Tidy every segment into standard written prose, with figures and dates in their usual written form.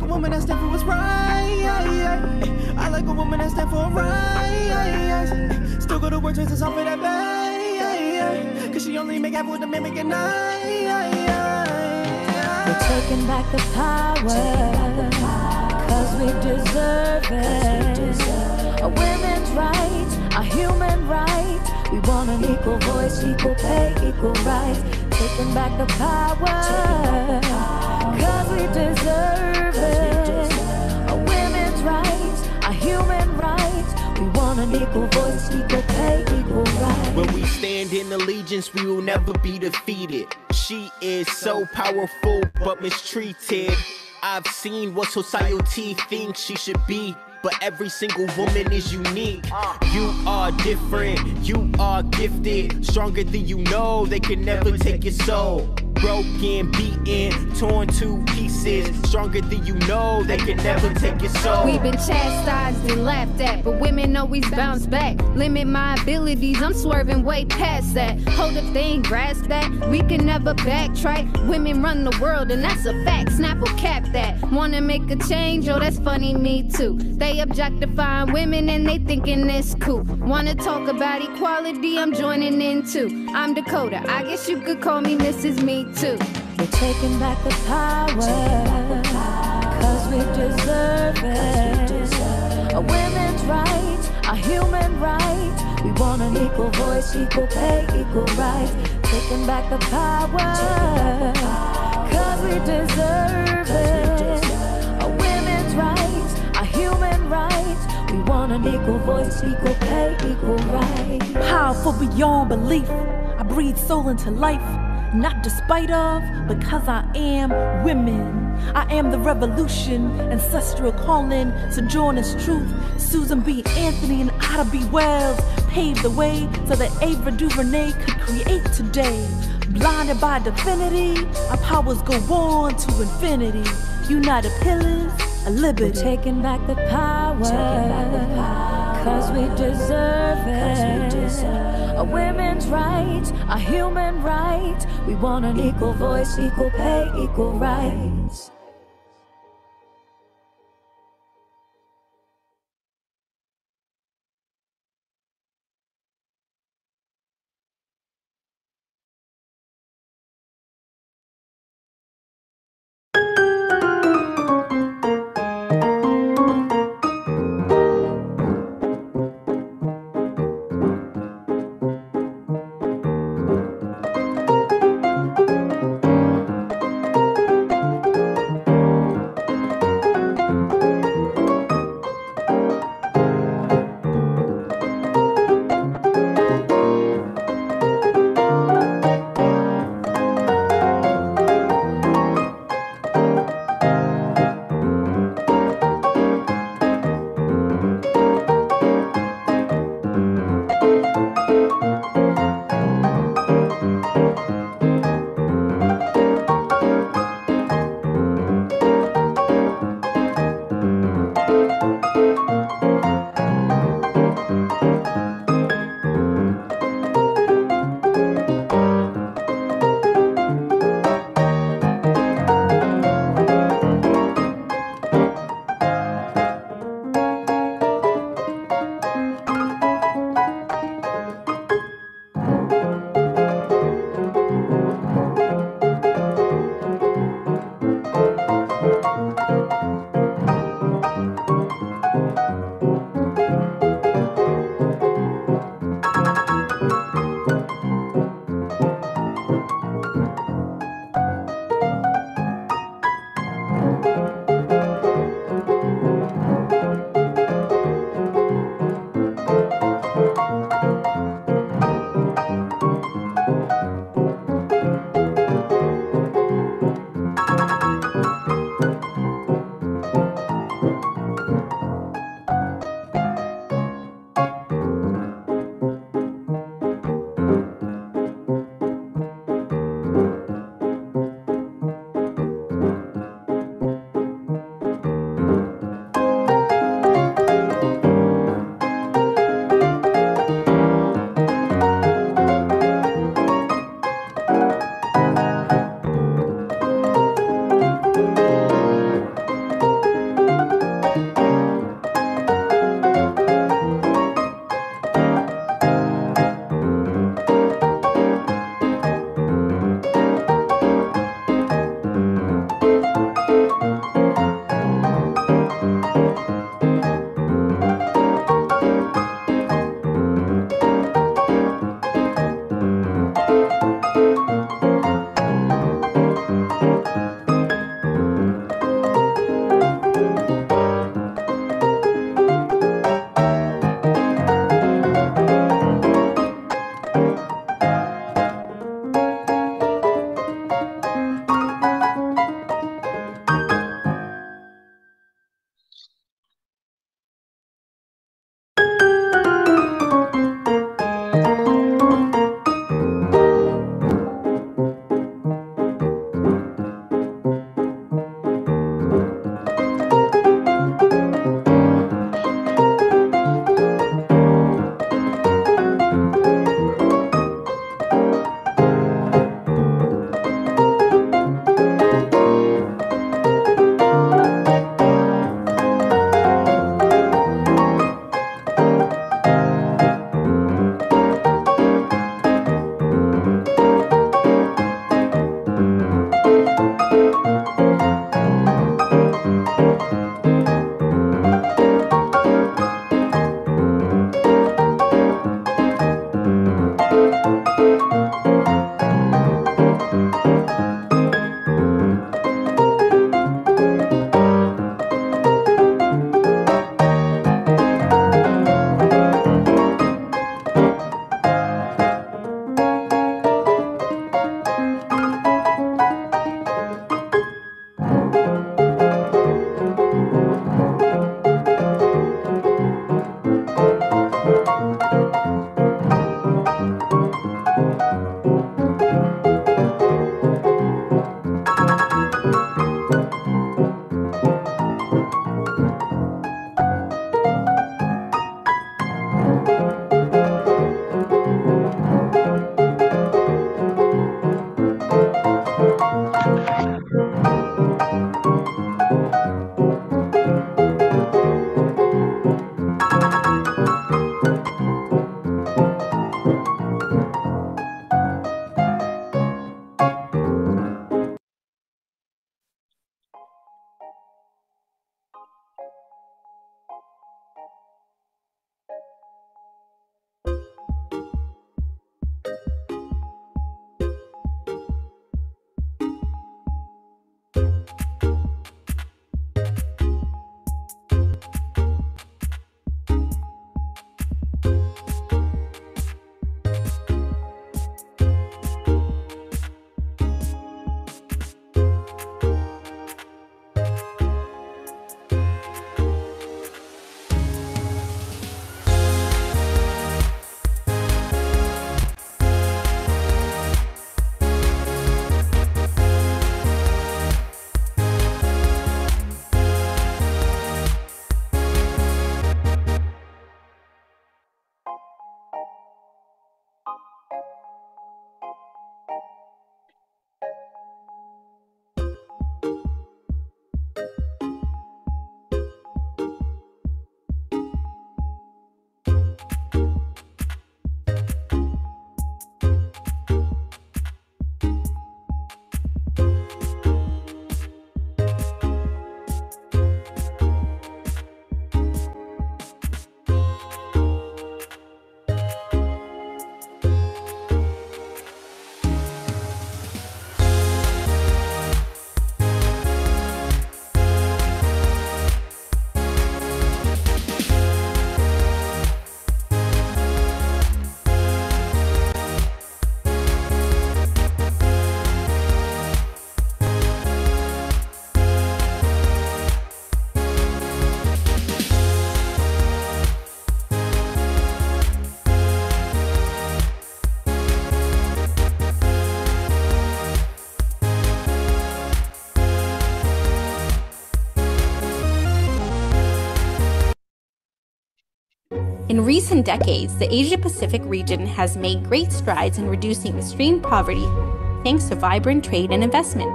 a woman that stand for what's right. I like a woman that stand for right. Still go to work just off of that bay. Cause she only make half what the man make at night. We're taking back the power, cause we deserve it. A women's rights, a human right. We want an equal voice, equal pay, equal rights. Taking back the power, cause we deserve it. A women's rights, a human rights. We want an equal voice, equal pay, equal rights. When we stand in allegiance, we will never be defeated. She is so powerful, but mistreated. I've seen what society thinks she should be, but every single woman is unique. You are different, you are gifted. Stronger than you know, they can never take your soul. Broken, beaten, torn to pieces. Stronger than you know, they can never take your soul. We've been chastised and laughed at, but women always bounce back. Limit my abilities, I'm swerving way past that. Hold up, they ain't grasp that. We can never backtrack. Women run the world, and that's a fact. Snap or cap that. Wanna make a change? Oh, that's funny, me too. They objectifying women and they thinking it's cool. Wanna talk about equality? I'm joining in too. I'm Dakota, I guess you could call me Mrs. Me too. We're taking back the power, cause we deserve it. A women's rights, a human right. We want an equal voice, equal pay, equal rights. Taking back the power, cause we deserve it. A women's rights, a human right. We want an equal voice, equal pay, equal rights. Powerful beyond belief, I breathe soul into life. Not despite of, because I am women. I am the revolution, ancestral calling, Sojourner's truth. Susan B. Anthony and Ida B. Wells paved the way so that Ava DuVernay could create today. Blinded by divinity, our powers go on to infinity. United pillars of liberty. We're taking back the power, cause we deserve it. A women's rights, a human right. We want an equal voice, equal pay, equal rights. In recent decades, the Asia-Pacific region has made great strides in reducing extreme poverty thanks to vibrant trade and investment.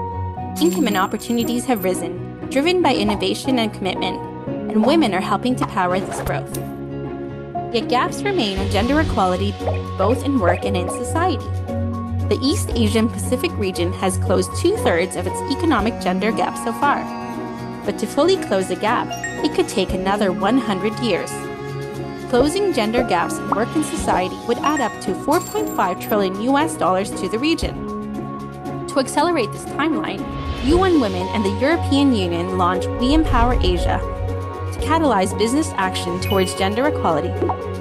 Income and opportunities have risen, driven by innovation and commitment, and women are helping to power this growth. Yet gaps remain on gender equality both in work and in society. The East Asian Pacific region has closed 2/3 of its economic gender gap so far. But to fully close the gap, it could take another 100 years. Closing gender gaps in work and society would add up to $4.5 trillion to the region. To accelerate this timeline, UN Women and the European Union launched We Empower Asia to catalyze business action towards gender equality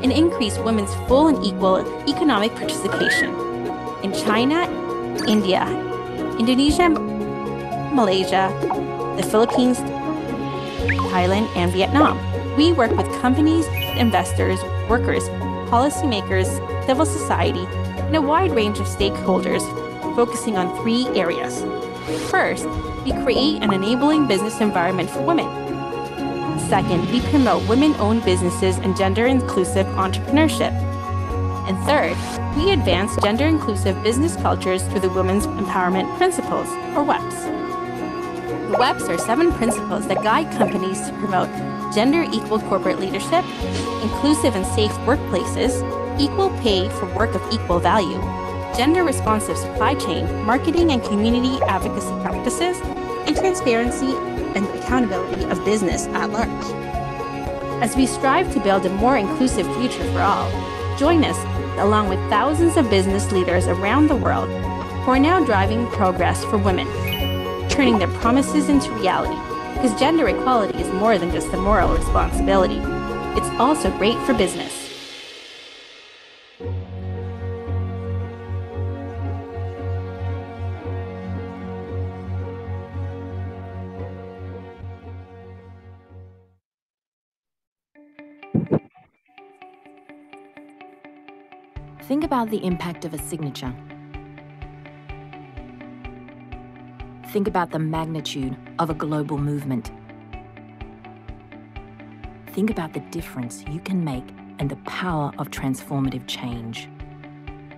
and increase women's full and equal economic participation. In China, India, Indonesia, Malaysia, the Philippines, Thailand, and Vietnam, we work with companies, investors, workers, policymakers, civil society, and a wide range of stakeholders, focusing on 3 areas. First, we create an enabling business environment for women. Second, we promote women-owned businesses and gender-inclusive entrepreneurship. And third, we advance gender-inclusive business cultures through the Women's Empowerment Principles, or WEPs. The WEPs are 7 principles that guide companies to promote gender-equal corporate leadership, inclusive and safe workplaces, equal pay for work of equal value, gender-responsive supply chain, marketing and community advocacy practices, and transparency and accountability of business at large. As we strive to build a more inclusive future for all, join us, along with thousands of business leaders around the world, who are now driving progress for women, turning their promises into reality. Because gender equality is more than just a moral responsibility. It's also great for business. Think about the impact of a signature. Think about the magnitude of a global movement. Think about the difference you can make and the power of transformative change.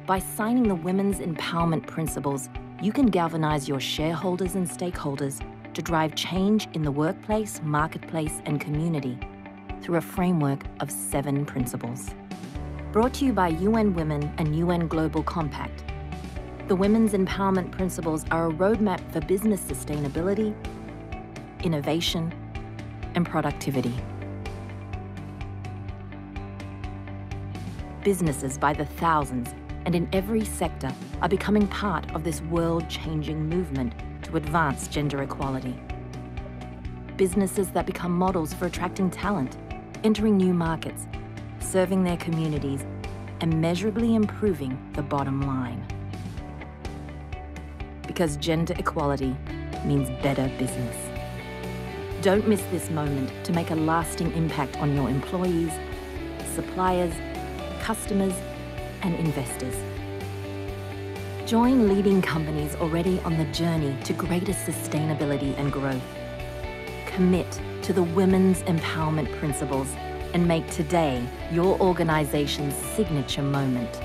By signing the Women's Empowerment Principles, you can galvanize your shareholders and stakeholders to drive change in the workplace, marketplace, and community through a framework of 7 principles. Brought to you by UN Women and UN Global Compact, the Women's Empowerment Principles are a roadmap for business sustainability, innovation, and productivity. Businesses by the thousands and in every sector are becoming part of this world-changing movement to advance gender equality. Businesses that become models for attracting talent, entering new markets, serving their communities, and measurably improving the bottom line. Because gender equality means better business. Don't miss this moment to make a lasting impact on your employees, suppliers, customers, and investors. Join leading companies already on the journey to greater sustainability and growth. Commit to the Women's Empowerment Principles and make today your organization's signature moment.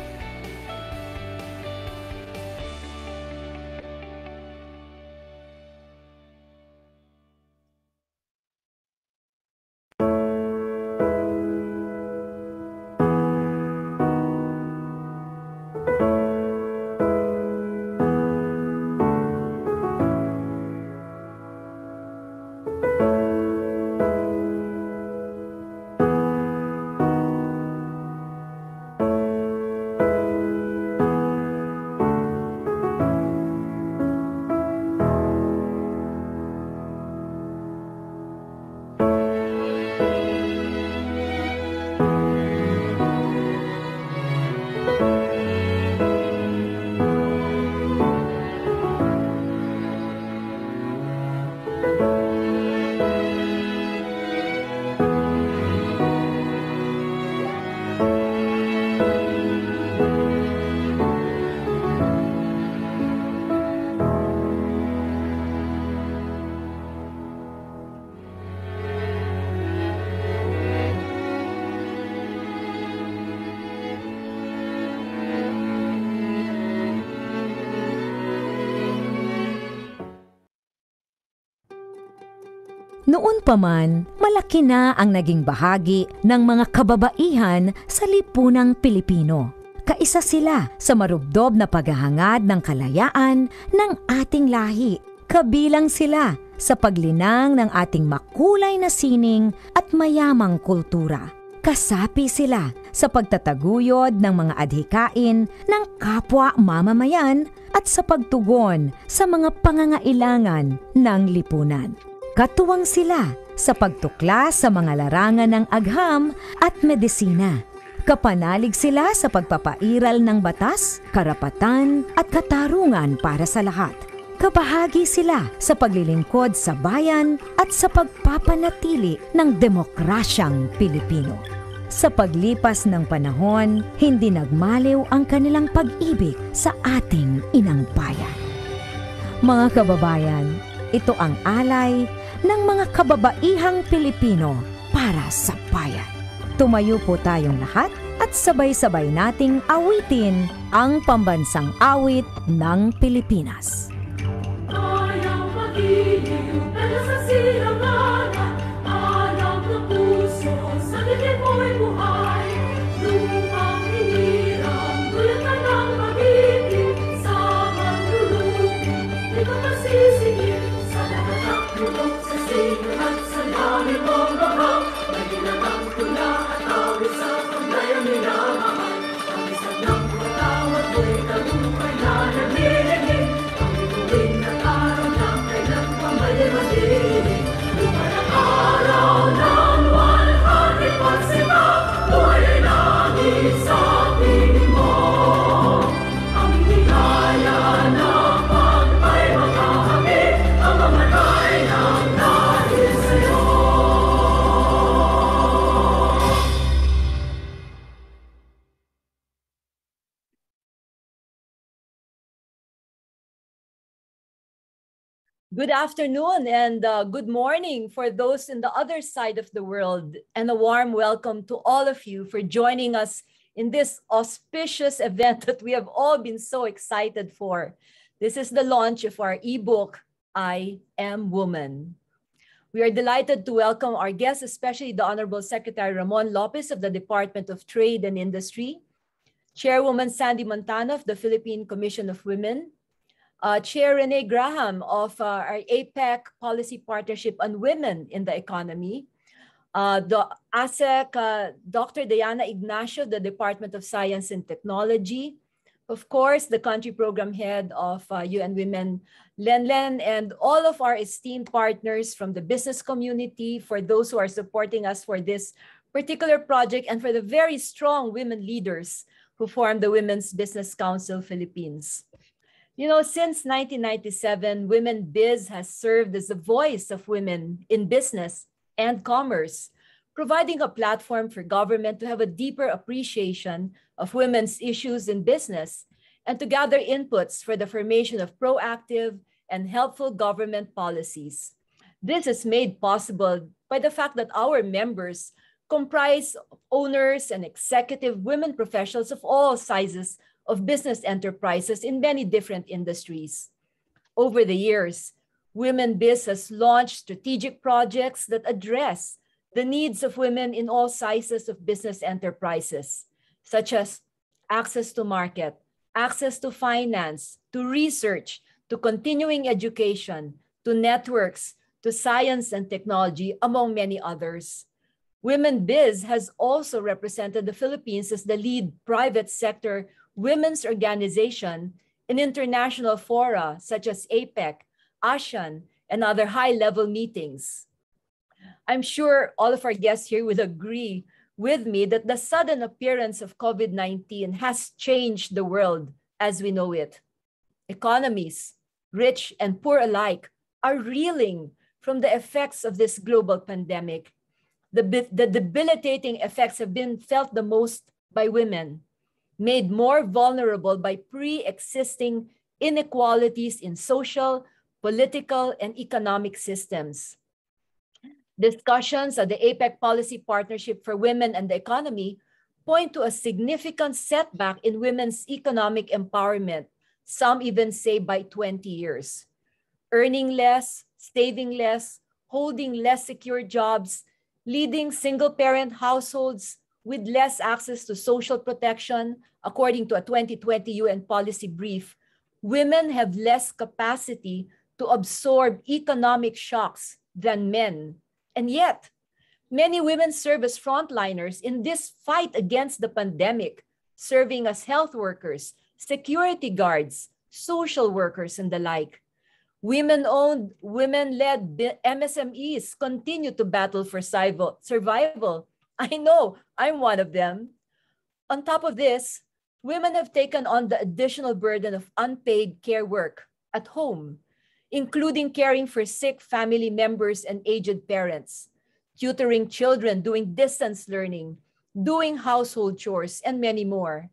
Noon pa man, malaki na ang naging bahagi ng mga kababaihan sa lipunang Pilipino. Kaisa sila sa marubdob na paghahangad ng kalayaan ng ating lahi. Kabilang sila sa paglinang ng ating makulay na sining at mayamang kultura. Kasapi sila sa pagtataguyod ng mga adhikain ng kapwa mamamayan at sa pagtugon sa mga pangangailangan ng lipunan. Katuwang sila sa pagtuklas sa mga larangan ng agham at medisina. Kapanalig sila sa pagpapairal ng batas, karapatan at katarungan para sa lahat. Kabahagi sila sa paglilingkod sa bayan at sa pagpapanatili ng demokrasyang Pilipino. Sa paglipas ng panahon, hindi nagmaliw ang kanilang pag-ibig sa ating inang bayan. Mga kababayan, ito ang alay ng mga kababaihang Pilipino para sa bayan. Tumayo po tayong lahat at sabay-sabay nating awitin ang pambansang awit ng Pilipinas. Ayaw mag-iliw, pero sa silanganan, alam ng puso, sa dilim mo'y buhay. Lumang hinirang, dulot na ng mag-ibig, sa manlulubi, di ka masisingil. Sa lahat ng lulok, sa sino at sa langit mong babang, may ginagang tula at awit sa paglayang minamahal. Ang isang ng patawad mo'y tagumpay na nagliligid. Tuwing at araw ng kailan pa may madilig. Lupa ng araw ng 100% buhay ay langit sa piling mo. Ang higaya ng pagpay makahamit, ang mamatay ng dahil sa'yo. Good afternoon and good morning for those in the other side of the world, and a warm welcome to all of you for joining us in this auspicious event that we have all been so excited for. This is the launch of our ebook, I Am Woman. We are delighted to welcome our guests, especially the Honorable Secretary Ramon Lopez of the Department of Trade and Industry, Chairwoman Sandy Montano of the Philippine Commission of Women, Chair Renee Graham of our APEC Policy Partnership on Women in the Economy, the ASEC, Dr. Diana Ignacio, the Department of Science and Technology, of course, the Country Program Head of UN Women, Len, and all of our esteemed partners from the business community, for those who are supporting us for this particular project, and for the very strong women leaders who form the Women's Business Council Philippines. You know, since 1997, Women Biz has served as the voice of women in business and commerce, providing a platform for government to have a deeper appreciation of women's issues in business and to gather inputs for the formation of proactive and helpful government policies. This is made possible by the fact that our members comprise owners and executive women professionals of all sizes of business enterprises in many different industries. Over the years, Women Biz has launched strategic projects that address the needs of women in all sizes of business enterprises, such as access to market, access to finance, to research, to continuing education, to networks, to science and technology, among many others. Women Biz has also represented the Philippines as the lead private sector women's organization in international fora such as APEC, ASEAN, and other high-level meetings. I'm sure all of our guests here would agree with me that the sudden appearance of COVID-19 has changed the world as we know it. Economies, rich and poor alike, are reeling from the effects of this global pandemic. The debilitating effects have been felt the most by women, made more vulnerable by pre-existing inequalities in social, political, and economic systems. Discussions at the APEC Policy Partnership for Women and the Economy point to a significant setback in women's economic empowerment, some even say by 20 years. Earning less, saving less, holding less secure jobs, leading single-parent households with less access to social protection, according to a 2020 UN policy brief, women have less capacity to absorb economic shocks than men. And yet, many women serve as frontliners in this fight against the pandemic, serving as health workers, security guards, social workers, and the like. Women-owned, women-led MSMEs continue to battle for survival. I know, I'm one of them. On top of this, women have taken on the additional burden of unpaid care work at home, including caring for sick family members and aged parents, tutoring children, doing distance learning, doing household chores, and many more.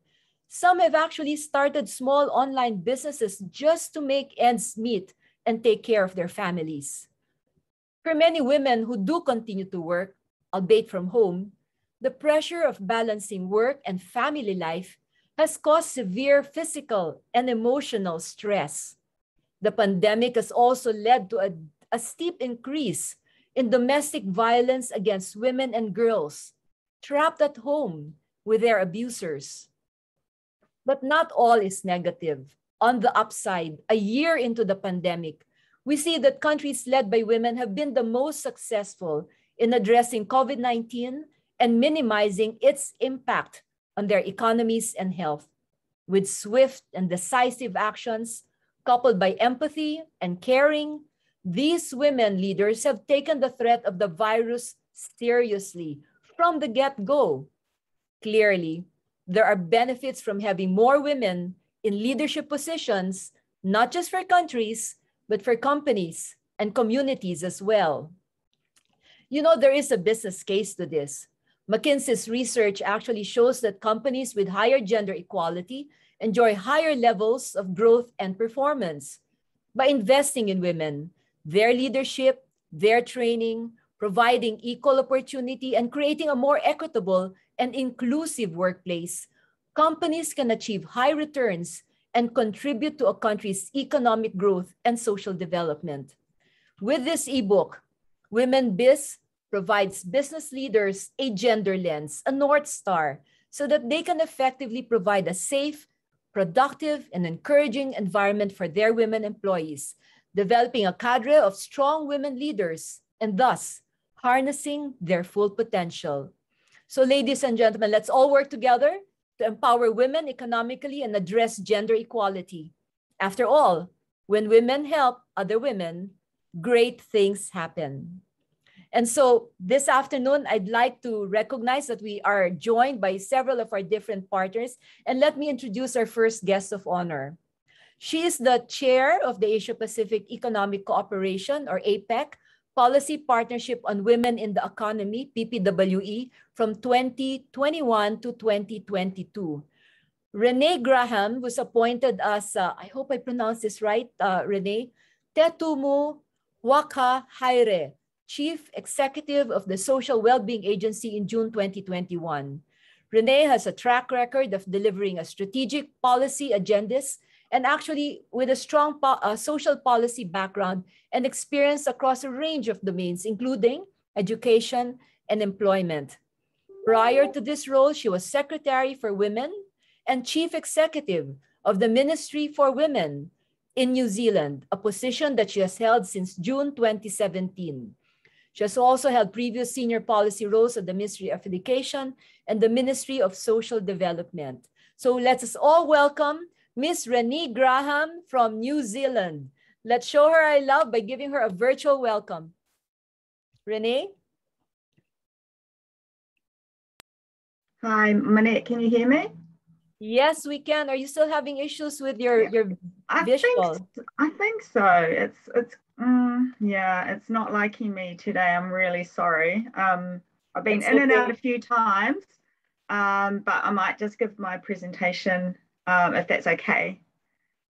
Some have actually started small online businesses just to make ends meet and take care of their families. For many women who do continue to work, albeit from home, the pressure of balancing work and family life has caused severe physical and emotional stress. The pandemic has also led to a steep increase in domestic violence against women and girls trapped at home with their abusers. But not all is negative. On the upside, a year into the pandemic, we see that countries led by women have been the most successful in addressing COVID-19 and minimizing its impact on their economies and health. With swift and decisive actions, coupled by empathy and caring, these women leaders have taken the threat of the virus seriously from the get-go. Clearly, there are benefits from having more women in leadership positions, not just for countries, but for companies and communities as well. You know, there is a business case to this. McKinsey's research actually shows that companies with higher gender equality enjoy higher levels of growth and performance. By investing in women, their leadership, their training, providing equal opportunity, and creating a more equitable and inclusive workplace, companies can achieve high returns and contribute to a country's economic growth and social development. With this ebook, Women Biz provides business leaders a gender lens, a North Star, so that they can effectively provide a safe, productive, and encouraging environment for their women employees, developing a cadre of strong women leaders, and thus harnessing their full potential. So ladies and gentlemen, let's all work together to empower women economically and address gender equality. After all, when women help other women, great things happen. And so this afternoon, I'd like to recognize that we are joined by several of our different partners. And let me introduce our first guest of honor. She is the chair of the Asia-Pacific Economic Cooperation, or APEC, Policy Partnership on Women in the Economy, PPWE, from 2021 to 2022. Renee Graham was appointed as, I hope I pronounced this right, Renee, Tetumu Waka Haire, Chief Executive of the Social Wellbeing Agency in June 2021. Renee has a track record of delivering a strategic policy agendas and actually with a strong social policy background and experience across a range of domains, including education and employment. Prior to this role, she was Secretary for Women and Chief Executive of the Ministry for Women in New Zealand, a position that she has held since June 2017. She has also held previous senior policy roles at the Ministry of Education and the Ministry of Social Development. So let us all welcome Miss Renee Graham from New Zealand. Let's show her our love by giving her a virtual welcome. Renee? Hi, Manette, can you hear me? Yes, we can. Are you still having issues with your visual? I think so. It's not liking me today. I'm really sorry. I've been in and out a few times, but I might just give my presentation if that's okay.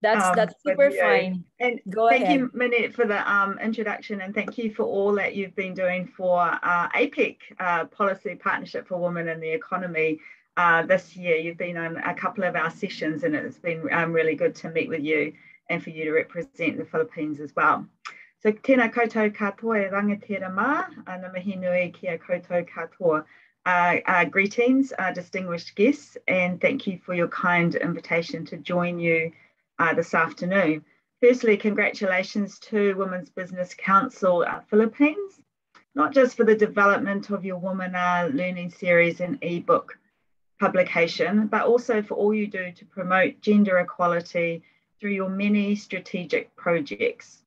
That's super fine. And thank you, Manette, for the introduction, and thank you for all that you've been doing for APEC, Policy Partnership for Women in the Economy. This year, you've been on a couple of our sessions, and it's been really good to meet with you and for you to represent the Philippines as well. So tēnā koutou katoa e rangatira mā, ana mihi nui kia koutou katoa. Greetings, distinguished guests, and thank you for your kind invitation to join you this afternoon. Firstly, congratulations to Women's Business Council Philippines, not just for the development of your Women Learning Series and ebook publication, but also for all you do to promote gender equality through your many strategic projects.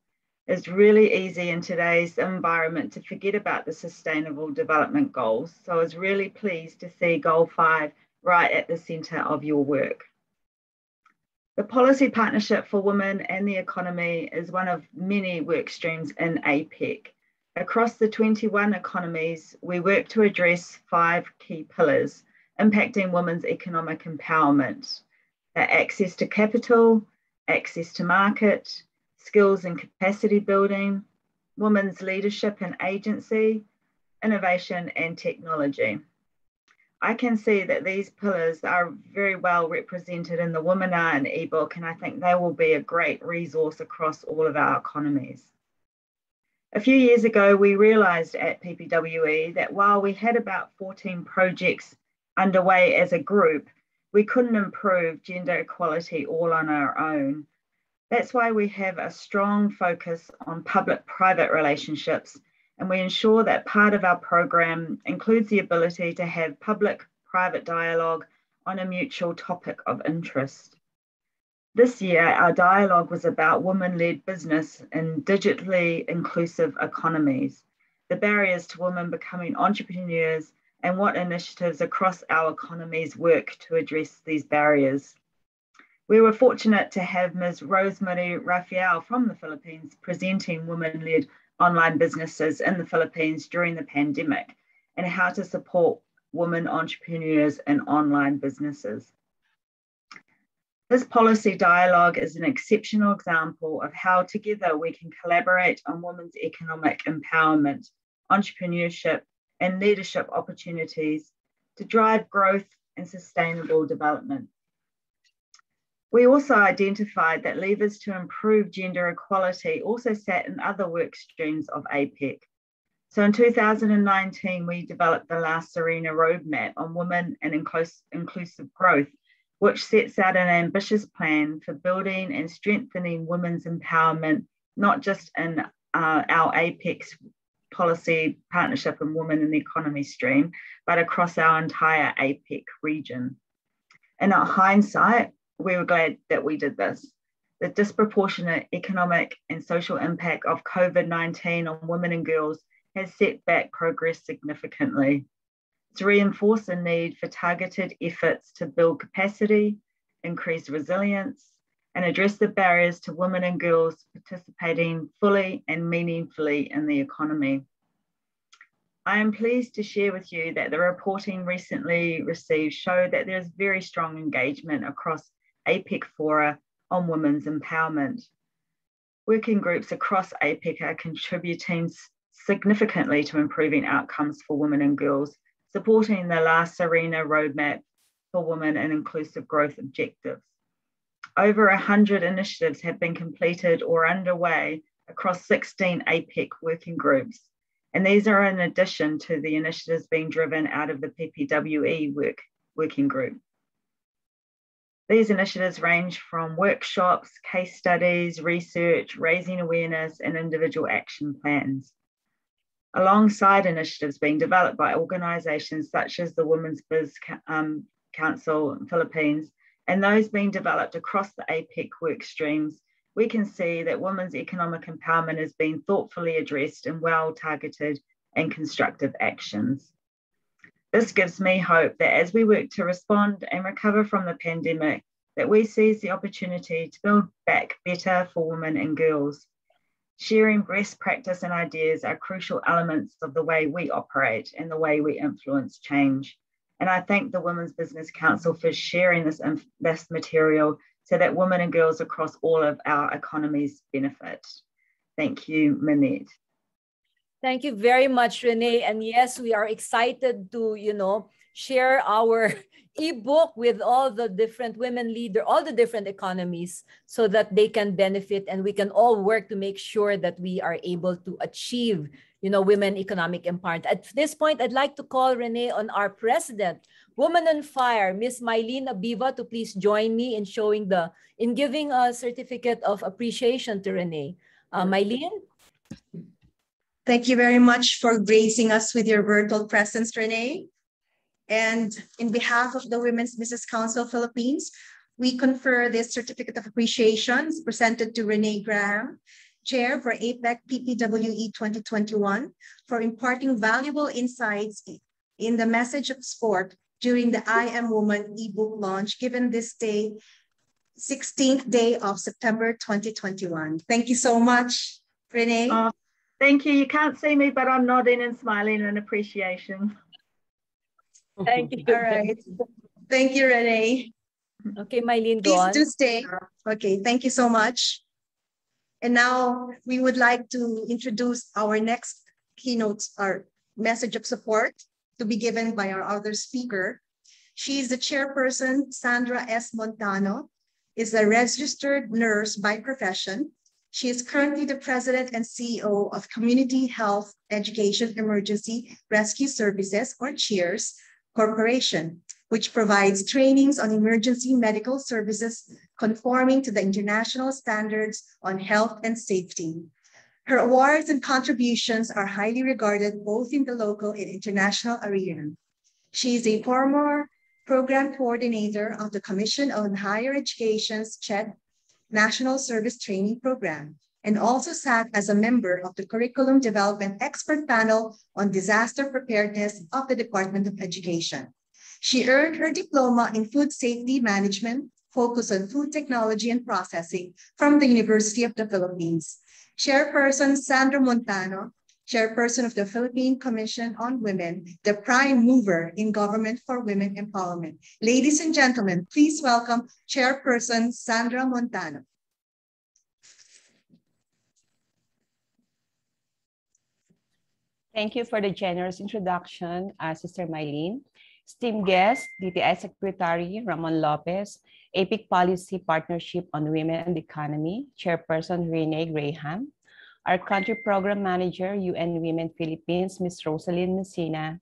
It's really easy in today's environment to forget about the Sustainable Development Goals. So I was really pleased to see Goal 5 right at the centre of your work. The Policy Partnership for Women and the Economy is one of many work streams in APEC. Across the 21 economies, we work to address 5 key pillars impacting women's economic empowerment: access to capital, access to market, skills and capacity building, women's leadership and agency, innovation and technology. I can see that these pillars are very well represented in the Womenar and ebook, and I think they will be a great resource across all of our economies. A few years ago, we realised at PPWE that while we had about 14 projects underway as a group, we couldn't improve gender equality all on our own. That's why we have a strong focus on public-private relationships, and we ensure that part of our program includes the ability to have public-private dialogue on a mutual topic of interest. This year, our dialogue was about women-led business in digitally inclusive economies, the barriers to women becoming entrepreneurs, and what initiatives across our economies work to address these barriers. We were fortunate to have Ms. Rosemary Rafael from the Philippines presenting women-led online businesses in the Philippines during the pandemic and how to support women entrepreneurs in online businesses. This policy dialogue is an exceptional example of how together we can collaborate on women's economic empowerment, entrepreneurship, and leadership opportunities to drive growth and sustainable development. We also identified that levers to improve gender equality also sat in other work streams of APEC. So in 2019, we developed the La Serena Roadmap on Women and Inclusive Growth, which sets out an ambitious plan for building and strengthening women's empowerment, not just in our APEC's Policy Partnership and Women in the Economy stream, but across our entire APEC region. In our hindsight, we were glad that we did this. The disproportionate economic and social impact of COVID-19 on women and girls has set back progress significantly. It's reinforced the need for targeted efforts to build capacity, increase resilience, and address the barriers to women and girls participating fully and meaningfully in the economy. I am pleased to share with you that the reporting recently received showed that there's very strong engagement across APEC fora on women's empowerment. Working groups across APEC are contributing significantly to improving outcomes for women and girls, supporting the La Serena Roadmap for Women and Inclusive Growth objectives. Over 100 initiatives have been completed or underway across 16 APEC working groups, and these are in addition to the initiatives being driven out of the PPWE working group. These initiatives range from workshops, case studies, research, raising awareness, and individual action plans. Alongside initiatives being developed by organisations such as the Women's Biz Council in Philippines, and those being developed across the APEC work streams, we can see that women's economic empowerment is being thoughtfully addressed in well-targeted and constructive actions. This gives me hope that as we work to respond and recover from the pandemic, that we seize the opportunity to build back better for women and girls. Sharing best practice and ideas are crucial elements of the way we operate and the way we influence change. And I thank the Women's Business Council for sharing this material so that women and girls across all of our economies benefit. Thank you, Minette. Thank you very much, Renee. And yes, we are excited to, share our ebook with all the different women leader, all the different economies, so that they can benefit and we can all work to make sure that we are able to achieve, women economic empowerment. At this point, I'd like to call Renee on our president, Woman on Fire, Miss Mylene Abiva, to please join me in giving a certificate of appreciation to Renee. Mylene? Thank you very much for gracing us with your virtual presence, Renee. And in behalf of the Women's Business Council Philippines, we confer this certificate of appreciation presented to Renee Graham, Chair for APEC PPWE 2021, for imparting valuable insights in the message of sport during the I Am Woman ebook launch given this day, 16th day of September 2021. Thank you so much, Renee. Thank you. You can't see me, but I'm nodding and smiling in appreciation. Thank you. All right. Thank you, Renee. Okay, Mylene, go on. Please do stay. Okay, thank you so much. And now we would like to introduce our next keynote, our message of support to be given by our other speaker. She is the chairperson, Sandra S. Montano, is a registered nurse by profession. She is currently the president and CEO of Community Health Education Emergency Rescue Services, or CHEERS, Corporation, which provides trainings on emergency medical services conforming to the international standards on health and safety. Her awards and contributions are highly regarded both in the local and international arena. She is a former program coordinator of the Commission on Higher Education's CHED National Service Training Program, and also sat as a member of the Curriculum Development Expert Panel on Disaster Preparedness of the Department of Education. She earned her diploma in Food Safety Management, focused on food technology and processing from the University of the Philippines. Chairperson Sandra Montano, Chairperson of the Philippine Commission on Women, the prime mover in government for women empowerment. Ladies and gentlemen, please welcome Chairperson Sandra Montano. Thank you for the generous introduction, Sister Mylene. Esteemed guest, DTI Secretary Ramon Lopez, APIC Policy Partnership on Women and the Economy, Chairperson Renee Graham, our Country Program Manager, UN Women Philippines, Ms. Rosalind Messina,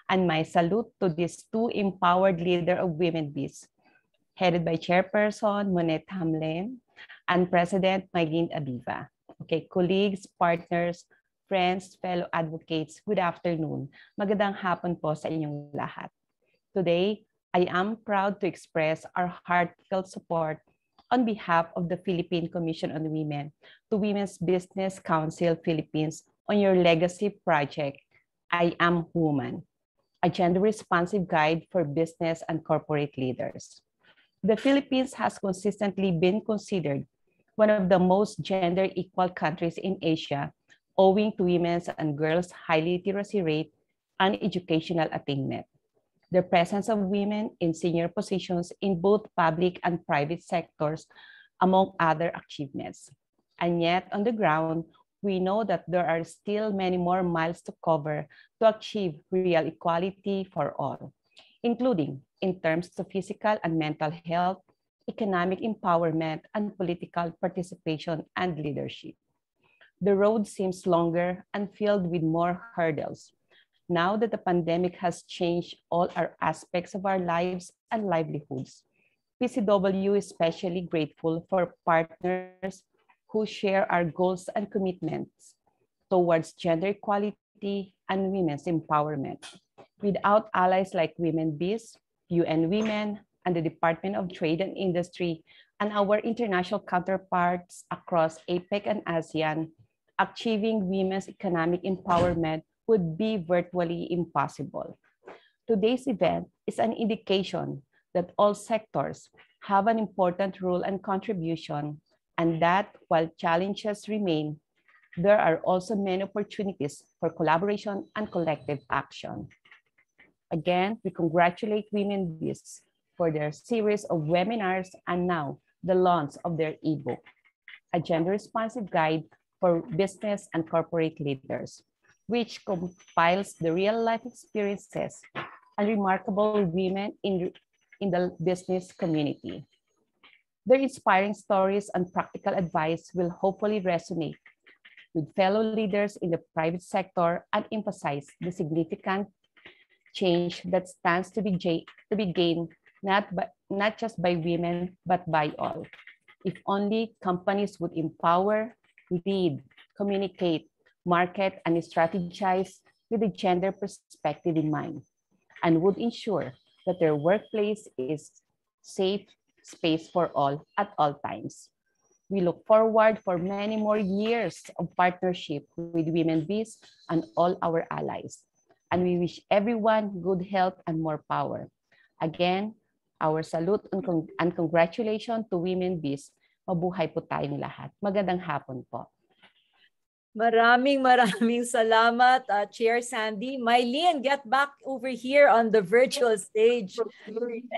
and my salute to these two empowered leaders of Women Biz, headed by Chairperson Monette Hamlin and President Mylene Abiva. Okay, colleagues, partners, friends, fellow advocates, good afternoon. Magandang hapon po sa inyong lahat. Today, I am proud to express our heartfelt support on behalf of the Philippine Commission on Women to Women's Business Council Philippines on your legacy project, I Am Woman, a gender-responsive guide for business and corporate leaders. The Philippines has consistently been considered one of the most gender-equal countries in Asia, owing to women's and girls' high literacy rate and educational attainment. The presence of women in senior positions in both public and private sectors, among other achievements. And yet, on the ground, we know that there are still many more miles to cover to achieve real equality for all, including in terms of physical and mental health, economic empowerment, and political participation and leadership. The road seems longer and filled with more hurdles. Now that the pandemic has changed all our aspects of our lives and livelihoods, PCW is especially grateful for partners who share our goals and commitments towards gender equality and women's empowerment. Without allies like Women Biz, UN Women, and the Department of Trade and Industry, and our international counterparts across APEC and ASEAN, achieving women's economic empowerment would be virtually impossible. Today's event is an indication that all sectors have an important role and contribution, and that while challenges remain, there are also many opportunities for collaboration and collective action. Again, we congratulate Women Biz for their series of webinars and now the launch of their ebook, a gender-responsive guide for business and corporate leaders, which compiles the real-life experiences and remarkable women in the business community. Their inspiring stories and practical advice will hopefully resonate with fellow leaders in the private sector and emphasize the significant change that stands to be gained not just by women, but by all. If only companies would empower, lead, communicate, market, and strategize with a gender perspective in mind, and would ensure that their workplace is safe space for all at all times. We look forward for many more years of partnership with Women Biz and all our allies. And we wish everyone good health and more power. Again, our salute and congratulations to Women Biz. Mabuhay po tayong lahat. Magandang hapon po. Maraming salamat, Chair Sandy. Mylene, get back over here on the virtual stage.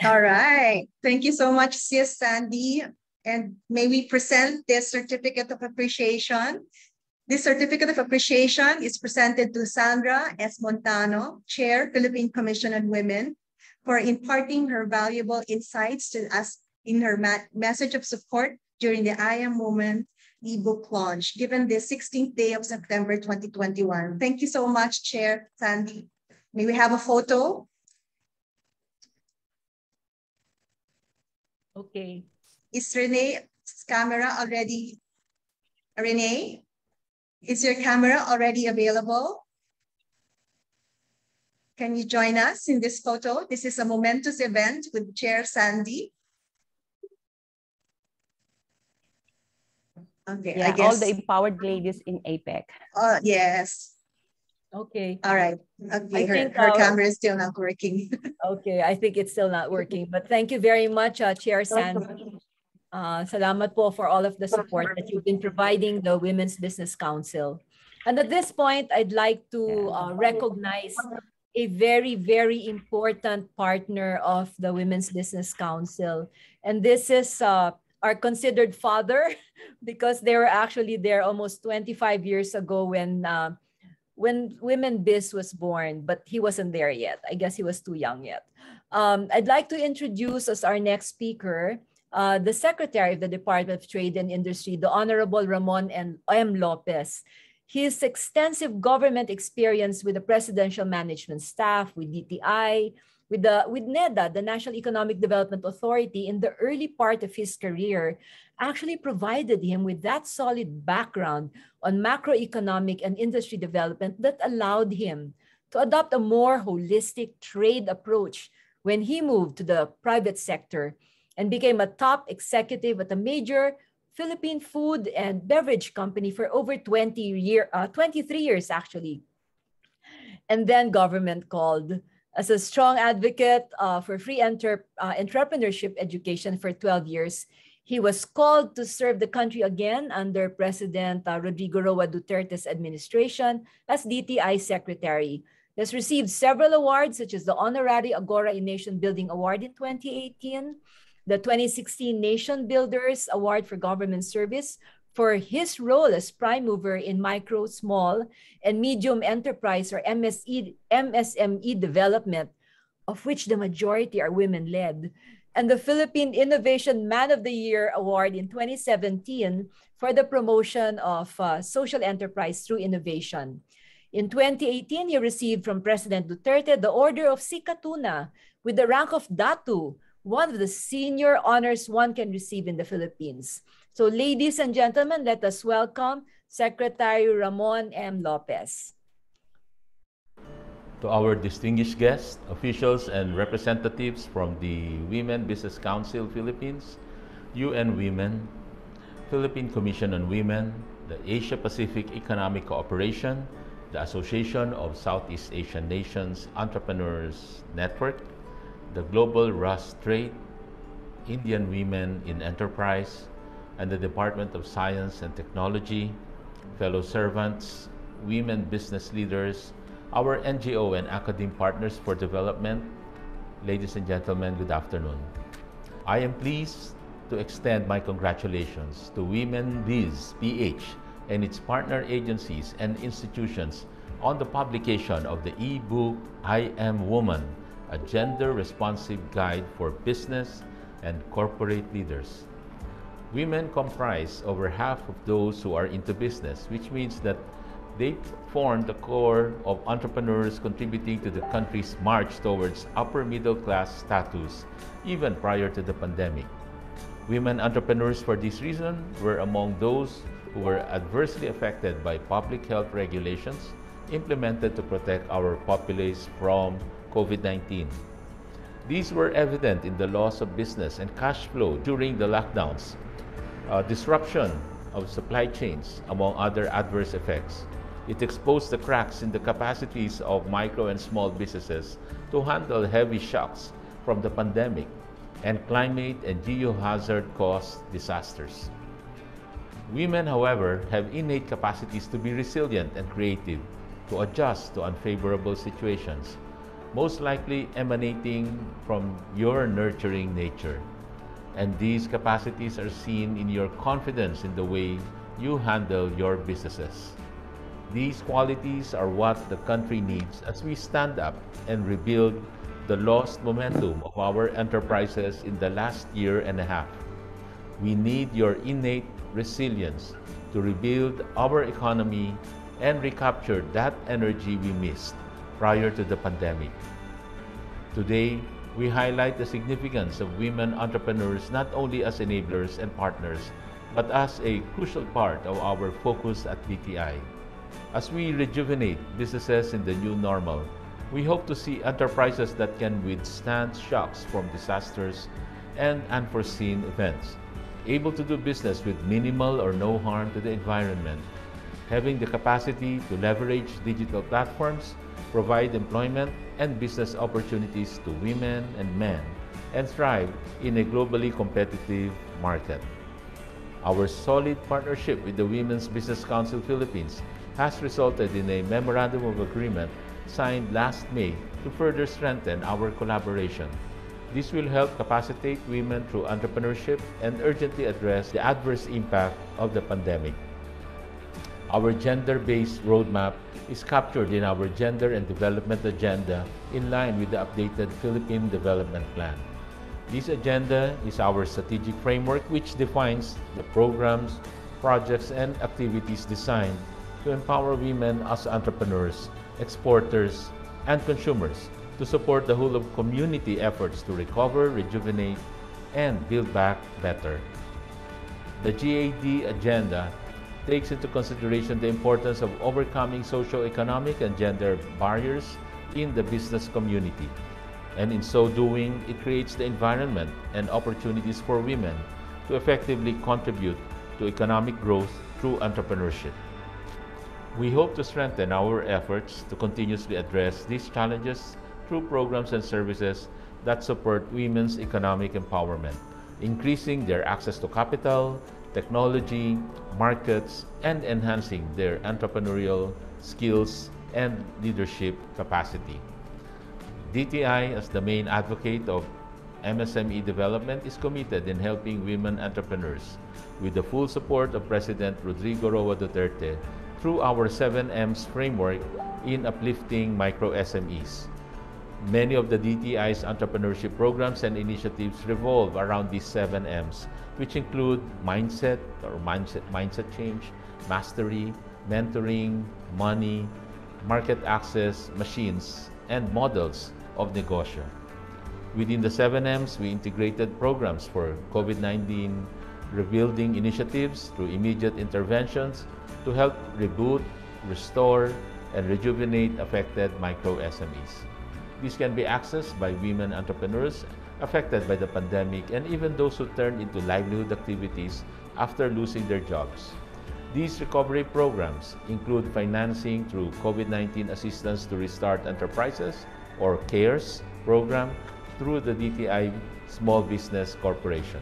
All right. Thank you so much, Sis Sandy. And may we present this certificate of appreciation. This certificate of appreciation is presented to Sandra S. Montano, Chair, Philippine Commission on Women, for imparting her valuable insights to us in her message of support during the I Am Woman ebook launch, given the 16th day of September 2021. Thank you so much, Chair Sandy. May we have a photo? Okay. Is Renee's camera already? Renee, is your camera already available? Can you join us in this photo? This is a momentous event with Chair Sandy. Okay, yeah, I guess. All the empowered ladies in APEC. Yes. Okay. All right. Okay, her camera is still not working. Okay, I think it's still not working. But thank you very much, Chair Sandy. Salamat po for all of the support that you've been providing the Women's Business Council. And at this point, I'd like to recognize a very, very important partner of the Women's Business Council. And this is our considered father, because they were actually there almost 25 years ago when Women Biz was born, but he wasn't there yet. I guess he was too young yet. I'd like to introduce as our next speaker, the Secretary of the Department of Trade and Industry, the Honorable Ramon M. Lopez. His extensive government experience with the Presidential Management Staff, with DTI, with NEDA, the National Economic Development Authority, in the early part of his career, actually provided him with that solid background on macroeconomic and industry development that allowed him to adopt a more holistic trade approach when he moved to the private sector and became a top executive at a major Philippine food and beverage company for over 23 years actually. And then government called. As a strong advocate for free entrepreneurship education for 12 years, he was called to serve the country again under President Rodrigo Roa Duterte's administration as DTI Secretary. He has received several awards, such as the Honorary Agora in Nation Building Award in 2018, the 2016 Nation Builders Award for Government Service for his role as prime mover in micro, small, and medium enterprise or MSME development, of which the majority are women-led, and the Philippine Innovation Man of the Year Award in 2017 for the promotion of social enterprise through innovation. In 2018, he received from President Duterte the Order of Sikatuna with the rank of Datu, one of the senior honors one can receive in the Philippines. So ladies and gentlemen, let us welcome Secretary Ramon M. Lopez. To our distinguished guests, officials and representatives from the Women Business Council Philippines, UN Women, Philippine Commission on Women, the Asia Pacific Economic Cooperation, the Association of Southeast Asian Nations Entrepreneurs Network, the Global Rust Trade, Indian Women in Enterprise, and the Department of Science and Technology, fellow servants, women business leaders, our NGO and academic partners for development, ladies and gentlemen, good afternoon. I am pleased to extend my congratulations to Women Biz PH and its partner agencies and institutions on the publication of the ebook I Am Woman, a gender-responsive guide for business and corporate leaders. Women comprise over half of those who are into business, which means that they form the core of entrepreneurs contributing to the country's march towards upper middle class status, even prior to the pandemic. Women entrepreneurs, for this reason, were among those who were adversely affected by public health regulations implemented to protect our populace from COVID-19. These were evident in the loss of business and cash flow during the lockdowns, disruption of supply chains, among other adverse effects. It exposed the cracks in the capacities of micro and small businesses to handle heavy shocks from the pandemic and climate and geohazard-caused disasters. Women, however, have innate capacities to be resilient and creative, to adjust to unfavorable situations, most likely emanating from your nurturing nature. And these capacities are seen in your confidence in the way you handle your businesses. These qualities are what the country needs as we stand up and rebuild the lost momentum of our enterprises in the last year and a half. We need your innate resilience to rebuild our economy and recapture that energy we missed prior to the pandemic. Today, we highlight the significance of women entrepreneurs not only as enablers and partners, but as a crucial part of our focus at DTI. As we rejuvenate businesses in the new normal, we hope to see enterprises that can withstand shocks from disasters and unforeseen events, able to do business with minimal or no harm to the environment, having the capacity to leverage digital platforms, provide employment and business opportunities to women and men, and thrive in a globally competitive market. Our solid partnership with the Women's Business Council Philippines has resulted in a Memorandum of Agreement signed last May to further strengthen our collaboration. This will help capacitate women through entrepreneurship and urgently address the adverse impact of the pandemic. Our gender-based roadmap is captured in our Gender and Development Agenda in line with the updated Philippine Development Plan. This agenda is our strategic framework which defines the programs, projects, and activities designed to empower women as entrepreneurs, exporters, and consumers to support the whole of community efforts to recover, rejuvenate, and build back better. The GAD agenda takes into consideration the importance of overcoming socio-economic and gender barriers in the business community. And in so doing, it creates the environment and opportunities for women to effectively contribute to economic growth through entrepreneurship. We hope to strengthen our efforts to continuously address these challenges through programs and services that support women's economic empowerment, increasing their access to capital, technology, markets, and enhancing their entrepreneurial skills and leadership capacity. DTI, as the main advocate of MSME development, is committed in helping women entrepreneurs with the full support of President Rodrigo Roa Duterte through our 7Ms framework in uplifting micro SMEs. Many of the DTI's entrepreneurship programs and initiatives revolve around these 7Ms, which include mindset change, mastery, mentoring, money, market access, machines, and models of negosyo. Within the 7Ms, we integrated programs for COVID-19 rebuilding initiatives through immediate interventions to help reboot, restore, and rejuvenate affected micro SMEs. These can be accessed by women entrepreneurs affected by the pandemic and even those who turned into livelihood activities after losing their jobs. These recovery programs include financing through COVID-19 assistance to restart enterprises or CARES program through the DTI Small Business Corporation.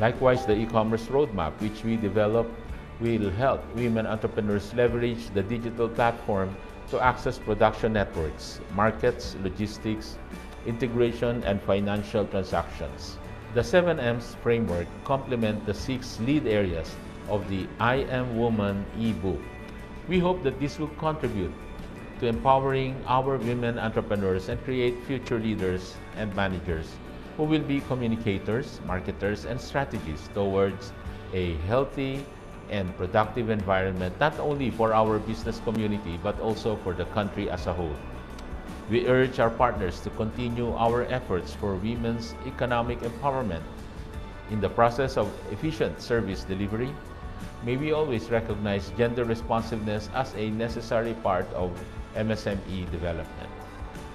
Likewise, the e-commerce roadmap, which we developed, will help women entrepreneurs leverage the digital platform to access production networks, markets, logistics, integration, and financial transactions. The 7Ms framework complement the 6 lead areas of the I Am Woman e-book. We hope that this will contribute to empowering our women entrepreneurs and create future leaders and managers who will be communicators, marketers, and strategists towards a healthy and productive environment, not only for our business community, but also for the country as a whole. We urge our partners to continue our efforts for women's economic empowerment. In the process of efficient service delivery, may we always recognize gender responsiveness as a necessary part of MSME development.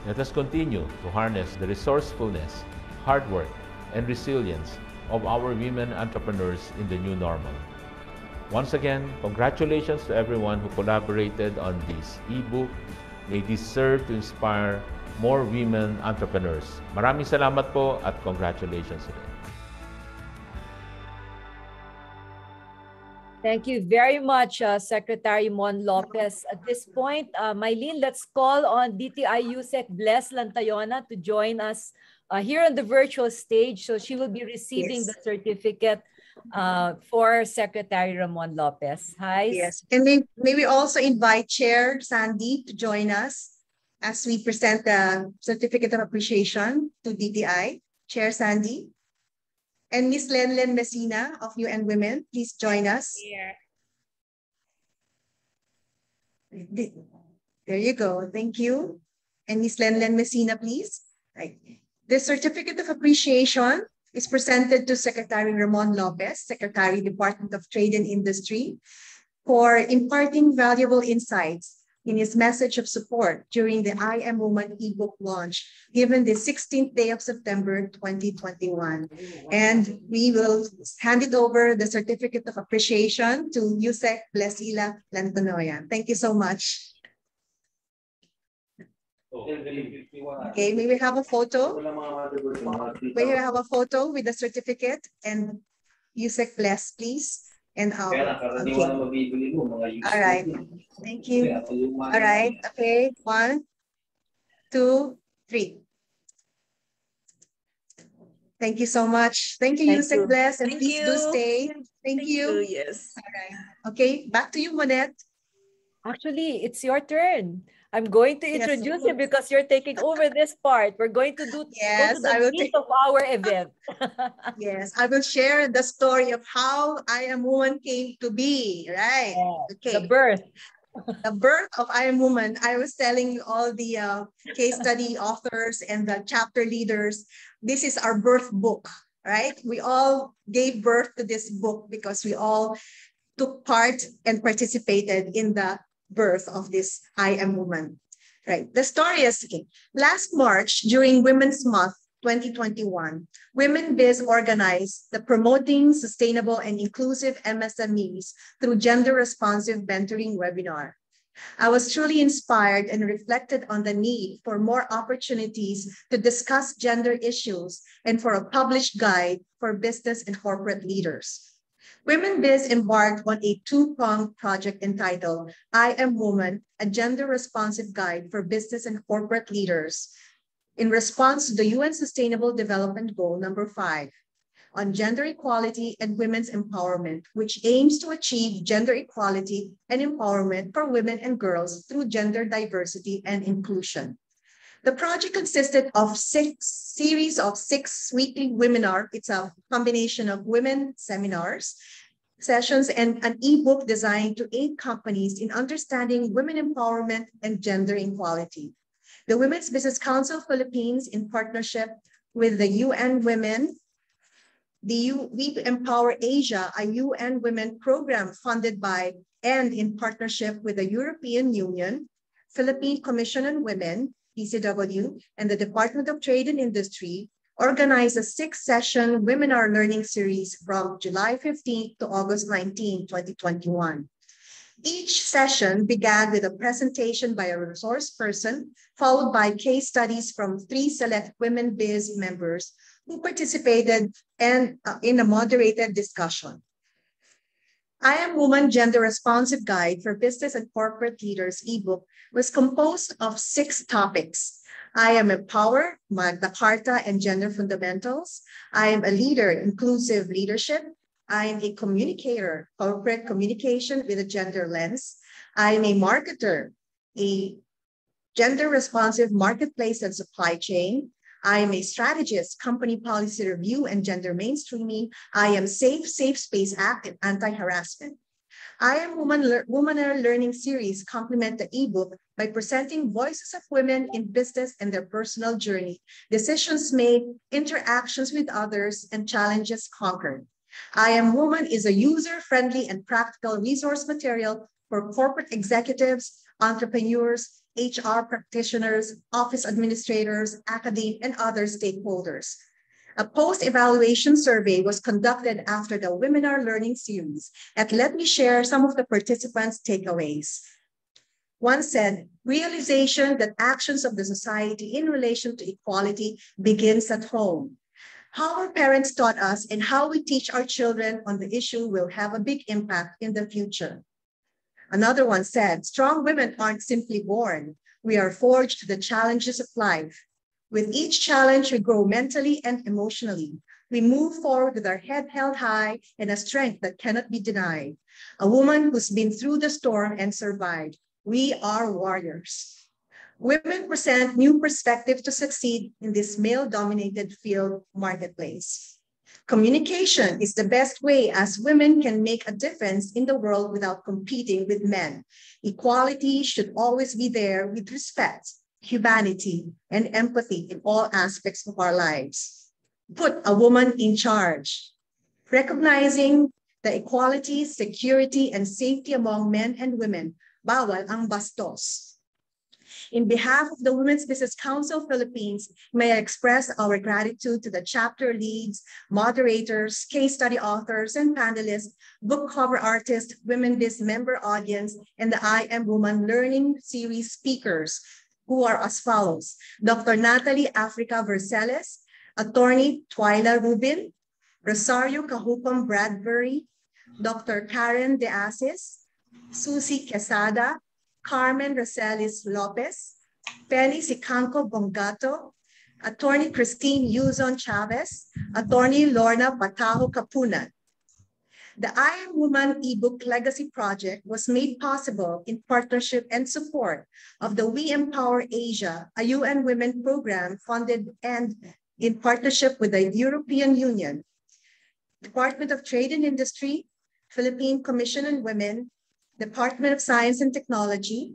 Let us continue to harness the resourcefulness, hard work, and resilience of our women entrepreneurs in the new normal. Once again, congratulations to everyone who collaborated on this ebook. May this serve to inspire more women entrepreneurs. Maraming salamat po at congratulations again. Thank you very much, Secretary Mon Lopez. At this point, Mylene, let's call on DTI USEC Bless Lantayona to join us here on the virtual stage. So she will be receiving the certificate for Secretary Ramon Lopez. Hi. Yes, and may we also invite Chair Sandy to join us as we present the Certificate of Appreciation to DTI. Chair Sandy. And Ms. Lenlen Messina of UN Women, please join us. Here. There you go. Thank you. And Ms. Lenlen Messina, please. Right. The Certificate of Appreciation is presented to Secretary Ramon Lopez, Secretary, Department of Trade and Industry, for imparting valuable insights in his message of support during the I Am Woman ebook launch, given the 16th day of September 2021. And we will hand it over the Certificate of Appreciation to USEC Blesila Lantanoya. Thank you so much. Okay, may we have a photo? May we have a photo with the certificate and USEC Bless, please? And okay. All right. Thank you. All right. Okay. 1, 2, 3. Thank you so much. Thank you, USEC Bless, and please do stay. Thank you. Yes. All right. Okay. Back to you, Monette. Actually, it's your turn. I'm going to introduce you because you're taking over this part. We're going to go to the meat of our event. Yes, I will share the story of how I Am Woman came to be, right? Okay. The birth. The birth of I Am Woman. I was telling all the case study authors and the chapter leaders, this is our birth book, right? We all gave birth to this book because we all took part and participated in the birth of this I Am Woman. Right. The story is, last March, during Women's Month 2021, Women Biz organized the Promoting Sustainable and Inclusive MSMEs through Gender Responsive Mentoring webinar. I was truly inspired and reflected on the need for more opportunities to discuss gender issues and for a published guide for business and corporate leaders. Women Biz embarked on a two-pronged project entitled I Am Woman, a gender-responsive guide for business and corporate leaders in response to the UN Sustainable Development Goal number 5 on gender equality and women's empowerment, which aims to achieve gender equality and empowerment for women and girls through gender diversity and inclusion. The project consisted of 6 series of 6 weekly webinar. It's a combination of women seminars, sessions, and an ebook designed to aid companies in understanding women empowerment and gender equality. The Women's Business Council Philippines, in partnership with the UN Women, We Empower Asia, a UN Women program funded by and in partnership with the European Union, Philippine Commission on Women, PCW, and the Department of Trade and Industry, organized a 6-session webinar learning series from July 15 to August 19, 2021. Each session began with a presentation by a resource person, followed by case studies from 3 select Women Biz members who participated and in a moderated discussion. I Am Woman Gender Responsive Guide for Business and Corporate Leaders ebook was composed of 6 topics. I am Empower, Magna Carta and Gender Fundamentals. I am a Leader, Inclusive Leadership. I am a Communicator, Corporate Communication with a Gender Lens. I am a Marketer, a gender responsive marketplace and supply chain. I am a strategist, company policy review and gender mainstreaming. I am Safe Space Act and anti-harassment. I am Woman Learning series complement the ebook by presenting voices of women in business and their personal journey, decisions made, interactions with others, and challenges conquered. I Am Woman is a user-friendly and practical resource material for corporate executives, entrepreneurs, HR practitioners, office administrators, academe, and other stakeholders. A post-evaluation survey was conducted after the Women Are Learning series, and let me share some of the participants' takeaways. One said, realization that actions of the society in relation to equality begins at home. How our parents taught us and how we teach our children on the issue will have a big impact in the future. Another one said, strong women aren't simply born. We are forged to the challenges of life. With each challenge, we grow mentally and emotionally. We move forward with our head held high and a strength that cannot be denied. A woman who's been through the storm and survived. We are warriors. Women present new perspectives to succeed in this male-dominated field marketplace. Communication is the best way as women can make a difference in the world without competing with men. Equality should always be there with respect, humanity, and empathy in all aspects of our lives. Put a woman in charge. Recognizing the equality, security, and safety among men and women, bawal ang bastos. In behalf of the Women's Business Council Philippines, may I express our gratitude to the chapter leads, moderators, case study authors, and panelists, book cover artists, Women Biz member audience, and the I Am Woman Learning series speakers, who are as follows: Dr. Natalie Africa Verceles, Attorney Twyla Rubin, Rosario Kahupam Bradbury, Dr. Karen De Asis, Susie Quesada, Carmen Roselis Lopez, Penny Sicanco Bongato, Attorney Christine Yuzon Chavez, Attorney Lorna Pataho Kapunan. The I Am Woman ebook legacy project was made possible in partnership and support of the We Empower Asia, a UN Women program funded and in partnership with the European Union, Department of Trade and Industry, Philippine Commission on Women, Department of Science and Technology,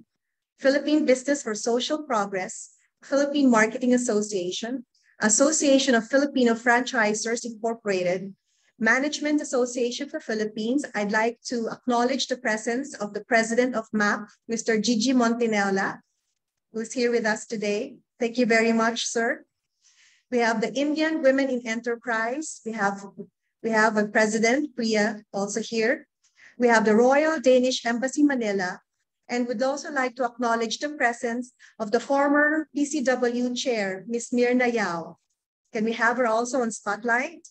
Philippine Business for Social Progress, Philippine Marketing Association, Association of Filipino Franchisers Incorporated, Management Association for Philippines. I'd like to acknowledge the presence of the President of MAP, Mr. Gigi Montinella, who's here with us today. Thank you very much, sir. We have the Indian Women in Enterprise. We have a President, Priya, also here. We have the Royal Danish Embassy Manila, and would also like to acknowledge the presence of the former PCW Chair, Ms. Mirna Yao. Can we have her also on spotlight?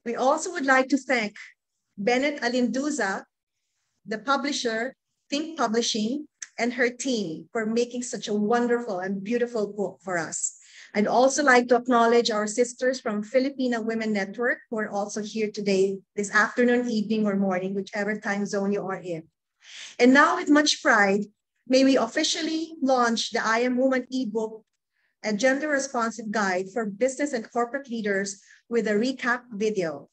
We also would like to thank Bennett Alinduza, the publisher, Think Publishing, and her team for making such a wonderful and beautiful book for us. I'd also like to acknowledge our sisters from Filipina Women Network who are also here today, this afternoon, evening, or morning, whichever time zone you are in. And now with much pride, may we officially launch the I Am Woman ebook, a gender responsive guide for business and corporate leaders with a recap video.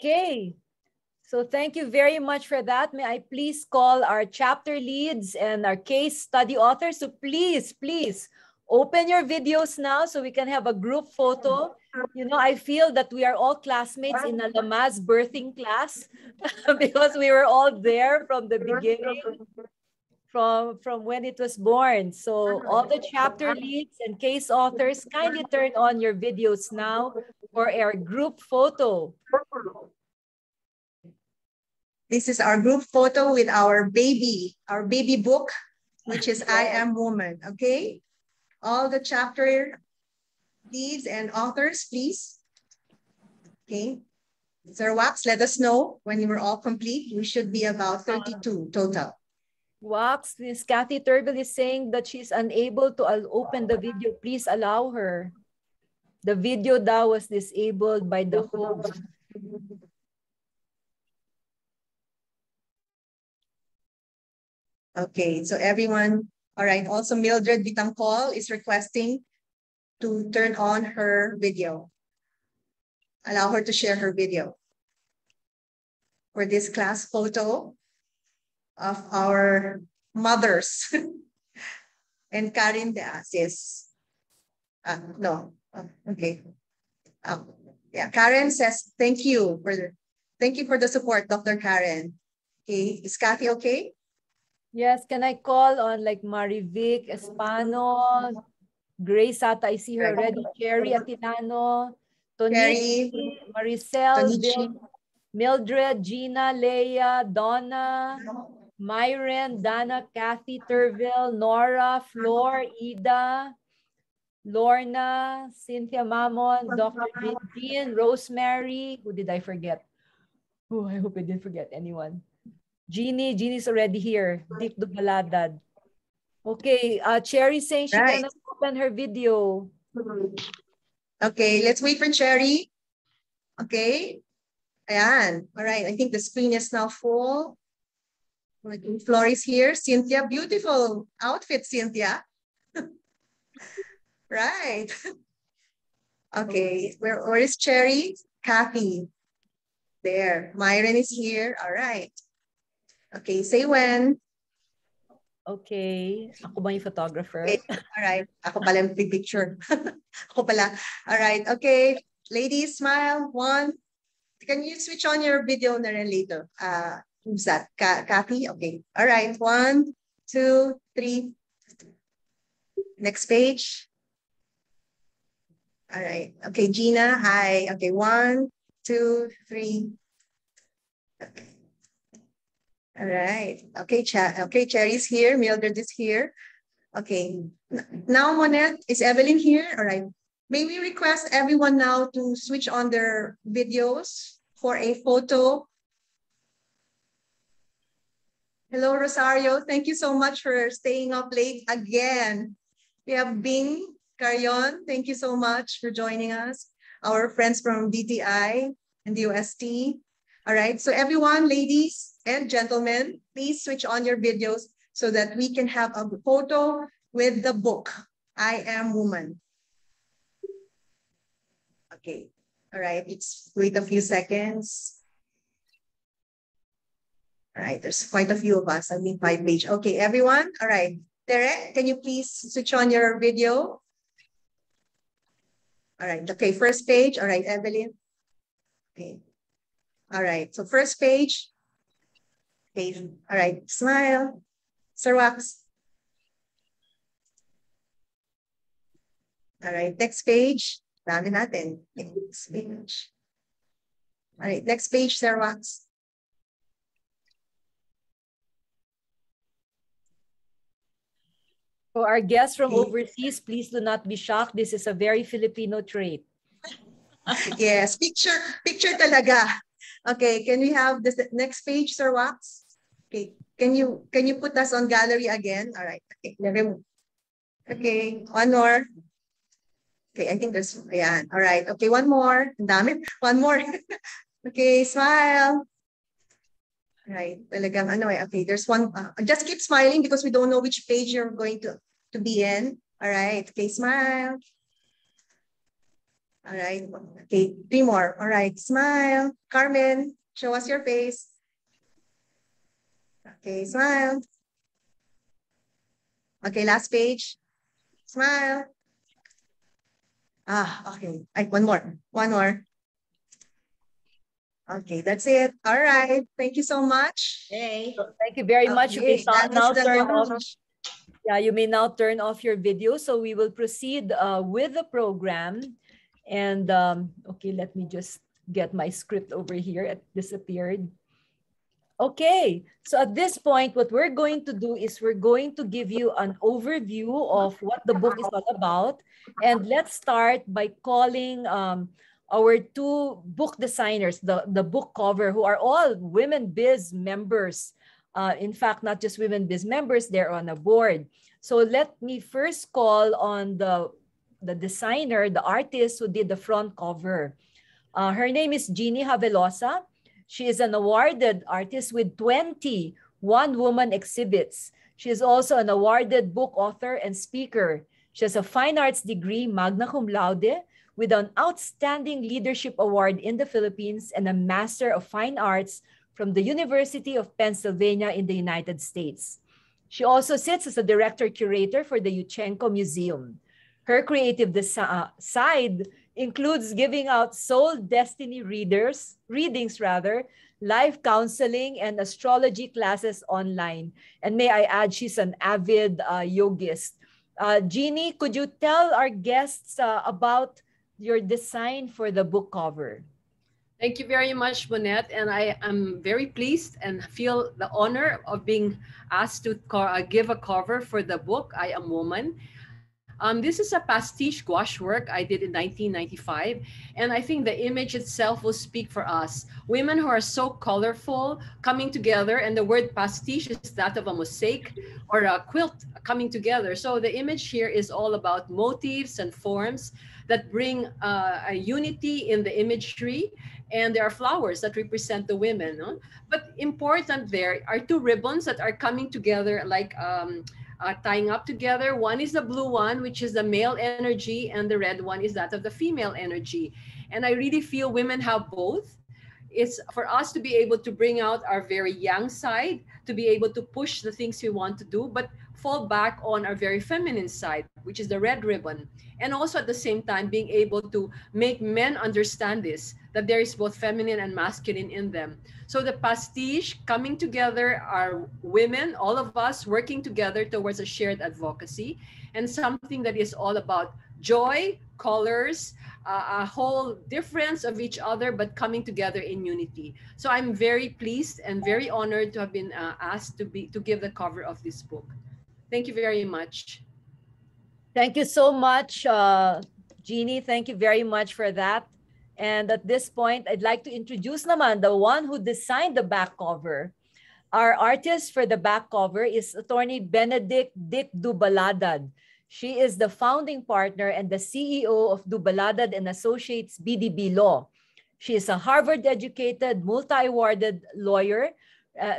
Okay. So thank you very much for that. May I please call our chapter leads and our case study authors. So please, please open your videos now so we can have a group photo. You know, I feel that we are all classmates in a Lamaze birthing class because we were all there from the beginning, from when it was born. So all the chapter leads and case authors, kindly turn on your videos now for our group photo. This is our group photo with our baby book, which is I Am Woman, okay? All the chapter leads and authors, please. Okay. Sir Wax, let us know when you were all complete. We should be about 32 total. Wax, Miss Kathy Turville is saying that she's unable to open the video. Please allow her. The video that was disabled by the host. Okay, so everyone, all right. Also, Mildred Bitangkol is requesting to turn on her video. Allow her to share her video for this class photo of our mothers. And Karen says, no, okay. Yeah, Karen says, thank you for the support, Dr. Karen. Okay, is Kathy okay? Yes, can I call on like Marivic Espano, Grace Sata, I see her already, Cherry Atilano, Tonichi, Maricel, Mildred, Gina, Leia, Donna, Myron, Dana, Kathy Turville, Nora, Flor, Ida, Lorna, Cynthia Mamon, Dr. Jean, Rosemary, who did I forget? Oh, I hope I didn't forget anyone. Jeannie's already here. Dick Dubaladad. Okay, Cherry saying she cannot open her video. Okay, let's wait for Cherry. Okay. Ayan. All right, I think the screen is now full. Flor is here. Cynthia, beautiful outfit, Cynthia. Right. Okay, where is Cherry? Kathy. There. Myron is here. All right. Okay, say when. Okay. Ako ba yung photographer? Okay. All right. Ako pala yung picture. Ako pala. All right. Okay. Ladies, smile. One. Can you switch on your video na rin later? Who's that? Kathy? Okay. All right. 1, 2, 3. Next page. All right. Okay, Gina. Hi. Okay. 1, 2, 3. Okay. All right. Okay, Cherry's here. Mildred is here. Okay. Now, Monette, is Evelyn here? All right. May we request everyone now to switch on their videos for a photo? Hello, Rosario. Thank you so much for staying up late again. We have Bing Carion. Thank you so much for joining us. Our friends from DTI and the UST. All right. So everyone, ladies and gentlemen, please switch on your videos so that we can have a photo with the book, I Am Woman. Okay. All right. Wait a few seconds. All right. There's quite a few of us. I mean, 5 pages. Okay, everyone. All right. Tere, can you please switch on your video? All right. Okay. First page. All right, Evelyn. Okay. All right. So first page. Okay. All right. Smile. Sir Wax. All right. Next page. Dami natin. Next page. All right. Next page, Sir Wax. For our guests from overseas, please do not be shocked. This is a very Filipino trait. Yes, picture talaga. Okay, can we have this next page, Sir Wax? Okay, can you put us on gallery again? All right. Okay, one more. Okay, I think there's, yeah. All right. Okay, one more. Ang dami. One more. Okay, smile. All right. Talagang ano eh. Okay, there's one. Just keep smiling because we don't know which page you're going to be in. All right. Okay, smile. All right. Okay, 3 more. All right, smile. Carmen, show us your face. Okay, smile. Okay, last page. Smile. Okay. One more. One more. Okay, that's it. All right. Thank you so much. Hey. Thank you very much. You may Okay, that is now the turn off. launch. Yeah, you may now turn off your video. So we will proceed with the program. And okay, let me just get my script over here. It disappeared. Okay, so at this point, what we're going to do is we're going to give you an overview of what the book is all about. And let's start by calling our two book designers, the book cover, who are all Women Biz members. In fact, not just Women Biz members, they're on a board. So let me first call on the designer, the artist who did the front cover. Her name is Jeannie Havelosa. She is an awarded artist with 20 one-woman exhibits. She is also an awarded book author and speaker. She has a fine arts degree, magna cum laude, with an outstanding leadership award in the Philippines and a Master of Fine Arts from the University of Pennsylvania in the United States. She also sits as a director-curator for the Yuchenko Museum. Her creative side includes giving out soul destiny readings, life counseling, and astrology classes online. And may I add, she's an avid yogist. Jeannie, could you tell our guests about your design for the book cover? Thank you very much, Monette. And I am very pleased and feel the honor of being asked to give a cover for the book, I Am Woman. This is a pastiche gouache work I did in 1995. And I think the image itself will speak for us. Women who are so colorful, coming together, and the word pastiche is that of a mosaic or a quilt coming together. So the image here is all about motifs and forms that bring a unity in the imagery. And there are flowers that represent the women. No? But important there are two ribbons that are coming together like tying up together. One is the blue one, which is the male energy, and the red one is that of the female energy. And I really feel women have both. It's for us to be able to bring out our very young side, to be able to push the things we want to do, but fall back on our very feminine side, which is the red ribbon. And also at the same time, being able to make men understand this, that there is both feminine and masculine in them. So the pastiche coming together are women, all of us working together towards a shared advocacy and something that is all about joy, colors, a whole difference of each other, but coming together in unity. So I'm very pleased and very honored to have been asked to give the cover of this book. Thank you very much. Thank you so much, Jeannie. Thank you very much for that. And at this point, I'd like to introduce naman the one who designed the back cover. Our artist for the back cover is attorney Benedict Dick Dubaladad. She is the founding partner and the CEO of Dubaladad and Associates BDB Law. She is a Harvard-educated, multi-awarded lawyer,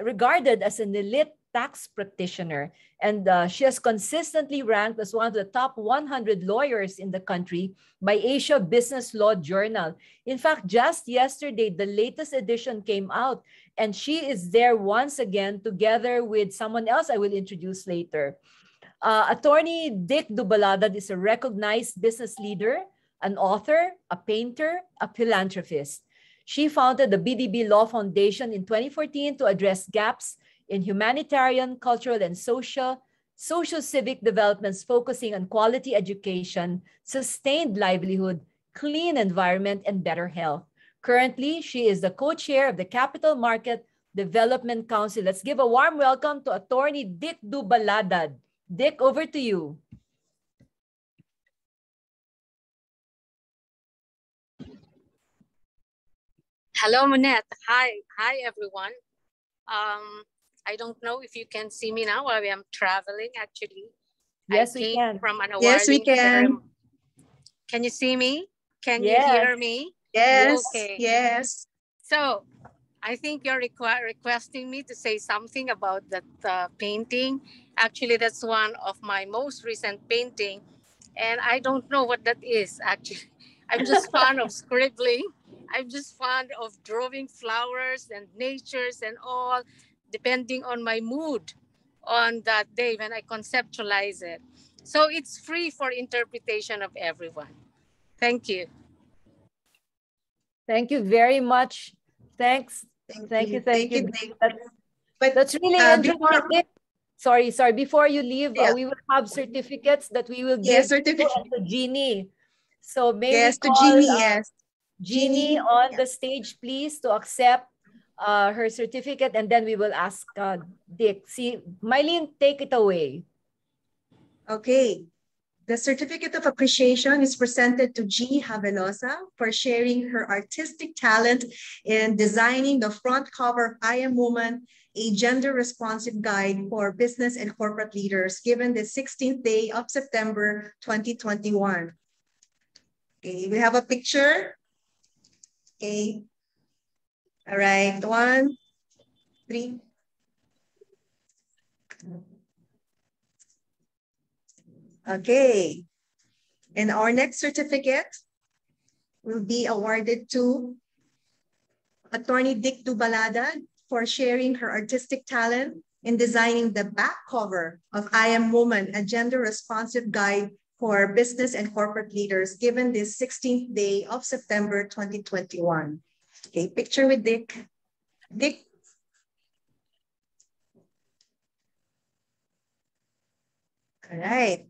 regarded as an elite tax practitioner. And she has consistently ranked as one of the top 100 lawyers in the country by Asia Business Law Journal. In fact, just yesterday, the latest edition came out, and she is there once again together with someone else I will introduce later. Attorney Dick Dubaladad is a recognized business leader, an author, a painter, a philanthropist. She founded the BDB Law Foundation in 2014 to address gaps in humanitarian, cultural, and social civic developments focusing on quality education, sustained livelihood, clean environment, and better health. Currently, she is the co-chair of the Capital Market Development Council. Let's give a warm welcome to attorney Dick Dubaladad. Dick, over to you. Hello, Monette. Hi, everyone. I don't know if you can see me now while I am traveling, actually. Yes, we can. From an Yes, we can. Can you see me? Can you Yes. hear me? Yes, Okay. yes. So, I think you're requesting me to say something about that painting. Actually, that's one of my most recent painting. And I don't know what that is, actually. I'm just fond of scribbling. I'm just fond of drawing flowers and natures and all, depending on my mood on that day when I conceptualize it. So it's free for interpretation of everyone. Thank you. Thank you very much. Thanks. Thank you. Dick. But That's really interesting. Sorry. Before you leave, Yeah. we will have certificates that we will Yes, give to Jeannie. So may yes, we to call Jeannie, yes. Jeannie on the stage, please, to accept her certificate, and then we will ask Dick. See, Mylene, take it away. Okay. The certificate of appreciation is presented to G. Havelosa for sharing her artistic talent in designing the front cover of I Am Woman, a gender-responsive guide for business and corporate leaders, given the 16th day of September 2021. Okay, we have a picture. Okay. All right, 1, 3. Okay. And our next certificate will be awarded to Attorney Dick Dubalada for sharing her artistic talent in designing the back cover of I Am Woman, a gender-responsive guide for business and corporate leaders, given this 16th day of September 2021. Okay, picture with Dick. Dick. All right.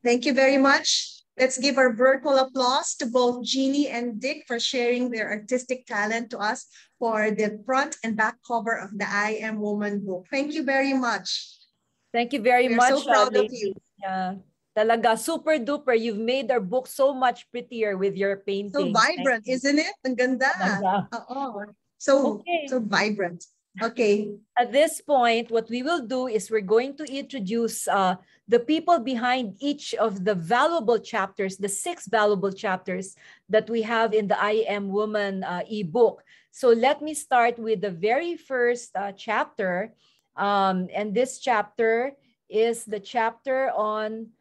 Thank you very much. Let's give our virtual applause to both Jeannie and Dick for sharing their artistic talent to us for the front and back cover of the I Am Woman book. Thank you very much. Thank you very much. We're so proud of you. Yeah. Talaga, super duper. You've made our book so much prettier with your paintings. So vibrant, isn't it? Ang ganda. So vibrant. Okay. At this point, what we will do is we're going to introduce the people behind each of the valuable chapters, the 6 valuable chapters that we have in the I Am Woman ebook. So let me start with the very first chapter. And this chapter is the chapter on,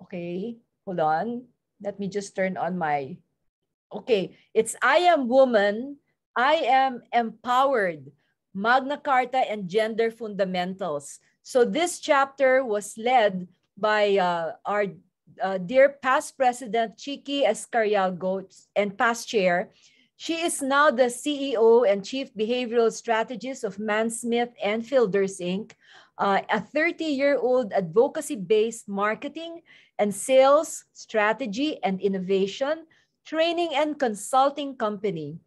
okay, hold on. Let me just turn on my, okay. It's I Am Woman, I Am Empowered, Magna Carta and Gender Fundamentals. So this chapter was led by our dear past President Chiqui Escarialgo and past chair. She is now the CEO and Chief Behavioral Strategist of Mansmith and Fielders, Inc., a 30-year-old advocacy-based marketing and sales strategy and innovation, training and consulting company.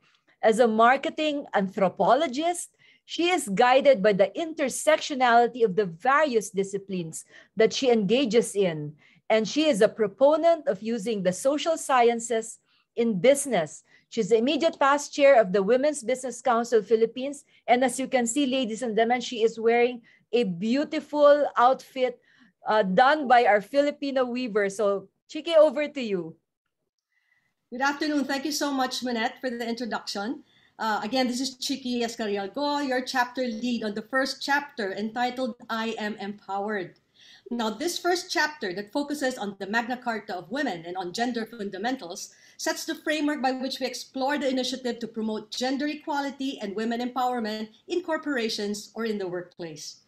As a marketing anthropologist, she is guided by the intersectionality of the various disciplines that she engages in, and she is a proponent of using the social sciences in business. She's the immediate past chair of the Women's Business Council Philippines, and as you can see, ladies and gentlemen, she is wearing a beautiful outfit done by our Filipino weaver. So, Chiqui, over to you. Good afternoon. Thank you so much, Manette, for the introduction. Again, this is Chiqui Escarialgo, your chapter lead on the first chapter entitled I Am Empowered. Now, this first chapter that focuses on the Magna Carta of Women and on gender fundamentals sets the framework by which we explore the initiative to promote gender equality and women empowerment in corporations or in the workplace.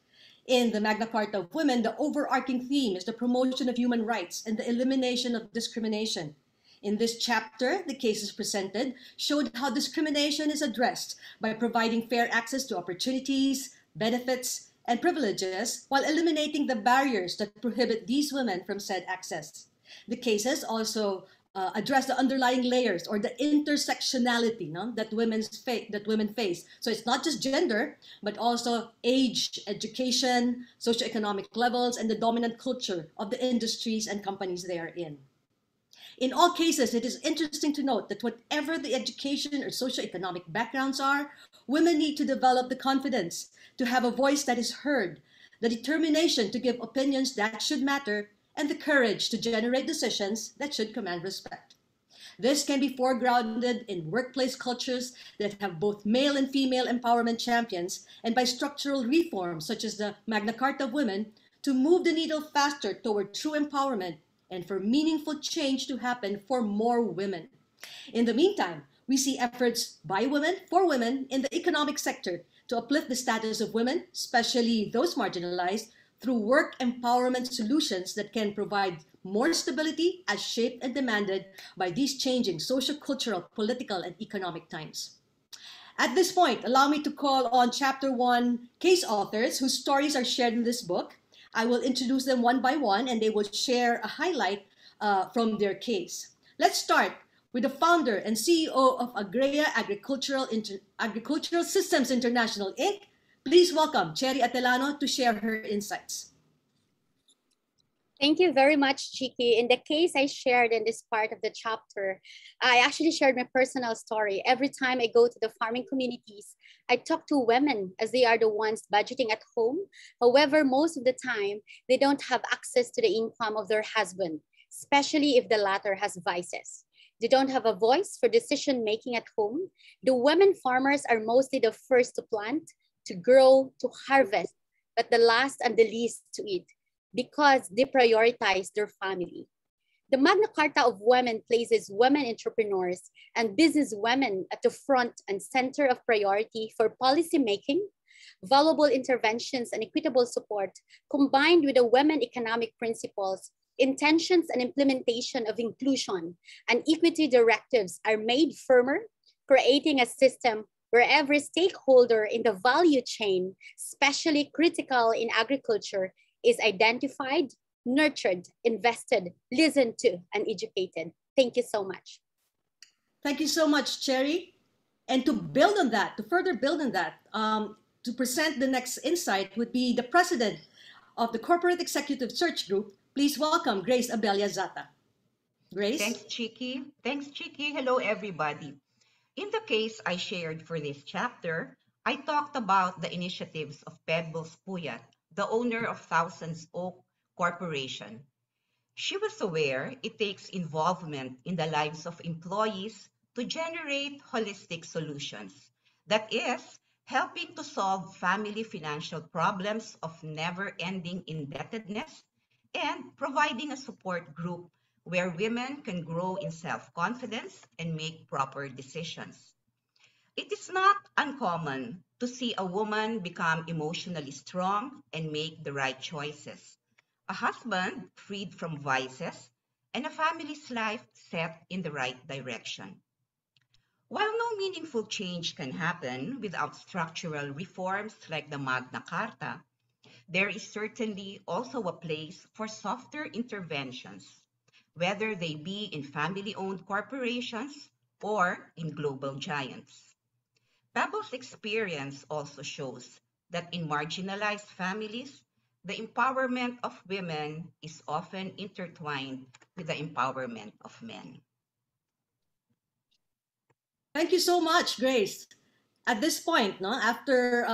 In the Magna Carta of Women, the overarching theme is the promotion of human rights and the elimination of discrimination. In this chapter, the cases presented showed how discrimination is addressed by providing fair access to opportunities, benefits, and privileges while eliminating the barriers that prohibit these women from said access. The cases also address the underlying layers or the intersectionality that women face. So it's not just gender, but also age, education, socioeconomic levels, and the dominant culture of the industries and companies they are in. In all cases, it is interesting to note that whatever the education or socioeconomic backgrounds are, women need to develop the confidence to have a voice that is heard, the determination to give opinions that should matter, and the courage to generate decisions that should command respect. This can be foregrounded in workplace cultures that have both male and female empowerment champions, and by structural reforms such as the Magna Carta of Women to move the needle faster toward true empowerment and for meaningful change to happen for more women. In the meantime, we see efforts by women for women in the economic sector to uplift the status of women, especially those marginalized, through work empowerment solutions that can provide more stability as shaped and demanded by these changing social, cultural, political, and economic times. At this point, allow me to call on Chapter 1 case authors whose stories are shared in this book. I will introduce them one by one and they will share a highlight from their case. Let's start with the founder and CEO of Agrea Agricultural Systems International, Inc. Please welcome Cherry Atelano to share her insights. Thank you very much, Chiki. In the case I shared in this part of the chapter, I actually shared my personal story. Every time I go to the farming communities, I talk to women as they are the ones budgeting at home. However, most of the time, they don't have access to the income of their husband, especially if the latter has vices. They don't have a voice for decision making at home. The women farmers are mostly the first to plant, to grow, to harvest, but the last and the least to eat, because they prioritize their family. The Magna Carta of Women places women entrepreneurs and business women at the front and center of priority for policy making, valuable interventions and equitable support, combined with the women economic principles, intentions and implementation of inclusion and equity directives are made firmer, creating a system where every stakeholder in the value chain, especially critical in agriculture, is identified, nurtured, invested, listened to, and educated. Thank you so much. Thank you so much, Cherry. And to build on that, to further build on that, to present the next insight would be the president of the Corporate Executive Search Group. Please welcome Grace Abelia Zata. Grace? Thanks, Chiki. Thanks, Chiki. Hello, everybody. In the case I shared for this chapter, I talked about the initiatives of Pebbles Puyat, the owner of Thousands Oak Corporation. She was aware it takes involvement in the lives of employees to generate holistic solutions. That is, helping to solve family financial problems of never-ending indebtedness and providing a support group where women can grow in self-confidence and make proper decisions. It is not uncommon to see a woman become emotionally strong and make the right choices, a husband freed from vices, and a family's life set in the right direction. While no meaningful change can happen without structural reforms like the Magna Carta, there is certainly also a place for softer interventions, whether they be in family-owned corporations or in global giants. Pebbles' experience also shows that in marginalized families, the empowerment of women is often intertwined with the empowerment of men. Thank you so much, Grace. At this point, no, after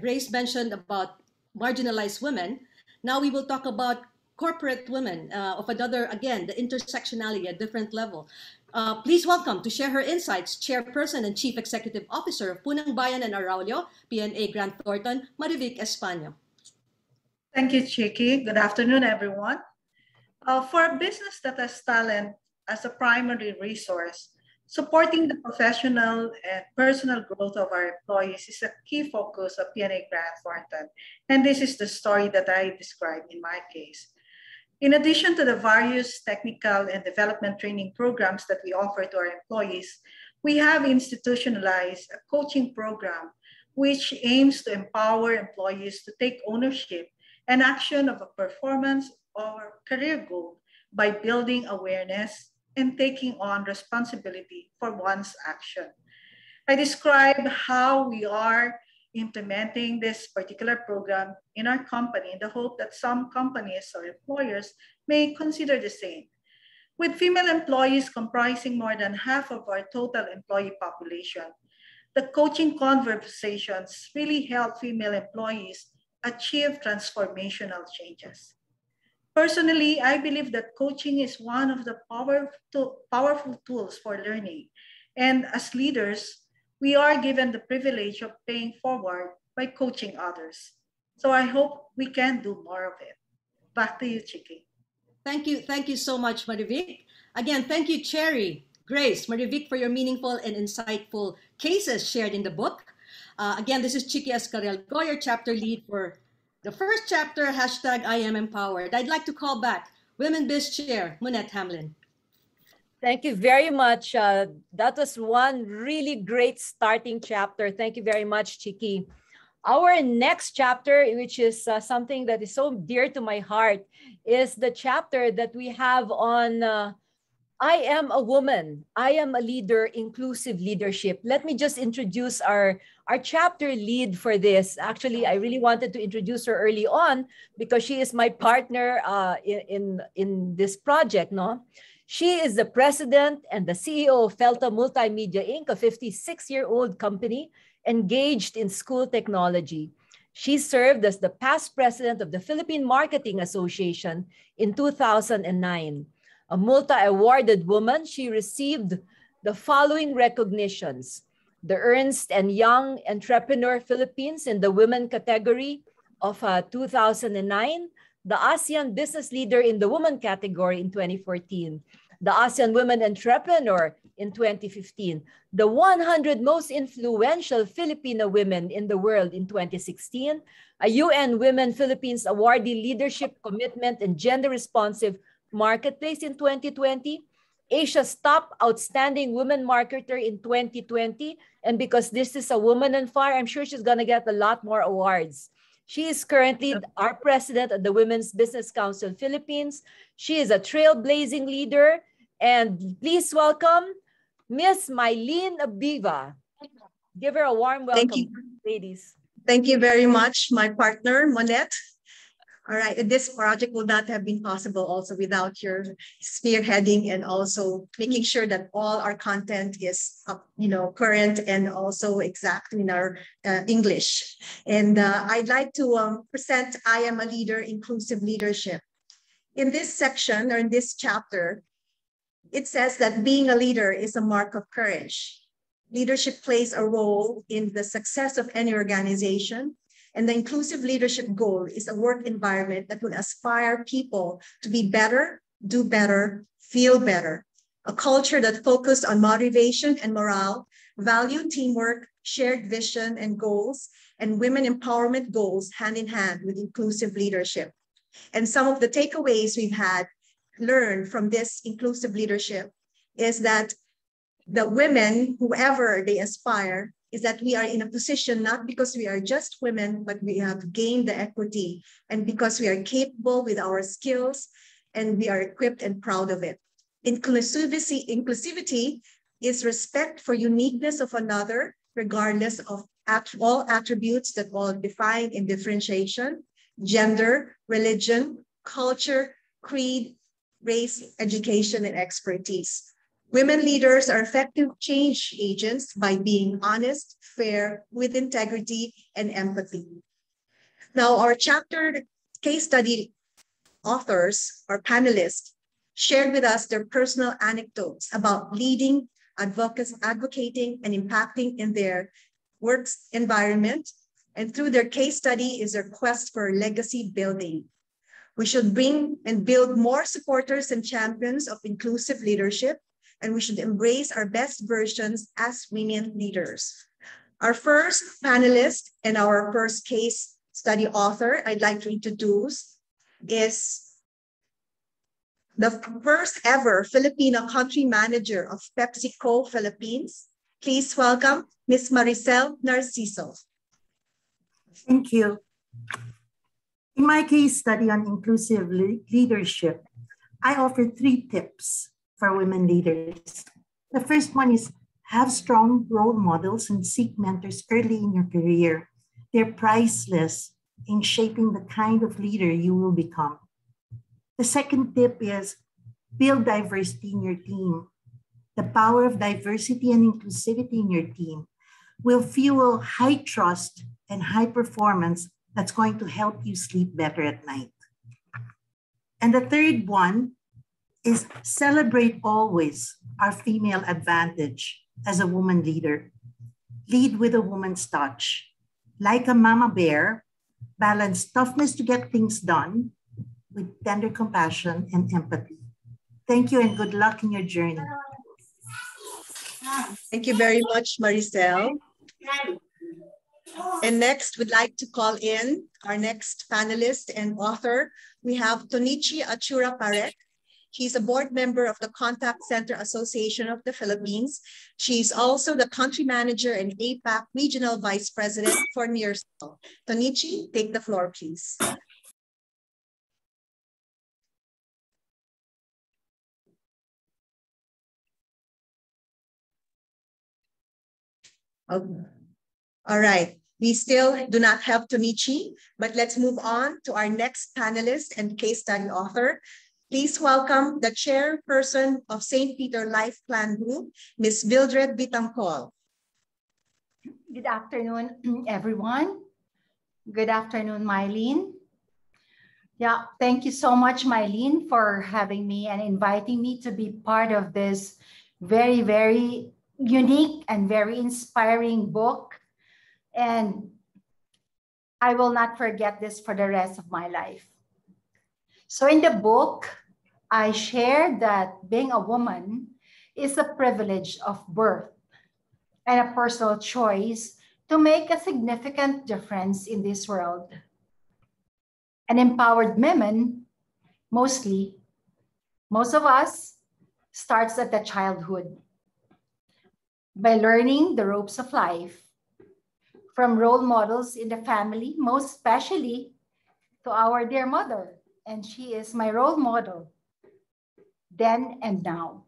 Grace mentioned about marginalized women, now we will talk about corporate women of another, again, the intersectionality at different level. Please welcome to share her insights, Chairperson and Chief Executive Officer of Punang Bayan and Araulio, PNA Grant Thornton, Marivic Españo. Thank you, Chiki. Good afternoon, everyone. For a business that has talent as a primary resource, supporting the professional and personal growth of our employees is a key focus of PNA Grant Thornton. And this is the story that I described in my case. In addition to the various technical and development training programs that we offer to our employees, we have institutionalized a coaching program which aims to empower employees to take ownership and action of a performance or career goal by building awareness and taking on responsibility for one's action. I describe how we are implementing this particular program in our company in the hope that some companies or employers may consider the same. With female employees comprising more than half of our total employee population, the coaching conversations really help female employees achieve transformational changes. Personally, I believe that coaching is one of the powerful tools for learning. And as leaders, we are given the privilege of paying forward by coaching others. So I hope we can do more of it. Back to you, Chiki. Thank you so much, Marivic. Again, thank you, Cherry, Grace, Marivic, for your meaningful and insightful cases shared in the book. Again, this is Chiki Escarel, your chapter lead for the first chapter, hashtag I am empowered. I'd like to call back Women Biz Chair, Monette Hamlin. Thank you very much. That was one really great starting chapter. Thank you very much, Chiki. Our next chapter, which is something that is so dear to my heart, is the chapter that we have on I am a woman. I am a leader, inclusive leadership. Let me just introduce our chapter lead for this. Actually, I really wanted to introduce her early on because she is my partner in this project. No, she is the president and the CEO of Felta Multimedia Inc., a 56-year-old company engaged in school technology. She served as the past president of the Philippine Marketing Association in 2009. A multi-awarded woman, she received the following recognitions: the Ernst & Young Entrepreneur Philippines in the Women category of 2009, the ASEAN Business Leader in the Women category in 2014, the ASEAN Women Entrepreneur in 2015, the 100 most influential Filipino women in the world in 2016, a UN Women Philippines Awardee Leadership Commitment and Gender Responsive Marketplace in 2020, Asia's top outstanding women marketer in 2020, and because this is a woman on fire, I'm sure she's gonna get a lot more awards. She is currently our president of the Women's Business Council Philippines. She is a trailblazing leader, and please welcome Miss Mylene Abiva. Give her a warm welcome, ladies. Thank you very much, my partner, Monette. All right, this project would not have been possible also without your spearheading and also making sure that all our content is current and also exact in our English. And I'd like to present I Am a Leader, Inclusive Leadership. In this section or in this chapter, it says that being a leader is a mark of courage. Leadership plays a role in the success of any organization. And the inclusive leadership goal is a work environment that will aspire people to be better, do better, feel better. A culture that focused on motivation and morale, value teamwork, shared vision and goals, and women empowerment goals hand in hand with inclusive leadership. And some of the takeaways we've learned from this inclusive leadership is that the women, whoever they aspire, is that we are in a position not because we are just women, but we have gained the equity and because we are capable with our skills and we are equipped and proud of it. Inclusivity is respect for uniqueness of another, regardless of all attributes that are defined in differentiation, gender, religion, culture, creed, race, education, and expertise. Women leaders are effective change agents by being honest, fair, with integrity and empathy. Now, our chapter case study authors or panelists shared with us their personal anecdotes about leading, advocating, and impacting in their work environment. And through their case study is their quest for legacy building. We should bring and build more supporters and champions of inclusive leadership, and we should embrace our best versions as women leaders. Our first panelist and our first case study author I'd like to introduce is the first ever Filipino country manager of PepsiCo Philippines. Please welcome Ms. Maricel Narciso. Thank you. In my case study on inclusive leadership, I offer 3 tips for women leaders. The first one is have strong role models and seek mentors early in your career. They're priceless in shaping the kind of leader you will become. The second tip is build diversity in your team. The power of diversity and inclusivity in your team will fuel high trust and high performance that's going to help you sleep better at night. And the third one is celebrate always our female advantage as a woman leader. Lead with a woman's touch. Like a mama bear, balance toughness to get things done with tender compassion and empathy. Thank you and good luck in your journey. Thank you very much, Maricel. And next, we'd like to call in our next panelist and author. We have Tonichi Achura Parek. She's a board member of the Contact Center Association of the Philippines. She's also the country manager and APAC Regional Vice President for NEARSO. Tonichi, take the floor, please. Okay. All right. We still do not have Tonichi, but let's move on to our next panelist and case study author. Please welcome the chairperson of St. Peter Life Plan Group, Ms. Mildred Bitancol. Good afternoon, everyone. Good afternoon, Mylene. Yeah, thank you so much, Mylene, for having me and inviting me to be part of this very, very unique and very inspiring book. And I will not forget this for the rest of my life. So in the book, I shared that being a woman is a privilege of birth and a personal choice to make a significant difference in this world. And empowered women, most of us, starts at the childhood by learning the ropes of life from role models in the family, most especially to our dear mother. And she is my role model then and now.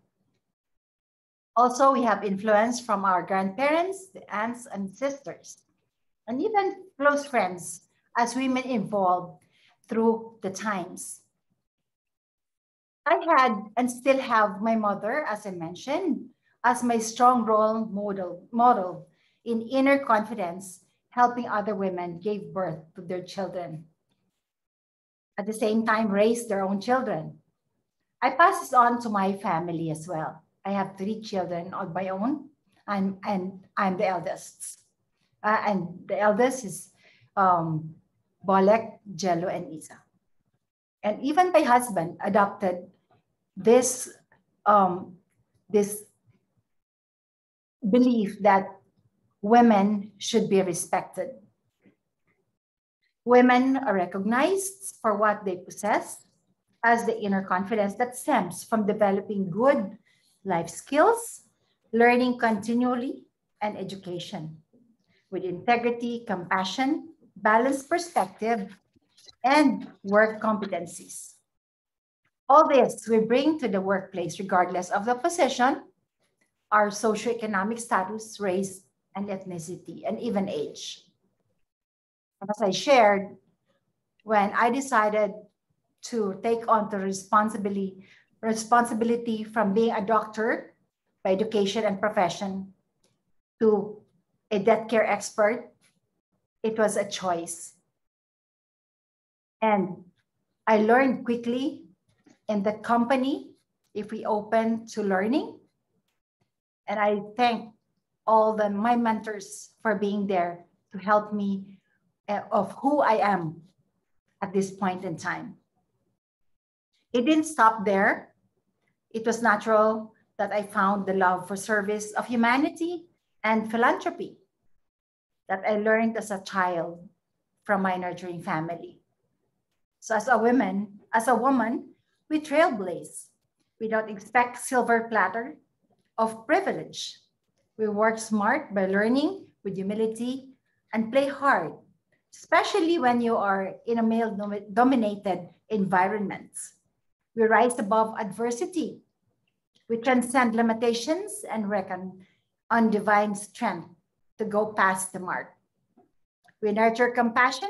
Also, we have influence from our grandparents, the aunts and sisters, and even close friends as women evolve through the times. I had and still have my mother, as I mentioned, as my strong role model in inner confidence, helping other women give birth to their children. At the same time, raise their own children. I pass this on to my family as well. I have 3 children of my own, and I'm the eldest. And the eldest is Bolek, Jello, and Isa. And even my husband adopted this belief that women should be respected. Women are recognized for what they possess as the inner confidence that stems from developing good life skills, learning continually, and education with integrity, compassion, balanced perspective, and work competencies. All this we bring to the workplace regardless of the position, our socioeconomic status, race, and ethnicity, and even age. As I shared, when I decided to take on the responsibility from being a doctor by education and profession to a death care expert, it was a choice. And I learned quickly in the company if we open to learning. And I thank all my mentors for being there to help me of who I am at this point in time. It didn't stop there. It was natural that I found the love for service of humanity and philanthropy that I learned as a child from my nurturing family. So as a woman, we trailblaze. We don't expect silver platter of privilege. We work smart by learning with humility and play hard, especially when you are in a male-dominated environment. We rise above adversity. We transcend limitations and reckon on divine strength to go past the mark. We nurture compassion,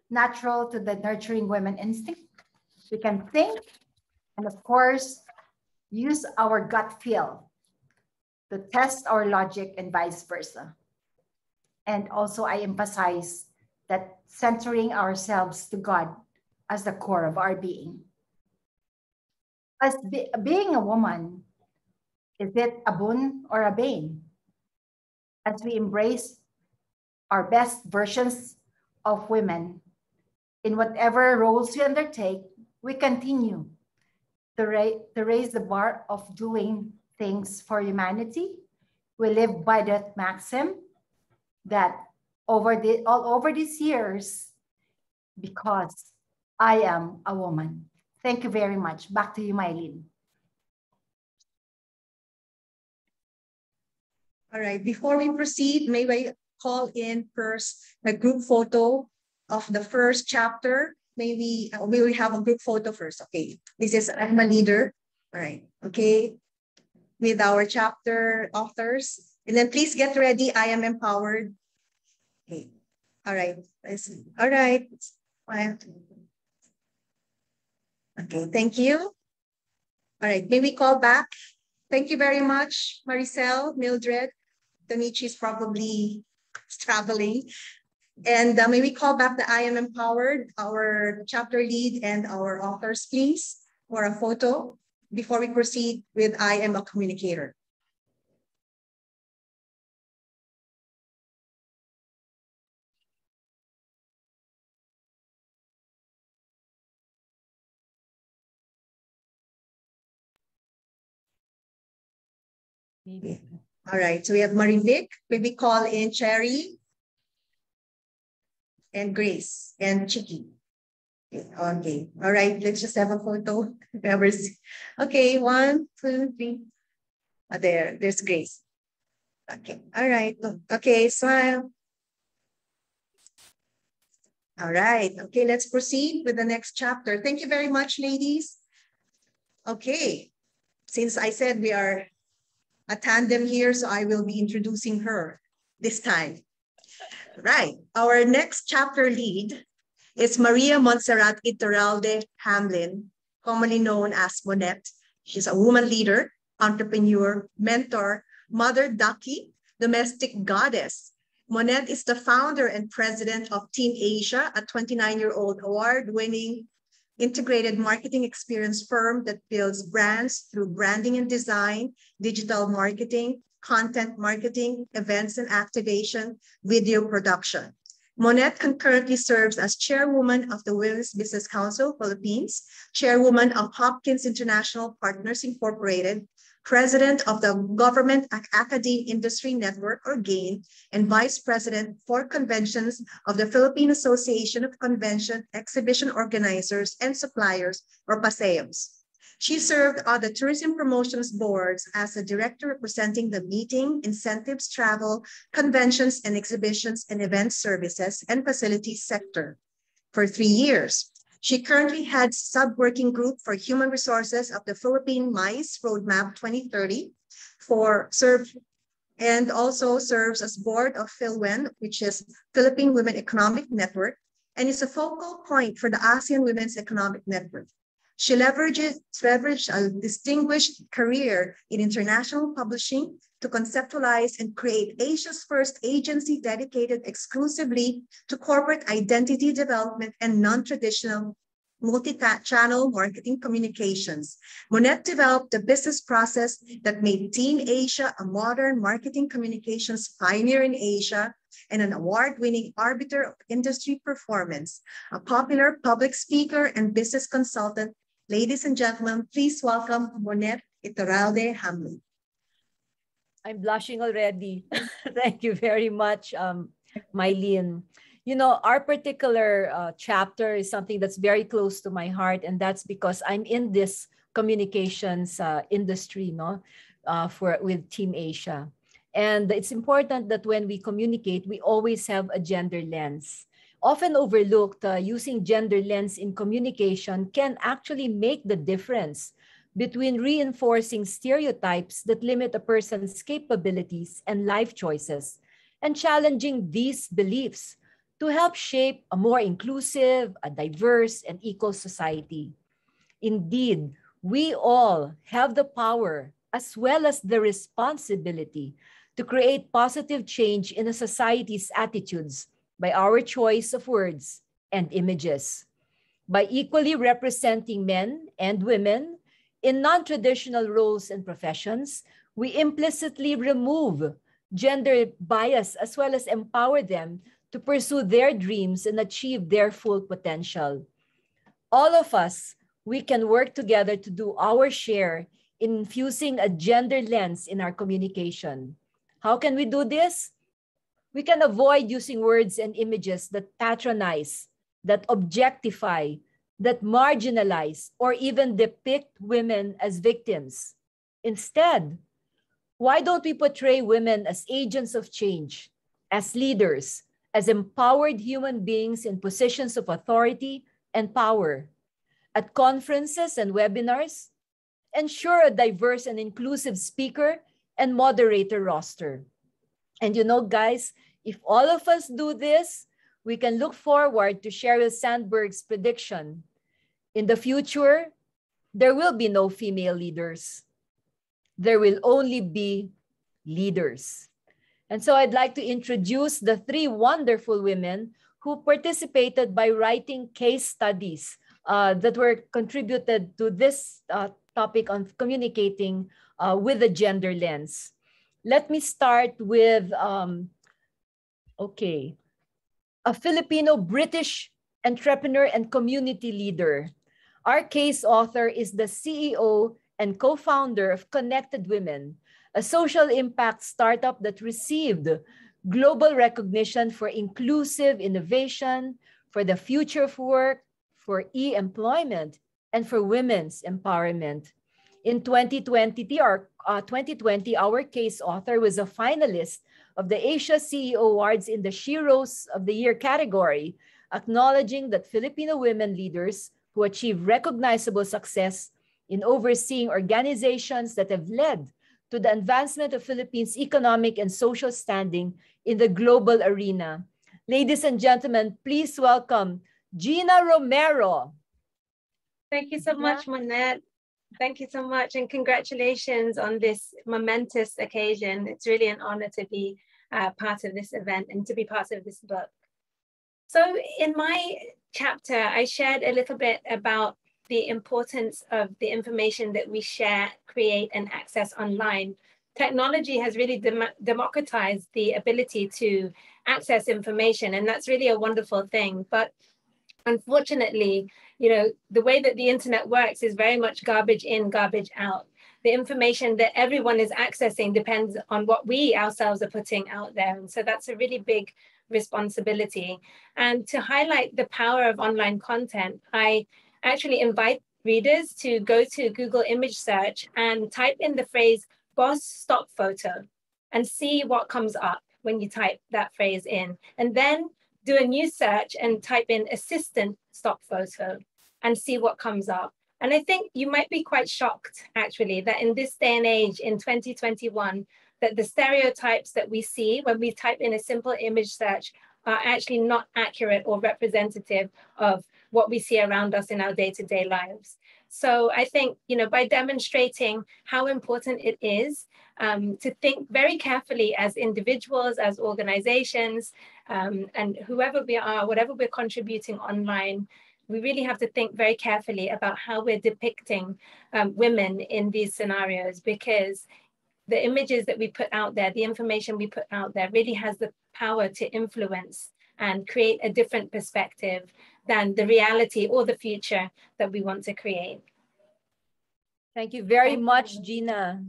natural to the nurturing women instinct. We can think and, of course, use our gut feel to test our logic and vice versa. And also, I emphasize that centering ourselves to God as the core of our being. As being a woman, is it a boon or a bane? As we embrace our best versions of women in whatever roles we undertake, we continue to raise the bar of doing things for humanity. We live by that maxim that all over these years, because I am a woman. Thank you very much. Back to you, Mylene. All right, before we proceed, may I call in first a group photo of the first chapter. Maybe we have a group photo first. Okay, this is I'm a leader. All right, okay, with our chapter authors. And then please get ready. I am empowered. Okay, all right. All right. Okay, thank you. All right, may we call back? Thank you very much, Maricel, Mildred. Tanichi is probably traveling. And may we call back the I am empowered, our chapter lead and our authors, please, for a photo before we proceed with I am a communicator. All right, so we have Marivic, maybe call in Cherry and Grace and Chicky. Okay, all right, let's just have a photo. Okay, 1, 2, 3. There's Grace. Okay, all right, okay, smile. All right, okay, let's proceed with the next chapter. Thank you very much, ladies. Okay, since I said we are a tandem here, so I will be introducing her this time. Right, our next chapter lead is Maria Montserrat Iturralde Hamlin, commonly known as Monette. She's a woman leader, entrepreneur, mentor, mother ducky, domestic goddess. Monette is the founder and president of Team Asia, a 29-year-old award-winning integrated marketing experience firm that builds brands through branding and design, digital marketing, content marketing, events and activation, video production. Monette concurrently serves as chairwoman of the Women's Business Council Philippines, chairwoman of Hopkins International Partners Incorporated, president of the Government Academe Industry Network, or GAIN, and vice president for conventions of the Philippine Association of Convention, Exhibition Organizers, and Suppliers, or PASEOS. She served on the Tourism Promotions Boards as a director representing the meeting, incentives, travel, conventions, and exhibitions and event services and facilities sector for 3 years. She currently heads sub-working group for human resources of the Philippine MICE Roadmap 2030 and also serves as board of PhilWen, which is Philippine Women Economic Network, and is a focal point for the ASEAN Women's Economic Network. She leveraged a distinguished career in international publishing to conceptualize and create Asia's first agency dedicated exclusively to corporate identity development and non-traditional multi-channel marketing communications. Monette developed the business process that made Team Asia a modern marketing communications pioneer in Asia and an award-winning arbiter of industry performance, a popular public speaker and business consultant. Ladies and gentlemen, please welcome Monette Iturralde Hamlin. I'm blushing already. Thank you very much, Mylene. You know, our particular chapter is something that's very close to my heart, and that's because I'm in this communications industry, with Team Asia. And it's important that when we communicate, we always have a gender lens. Often overlooked, using gender lens in communication can actually make the difference between reinforcing stereotypes that limit a person's capabilities and life choices and challenging these beliefs to help shape a more inclusive, a diverse, and equal society. Indeed, we all have the power as well as the responsibility to create positive change in a society's attitudes by our choice of words and images. By equally representing men and women in non-traditional roles and professions, we implicitly remove gender bias as well as empower them to pursue their dreams and achieve their full potential. All of us we can work together to do our share in infusing a gender lens in our communication. How can we do this? We can avoid using words and images that patronize, that objectify, that marginalize, or even depict women as victims. Instead, why don't we portray women as agents of change, as leaders, as empowered human beings in positions of authority and power? At conferences and webinars, ensure a diverse and inclusive speaker and moderator roster. And you know, guys, if all of us do this, we can look forward to Sheryl Sandberg's prediction. In the future, there will be no female leaders. There will only be leaders. And so I'd like to introduce the three wonderful women who participated by writing case studies that were contributed to this topic on communicating with a gender lens. Let me start with, a Filipino-British entrepreneur and community leader. Our case author is the CEO and co-founder of Connected Women, a social impact startup that received global recognition for inclusive innovation, for the future of work, for e-employment, and for women's empowerment. In 2020, our case author was a finalist of the Asia CEO Awards in the Sheroes of the Year category, acknowledging that Filipino women leaders who achieve recognizable success in overseeing organizations that have led to the advancement of Philippines' economic and social standing in the global arena. Ladies and gentlemen, please welcome Gina Romero. Thank you so much, Monette. Thank you so much, and congratulations on this momentous occasion. It's really an honor to be part of this event and to be part of this book. So in my chapter, I shared a little bit about the importance of the information that we share, create, and access online. Technology has really democratized the ability to access information, and that's really a wonderful thing. But unfortunately, the way that the internet works is very much garbage in, garbage out. The information that everyone is accessing depends on what we ourselves are putting out there. And so that's a really big responsibility. And to highlight the power of online content, I actually invite readers to go to Google image search and type in the phrase boss stock photo and see what comes up when you type that phrase in. And then do a new search and type in assistant stock photo and see what comes up. And I think you might be quite shocked, actually, that in this day and age, in 2021, that the stereotypes that we see when we type in a simple image search are actually not accurate or representative of what we see around us in our day-to-day lives. So I think, by demonstrating how important it is to think very carefully as individuals, as organizations, and whoever we are, whatever we're contributing online, we really have to think very carefully about how we're depicting women in these scenarios, because the images that we put out there, the information we put out there really has the power to influence and create a different perspective than the reality or the future that we want to create. Thank you very much, Gina.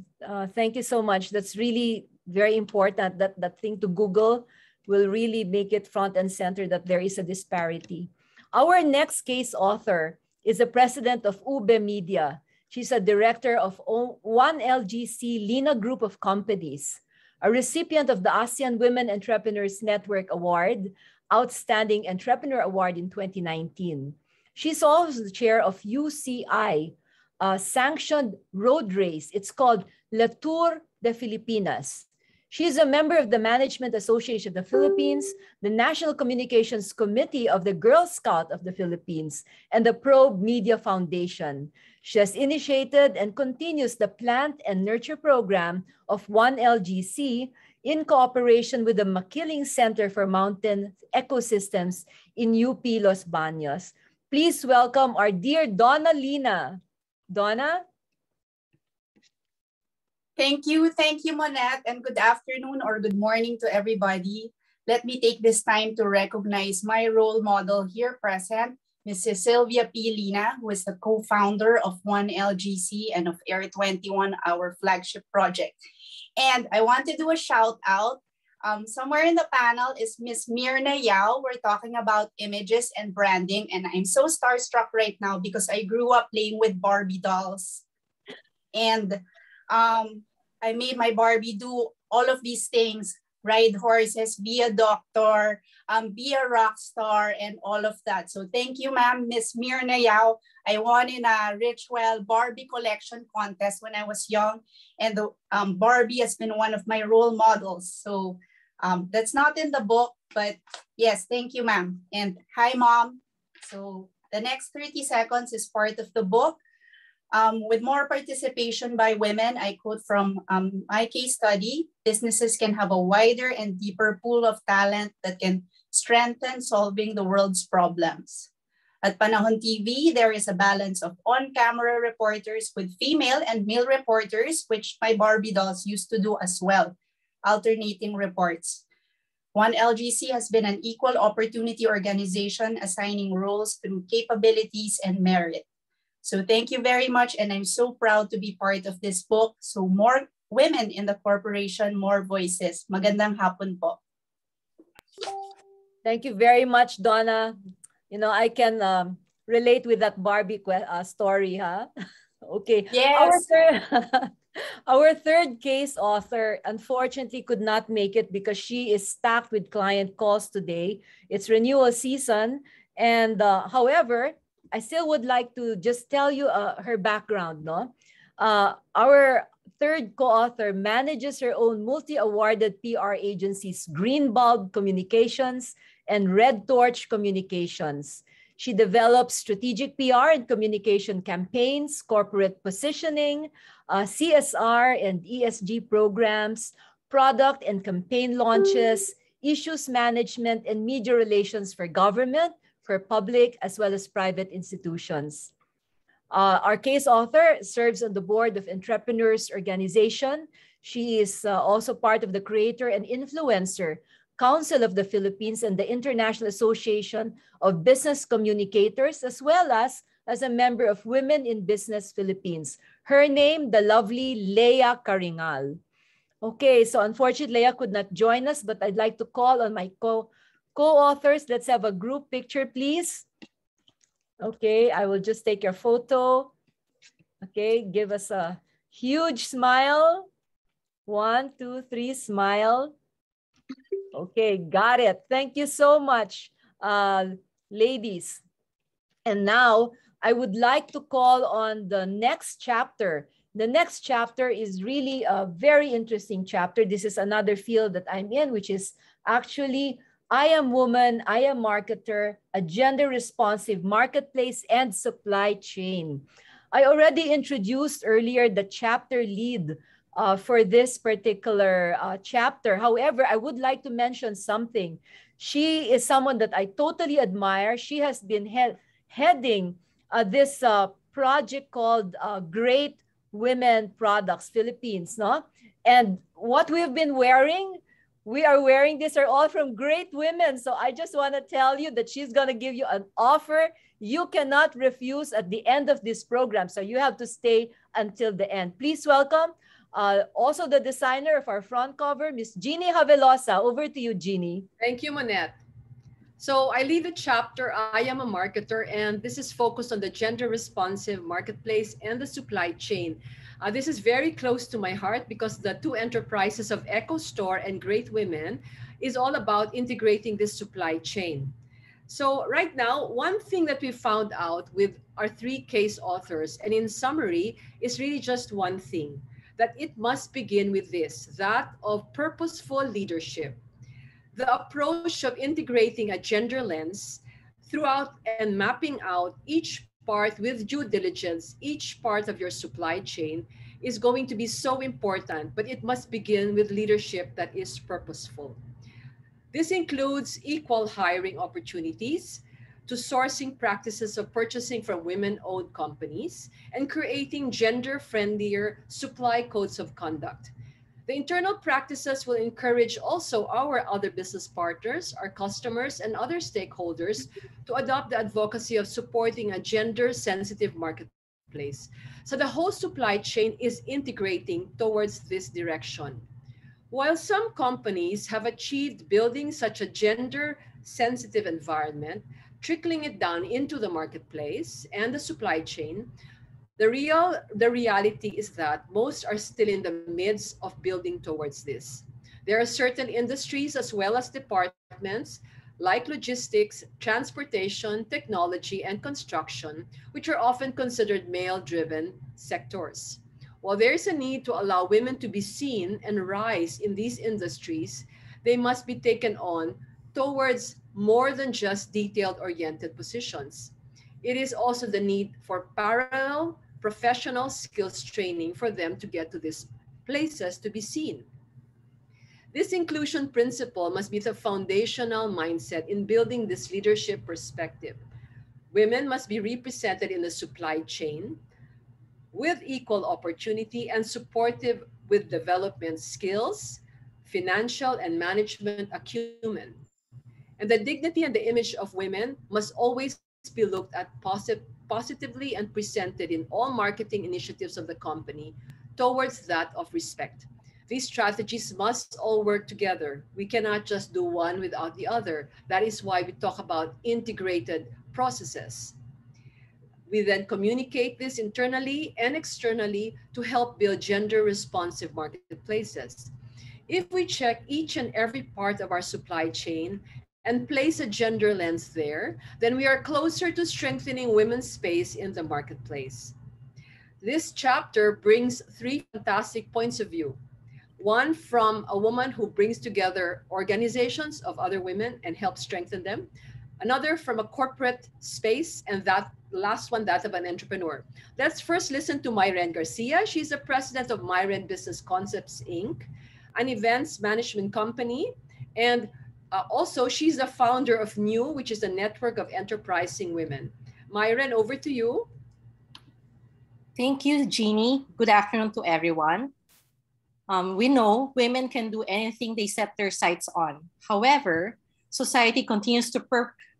Thank you so much. That's really very important. That thing to Google will really make it front and center that there is a disparity. Our next case author is the president of Ube Media. She's a director of 1LGC Lina Group of Companies, a recipient of the ASEAN Women Entrepreneurs Network Award, Outstanding Entrepreneur Award in 2019. She's also the chair of UCI, a sanctioned road race. It's called La Tour de Filipinas. She is a member of the Management Association of the Philippines, the National Communications Committee of the Girl Scout of the Philippines, and the Probe Media Foundation. She has initiated and continues the Plant and Nurture Program of 1LGC in cooperation with the Makiling Center for Mountain Ecosystems in UP Los Baños. Please welcome our dear Donna Lina. Donna? Thank you, Monette, and good afternoon or good morning to everybody. Let me take this time to recognize my role model here present, Mrs. Sylvia P. Lina, who is the co-founder of One LGC and of Air 21, our flagship project. And I want to do a shout out. Somewhere in the panel is Miss Myrna Yao. We're talking about images and branding. And I'm so starstruck right now because I grew up playing with Barbie dolls. And I made my Barbie do all of these things, ride horses, be a doctor, be a rock star, and all of that. So thank you, ma'am, Miss Myrna Yao. I won in a Richwell Barbie collection contest when I was young, and the Barbie has been one of my role models. So that's not in the book, but yes, thank you, ma'am. And hi, mom. So the next 30 seconds is part of the book. With more participation by women, I quote from my case study, businesses can have a wider and deeper pool of talent that can strengthen solving the world's problems. At Panahon TV, there is a balance of on-camera reporters with female and male reporters, which my Barbie dolls used to do as well, alternating reports. One LGC has been an equal opportunity organization assigning roles through capabilities and merit. So thank you very much, and I'm so proud to be part of this book. So more women in the corporation, more voices. Magandang hapon po. Thank you very much, Donna. You know, I can relate with that Barbie story, huh? Okay. Yes. Our third case author unfortunately could not make it because she is stacked with client calls today. It's renewal season. And however, I still would like to just tell you her background. No, our third co-author manages her own multi-awarded PR agencies, Green Bulb Communications and Red Torch Communications. She develops strategic PR and communication campaigns, corporate positioning, CSR and ESG programs, product and campaign launches, issues management, and media relations for government, for public as well as private institutions. Our case author serves on the board of Entrepreneurs Organization. She is also part of the Creator and Influencer Council of the Philippines and the International Association of Business Communicators, as well as a member of Women in Business Philippines. Her name, the lovely Leia Caringal. Okay, so unfortunately, Leia could not join us, but I'd like to call on my co-authors. Let's have a group picture, please. Okay, I will just take your photo. Okay, give us a huge smile. 1, 2, 3, smile. Okay, got it. Thank you so much, ladies. And now I would like to call on the next chapter. The next chapter is really a very interesting chapter. This is another field that I'm in, which is actually I am woman, I am marketer, a gender responsive marketplace and supply chain. I already introduced earlier the chapter lead for this particular chapter. However, I would like to mention something. She is someone that I totally admire. She has been heading this project called Great Women Products Philippines, no? And what we've been wearing, we are wearing this are all from Great Women. So I just want to tell you that she's going to give you an offer you cannot refuse at the end of this program. So you have to stay until the end. Please welcome also the designer of our front cover, Miss Jeannie Havelosa. Over to you, Jeannie. Thank you, Monette. So I lead the chapter, I am a marketer, and this is focused on the gender responsive marketplace and the supply chain. This is very close to my heart because the two enterprises of Echo Store and Great Women is all about integrating this supply chain. So right now, one thing that we found out with our three case authors, and in summary, is really just one thing, that it must begin with this, that of purposeful leadership. The approach of integrating a gender lens throughout and mapping out each part with due diligence, each part of your supply chain is going to be so important, but it must begin with leadership that is purposeful. This includes equal hiring opportunities, to sourcing practices of purchasing from women-owned companies, and creating gender-friendlier supply codes of conduct. The internal practices will encourage also our other business partners, our customers, and other stakeholders to adopt the advocacy of supporting a gender-sensitive marketplace. So the whole supply chain is integrating towards this direction. While some companies have achieved building such a gender-sensitive environment, trickling it down into the marketplace and the supply chain, the reality is that most are still in the midst of building towards this. There are certain industries as well as departments like logistics, transportation, technology, and construction, which are often considered male-driven sectors. While there is a need to allow women to be seen and rise in these industries, they must be taken on towards more than just detailed-oriented positions. It is also the need for parallel professional skills training for them to get to these places to be seen. This inclusion principle must be the foundational mindset in building this leadership perspective. Women must be represented in the supply chain with equal opportunity and supportive with development skills, financial and management acumen. And the dignity and the image of women must always be looked at positively and presented in all marketing initiatives of the company towards that of respect. These strategies must all work together. We cannot just do one without the other. That is why we talk about integrated processes. We then communicate this internally and externally to help build gender responsive marketplaces. If we check each and every part of our supply chain and place a gender lens there, then we are closer to strengthening women's space in the marketplace. This chapter brings three fantastic points of view. One from a woman who brings together organizations of other women and helps strengthen them. Another from a corporate space, and that last one, that of an entrepreneur. Let's first listen to Myren Garcia. She's the president of Myren Business Concepts, Inc., an events management company. And also, she's the founder of NEW, which is a network of enterprising women. Myren, over to you. Thank you, Jeannie. Good afternoon to everyone. We know women can do anything they set their sights on. However, society continues to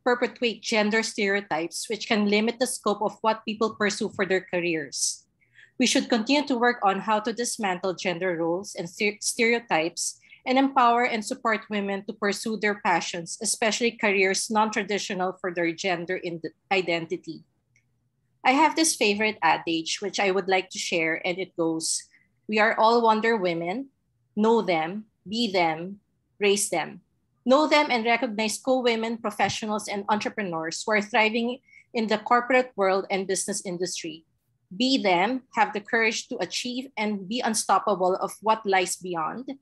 perpetuate gender stereotypes, which can limit the scope of what people pursue for their careers. We should continue to work on how to dismantle gender roles and stereotypes and empower and support women to pursue their passions, especially careers non-traditional for their gender identity. I have this favorite adage, which I would like to share, and it goes, "We are all Wonder Women. Know them, be them, raise them." Know them and recognize co-women professionals and entrepreneurs who are thriving in the corporate world and business industry. Be them, have the courage to achieve and be unstoppable of what lies beyond,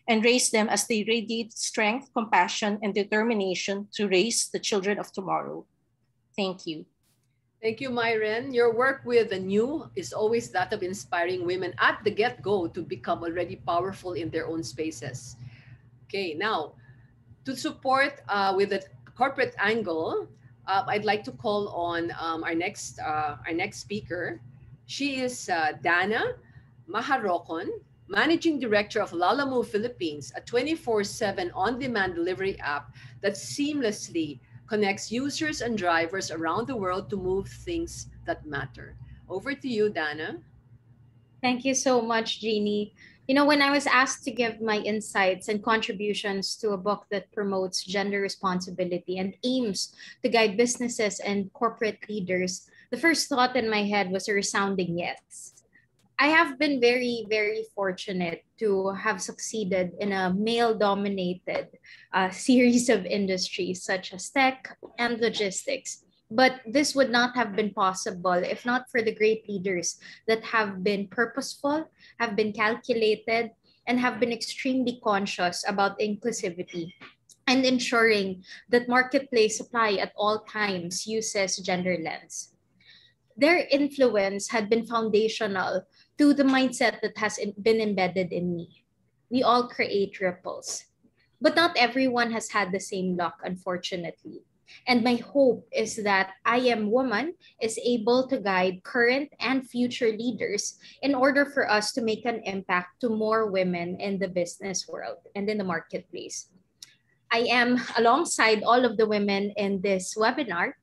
and raise them as they radiate strength, compassion, and determination to raise the children of tomorrow. Thank you. Thank you, Myren. Your work with the NEW is always that of inspiring women at the get-go to become already powerful in their own spaces. Okay, now, to support with the corporate angle, I'd like to call on our next speaker. She is Dana Maharokon, Managing Director of Lalamove Philippines, a 24/7 on-demand delivery app that seamlessly connects users and drivers around the world to move things that matter. Over to you, Dana. Thank you so much, Jeannie. You know, when I was asked to give my insights and contributions to a book that promotes gender responsibility and aims to guide businesses and corporate leaders, the first thought in my head was a resounding yes. I have been very, very fortunate to have succeeded in a male-dominated series of industries such as tech and logistics. But this would not have been possible if not for the great leaders that have been purposeful, have been calculated, and have been extremely conscious about inclusivity and ensuring that marketplace supply at all times uses gender lens. Their influence had been foundational to the mindset that has been embedded in me. We all create ripples. But not everyone has had the same luck, unfortunately. And my hope is that I Am Woman is able to guide current and future leaders in order for us to make an impact to more women in the business world and in the marketplace. I am, alongside all of the women in this webinar,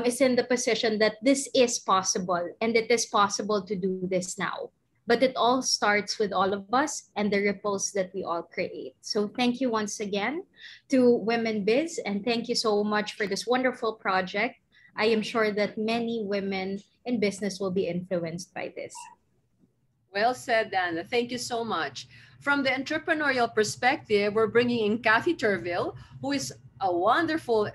is in the position that this is possible and it is possible to do this now. But it all starts with all of us and the ripples that we all create. So thank you once again to Women Biz, and thank you so much for this wonderful project. I am sure that many women in business will be influenced by this. Well said, Dana. Thank you so much. From the entrepreneurial perspective, we're bringing in Kathy Turville, who is a wonderful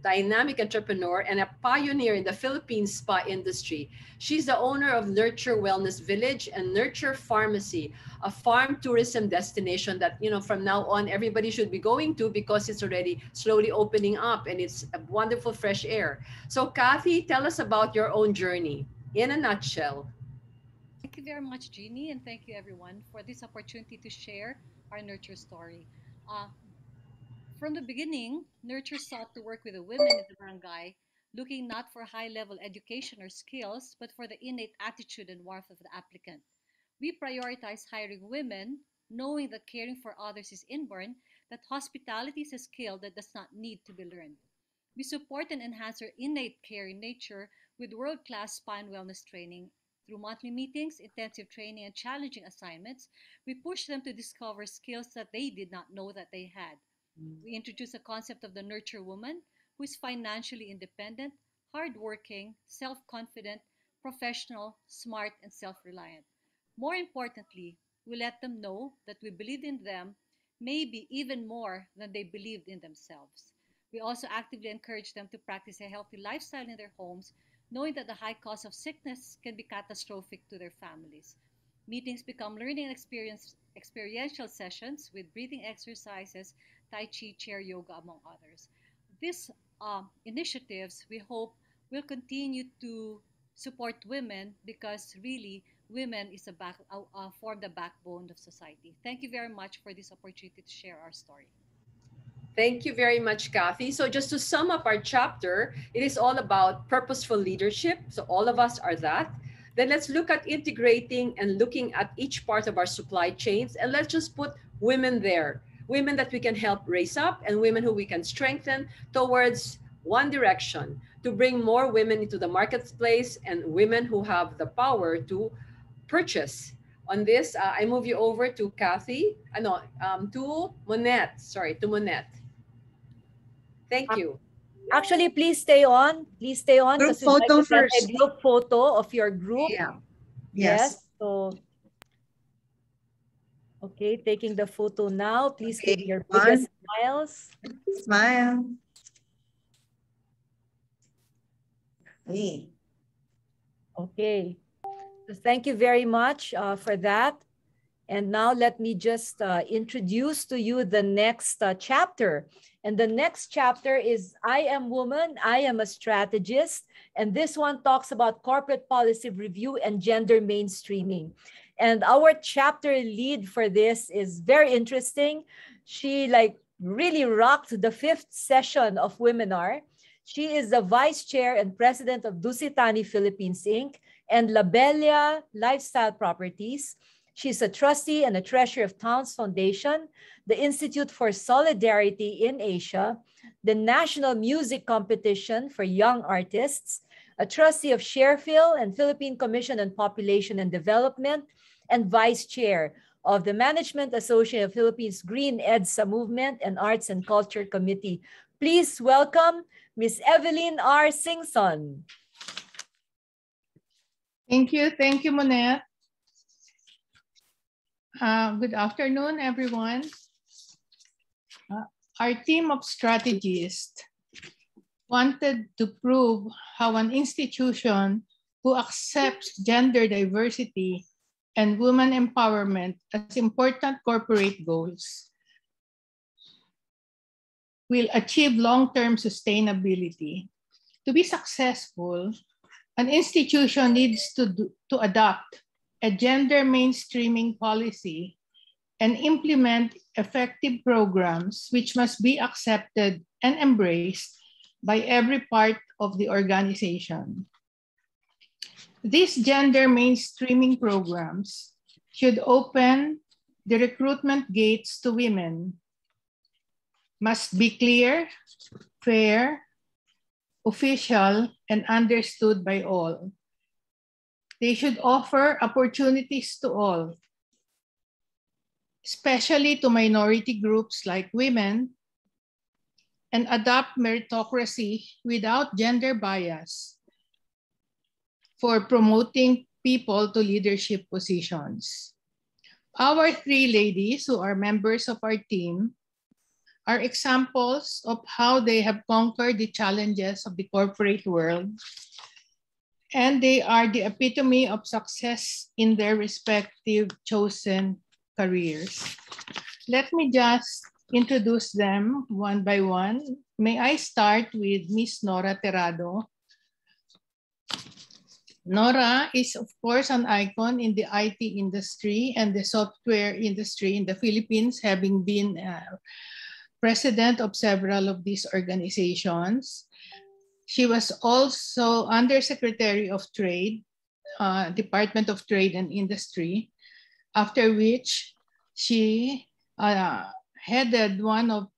dynamic entrepreneur and a pioneer in the Philippine spa industry. She's the owner of Nurture Wellness Village and Nurture Pharmacy, a farm tourism destination that, you know, from now on, everybody should be going to because it's already slowly opening up and it's a wonderful fresh air. So Kathy, tell us about your own journey in a nutshell. Thank you very much, Jeannie, and thank you everyone for this opportunity to share our Nurture story. From the beginning, Nurture sought to work with the women in the barangay, looking not for high-level education or skills, but for the innate attitude and warmth of the applicant. We prioritize hiring women, knowing that caring for others is inborn, that hospitality is a skill that does not need to be learned. We support and enhance their innate care in nature with world-class spa and wellness training. Through monthly meetings, intensive training, and challenging assignments, we push them to discover skills that they did not know that they had. We introduce a concept of the nurture woman who is financially independent, hardworking, self-confident, professional, smart, and self-reliant. More importantly, we let them know that we believe in them, maybe even more than they believed in themselves. We also actively encourage them to practice a healthy lifestyle in their homes, knowing that the high cost of sickness can be catastrophic to their families. Meetings become learning and experiential sessions with breathing exercises, Tai Chi, chair yoga, among others. These initiatives, we hope, will continue to support women because really women is form the backbone of society. Thank you very much for this opportunity to share our story. Thank you very much, Kathy. So just to sum up our chapter, it is all about purposeful leadership. So all of us are that. Then let's look at integrating and looking at each part of our supply chains. And let's just put women there. Women that we can help raise up and women who we can strengthen towards one direction to bring more women into the marketplace and women who have the power to purchase. On this, I move you over to Kathy, to Monette. Sorry, to Monette. Thank you. Actually, please stay on. Please stay on. Group photo first. A group photo of your group. Yeah. Yes. So, okay, taking the photo now. Please give your biggest smiles. Smile. Hey. Okay. So thank you very much for that. And now let me just introduce to you the next chapter. And the next chapter is I Am Woman, I Am a Strategist. And this one talks about corporate policy review and gender mainstreaming. And our chapter lead for this is very interesting. She really rocked the 5th session of Womenar. She is the vice chair and president of Dusitani Philippines, Inc. and Labelia Lifestyle Properties. She's a trustee and a treasurer of Towns Foundation, the Institute for Solidarity in Asia, the National Music Competition for Young Artists, a trustee of Sharefill and Philippine Commission on Population and Development, and vice chair of the Management Association of Philippines Green EDSA Movement and Arts and Culture Committee. Please welcome Ms. Evelyn R. Singson. Thank you, Monette. Good afternoon, everyone. Our team of strategists wanted to prove how an institution who accepts gender diversity and women empowerment as important corporate goals will achieve long-term sustainability. To be successful, an institution needs to adopt a gender mainstreaming policy and implement effective programs which must be accepted and embraced by every part of the organization. These gender mainstreaming programs should open the recruitment gates to women, must be clear, fair, official, and understood by all. They should offer opportunities to all, especially to minority groups like women, and adopt meritocracy without gender bias for promoting people to leadership positions. Our three ladies who are members of our team are examples of how they have conquered the challenges of the corporate world, and they are the epitome of success in their respective chosen careers. Let me just introduce them one by one. May I start with Miss Nora Terrado. Nora is, of course, an icon in the IT industry and the software industry in the Philippines, having been president of several of these organizations. She was also Undersecretary of Trade, Department of Trade and Industry, after which she headed one of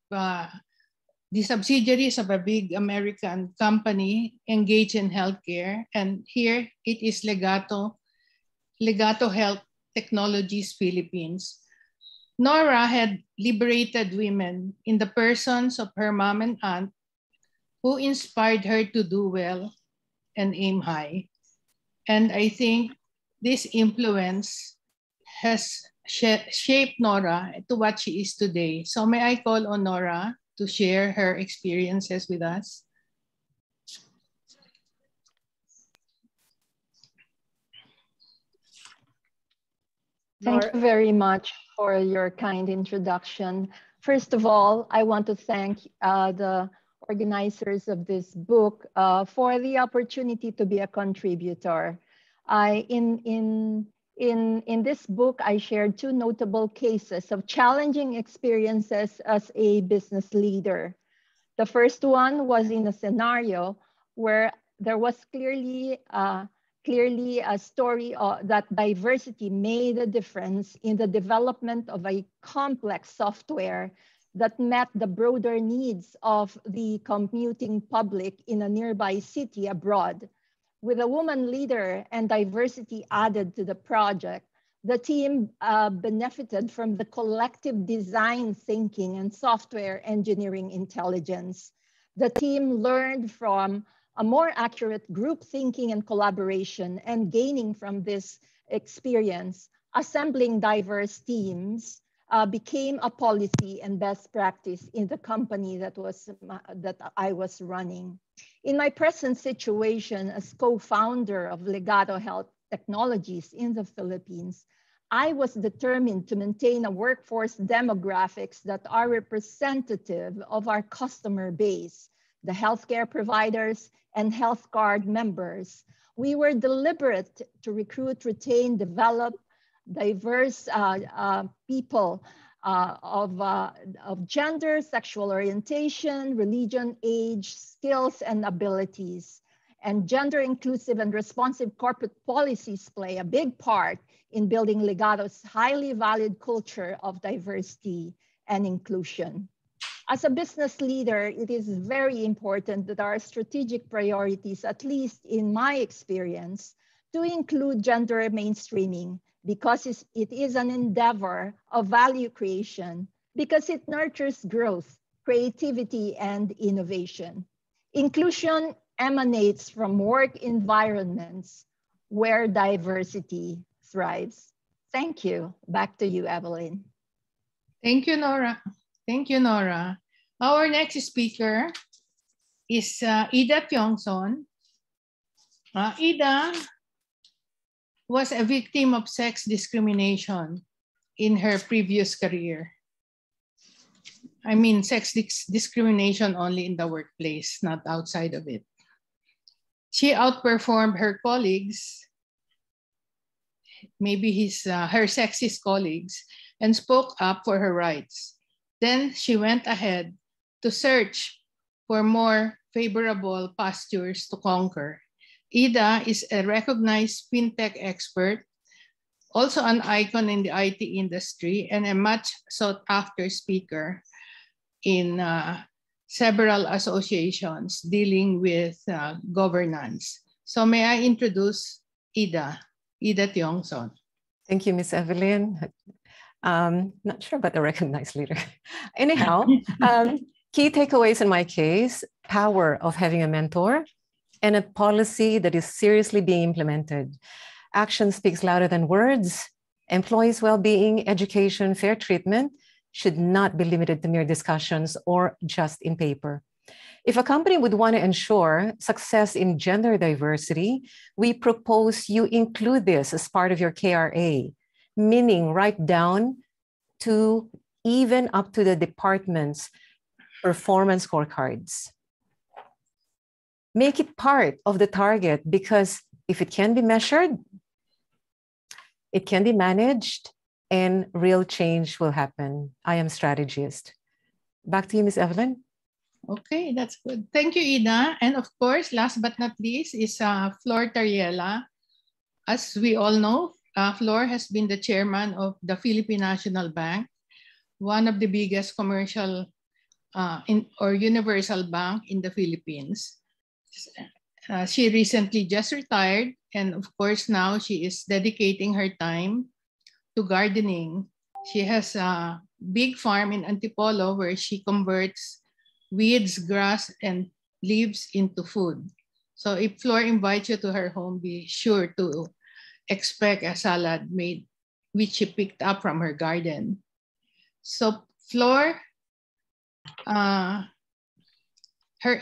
the subsidiaries of a big American company engaged in healthcare. And here it is Legato Health Technologies Philippines. Nora had liberated women in the persons of her mom and aunt, who inspired her to do well and aim high. And I think this influence has shaped Nora to what she is today. So may I call on Nora to share her experiences with us? Thank you very much for your kind introduction. First of all, I want to thank the organizers of this book for the opportunity to be a contributor. In this book, I shared two notable cases of challenging experiences as a business leader. The first one was in a scenario where there was clearly a story that diversity made a difference in the development of a complex software that met the broader needs of the commuting public in a nearby city abroad. With a woman leader and diversity added to the project, the team benefited from the collective design thinking and software engineering intelligence. The team learned from a more accurate group thinking and collaboration, and gaining from this experience, assembling diverse teams became a policy and best practice in the company that I was running. In my present situation as co-founder of Legato Health Technologies in the Philippines, I was determined to maintain a workforce demographics that are representative of our customer base, the healthcare providers and health card members. We were deliberate to recruit, retain, develop diverse people of gender, sexual orientation, religion, age, skills, and abilities. And gender inclusive and responsive corporate policies play a big part in building Legato's highly valued culture of diversity and inclusion. As a business leader, it is very important that our strategic priorities, at least in my experience, to include gender mainstreaming, because it is an endeavor of value creation, because it nurtures growth, creativity, and innovation. Inclusion emanates from work environments where diversity thrives. Thank you. Back to you, Evelyn. Thank you, Nora. Thank you, Nora. Our next speaker is Ida Tiongson. Ida was a victim of sex discrimination in her previous career. I mean, sex discrimination only in the workplace, not outside of it. She outperformed her colleagues, maybe her sexist colleagues, and spoke up for her rights. Then she went ahead to search for more favorable pastures to conquer. Ida is a recognized fintech expert, also an icon in the IT industry, and a much sought after speaker in several associations dealing with governance. So may I introduce Ida Tiongson. Thank you, Miss Evelyn. Not sure about the recognized leader. Anyhow, key takeaways in my case: power of having a mentor and a policy that is seriously being implemented. Action speaks louder than words. Employees' well-being, education, fair treatment should not be limited to mere discussions or just in paper. If a company would want to ensure success in gender diversity, we propose you include this as part of your KRA, meaning right down to even up to the department's performance scorecards. Make it part of the target, because if it can be measured, it can be managed, and real change will happen. I am strategist. Back to you, Ms. Evelyn. Okay, that's good. Thank you, Ida. And of course, last but not least is Flor Tariela. As we all know, Flor has been the chairman of the Philippine National Bank, one of the biggest commercial or universal bank in the Philippines. She recently just retired, and of course now she is dedicating her time to gardening. She has a big farm in Antipolo where she converts weeds, grass, and leaves into food. So if Flor invites you to her home, be sure to expect a salad made, which she picked up from her garden. So Flor, her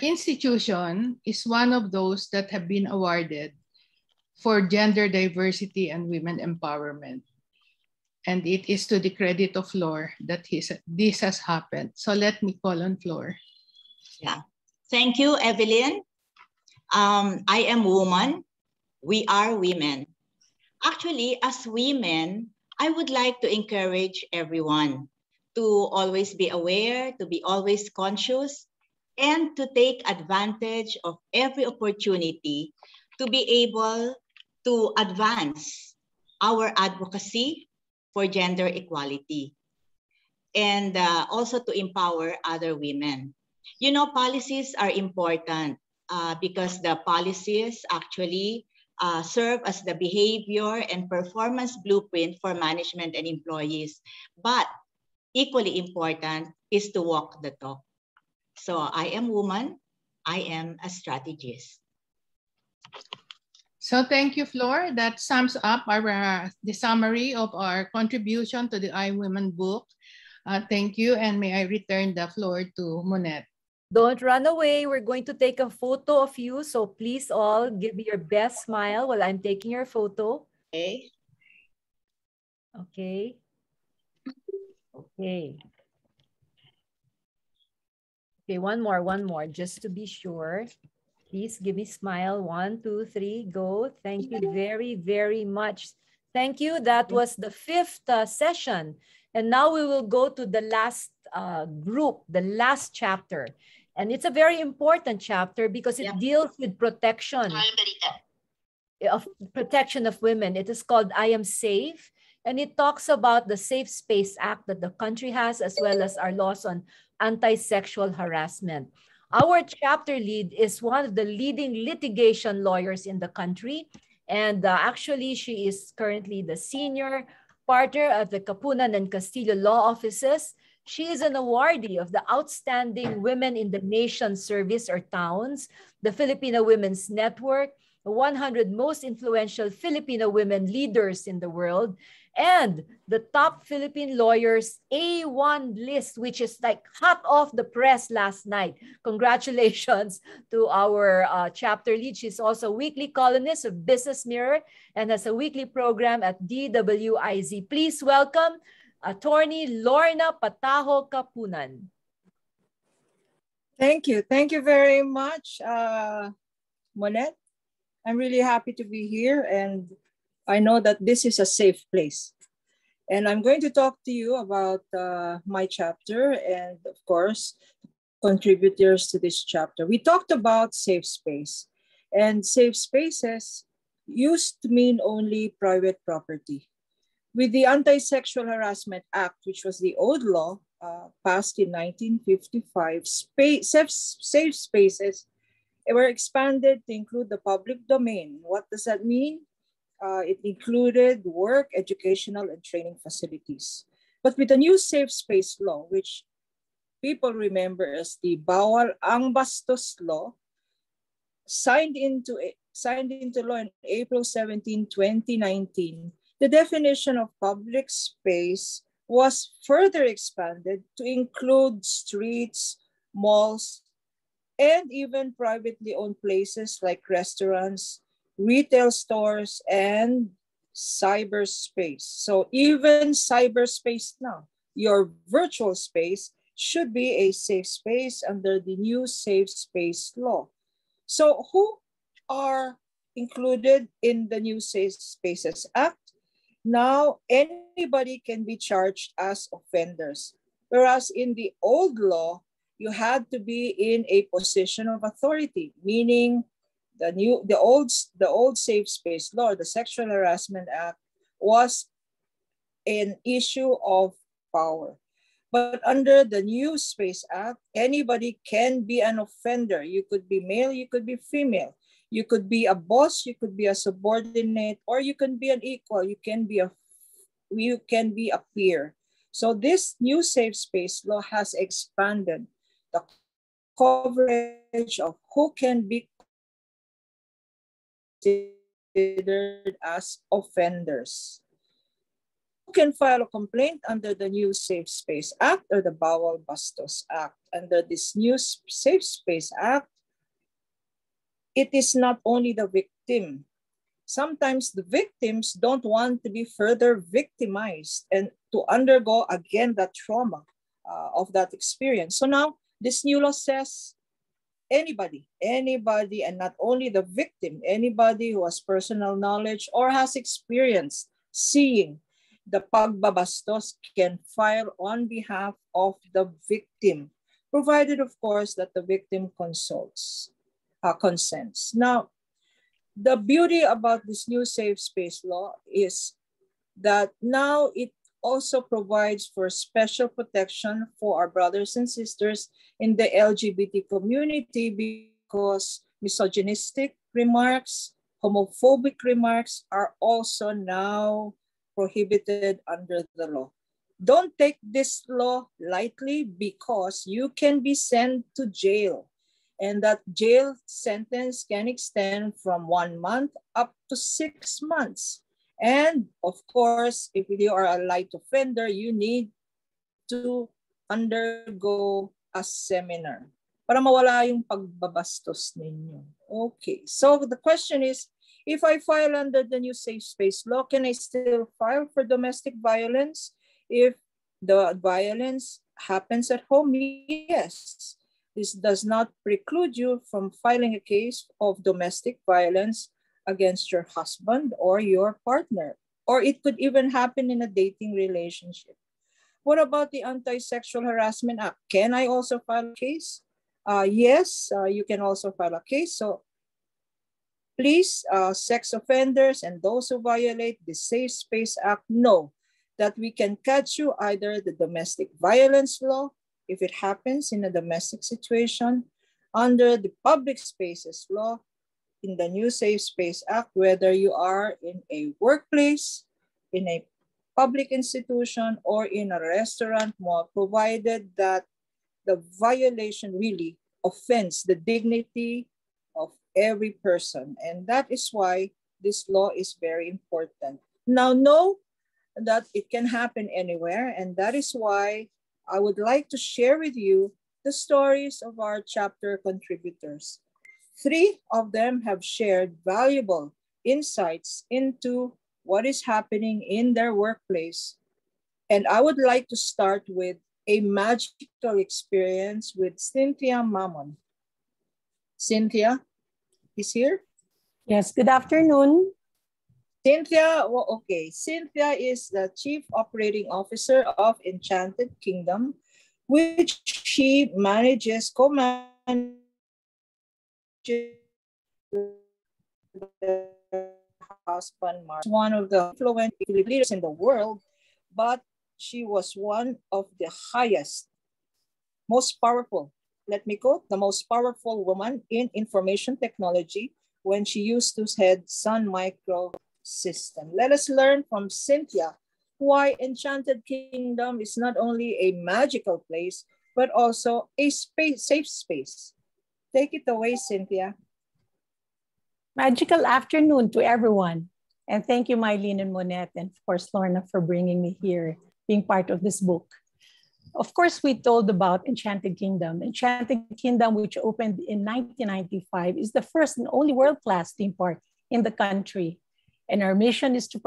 institution is one of those that have been awarded for gender diversity and women empowerment. And it is to the credit of Flor that this has happened. So let me call on Flor. Yeah, thank you, Evelyn. I am woman. We are women. Actually, as women, I would like to encourage everyone to always be aware, to be always conscious, and to take advantage of every opportunity to be able to advance our advocacy for gender equality, and also to empower other women. You know, policies are important because the policies actually serve as the behavior and performance blueprint for management and employees. But equally important is to walk the talk. So I am woman, I am a strategist. So thank you, Flor. That sums up the summary of our contribution to the I Women book. Thank you, and may I return the floor to Monette. Don't run away. We're going to take a photo of you. So please all give me your best smile while I'm taking your photo. Okay. Okay. Okay. Okay, one more, just to be sure. Please give me smile. 1, 2, 3, go. Thank you very, very much. Thank you. That was the 5th session. And now we will go to the last group, the last chapter. And it's a very important chapter because it deals with protection of women. It is called I Am Safe. And it talks about the Safe Space Act that the country has, as well as our laws on anti-sexual harassment. Our chapter lead is one of the leading litigation lawyers in the country. And actually, she is currently the senior partner at the Capunan and Castillo law offices. She is an awardee of the Outstanding Women in the Nation Service or TOWNS, the Filipino Women's Network, the 100 most influential Filipino women leaders in the world, and the top Philippine lawyers A1 list, which is like hot off the press last night. Congratulations to our chapter lead. She's also a weekly columnist of Business Mirror and has a weekly program at DWIZ. Please welcome Attorney Lorna Pataho Capunan. Thank you. Thank you very much, Monette. I'm really happy to be here, and I know that this is a safe place. And I'm going to talk to you about my chapter and, of course, contributors to this chapter. We talked about safe space, and safe spaces used to mean only private property. With the Anti-Sexual Harassment Act, which was the old law passed in 1955, safe spaces were expanded to include the public domain. What does that mean? It included work, educational, and training facilities. But with the new safe space law, which people remember as the Bawal ang Bastos law, signed into law in April 17, 2019, the definition of public space was further expanded to include streets, malls, and even privately owned places like restaurants, retail stores, and cyberspace. So even cyberspace now, your virtual space should be a safe space under the new safe space law. So who are included in the new Safe Spaces Act? Now, anybody can be charged as offenders. Whereas in the old law, you had to be in a position of authority, meaning the old Safe Space law, the Sexual Harassment Act, was an issue of power. But under the new Space Act, anybody can be an offender. You could be male, you could be female. You could be a boss, you could be a subordinate, or you can be an equal. You can be a peer. So this new safe space law has expanded the coverage of who can be considered as offenders. Who can file a complaint under the new Safe Space Act or the Bawal Bastos Act? Under this new Safe Space Act, it is not only the victim. Sometimes the victims don't want to be further victimized and to undergo again that trauma of that experience. So now this new law says anybody, and not only the victim, anybody who has personal knowledge or has experienced seeing the pagbabastos can file on behalf of the victim, provided of course that the victim consents. Now, the beauty about this new safe space law is that now it also provides for special protection for our brothers and sisters in the LGBT community because misogynistic remarks, homophobic remarks are also now prohibited under the law. Don't take this law lightly because you can be sent to jail. And that jail sentence can extend from 1 month up to 6 months. And of course, if you are a light offender, you need to undergo a seminar para mawala yung pagbabastos ninyo. Okay, so the question is, if I file under the new safe space law, can I still file for domestic violence if the violence happens at home? Yes. This does not preclude you from filing a case of domestic violence against your husband or your partner, or it could even happen in a dating relationship. What about the Anti-Sexual Harassment Act? Can I also file a case? Yes, you can also file a case. So please, sex offenders and those who violate the Safe Space Act know that we can catch you either the domestic violence law, if it happens in a domestic situation, under the public spaces law, in the new Safe Space Act, whether you are in a workplace, in a public institution, or in a restaurant mall, provided that the violation really offends the dignity of every person. And that is why this law is very important. Now, know that it can happen anywhere, and that is why I would like to share with you the stories of our chapter contributors. 3 of them have shared valuable insights into what is happening in their workplace. And I would like to start with a magical experience with Cynthia Mammon. Cynthia is here? Yes, good afternoon. Cynthia, Cynthia is the Chief Operating Officer of Enchanted Kingdom, which she manages, co-manages husband Mark, one of the influential leaders in the world, but she was one of the highest, most powerful, let me quote, the most powerful woman in information technology when she used to head Sun Micro System. Let us learn from Cynthia why Enchanted Kingdom is not only a magical place, but also a safe space. Take it away, Cynthia. Magical afternoon to everyone. And thank you, Mylene and Monette, and of course, Lorna, for bringing me here, being part of this book. Of course, we told about Enchanted Kingdom. Enchanted Kingdom, which opened in 1995, is the first and only world-class theme park in the country. And our mission is to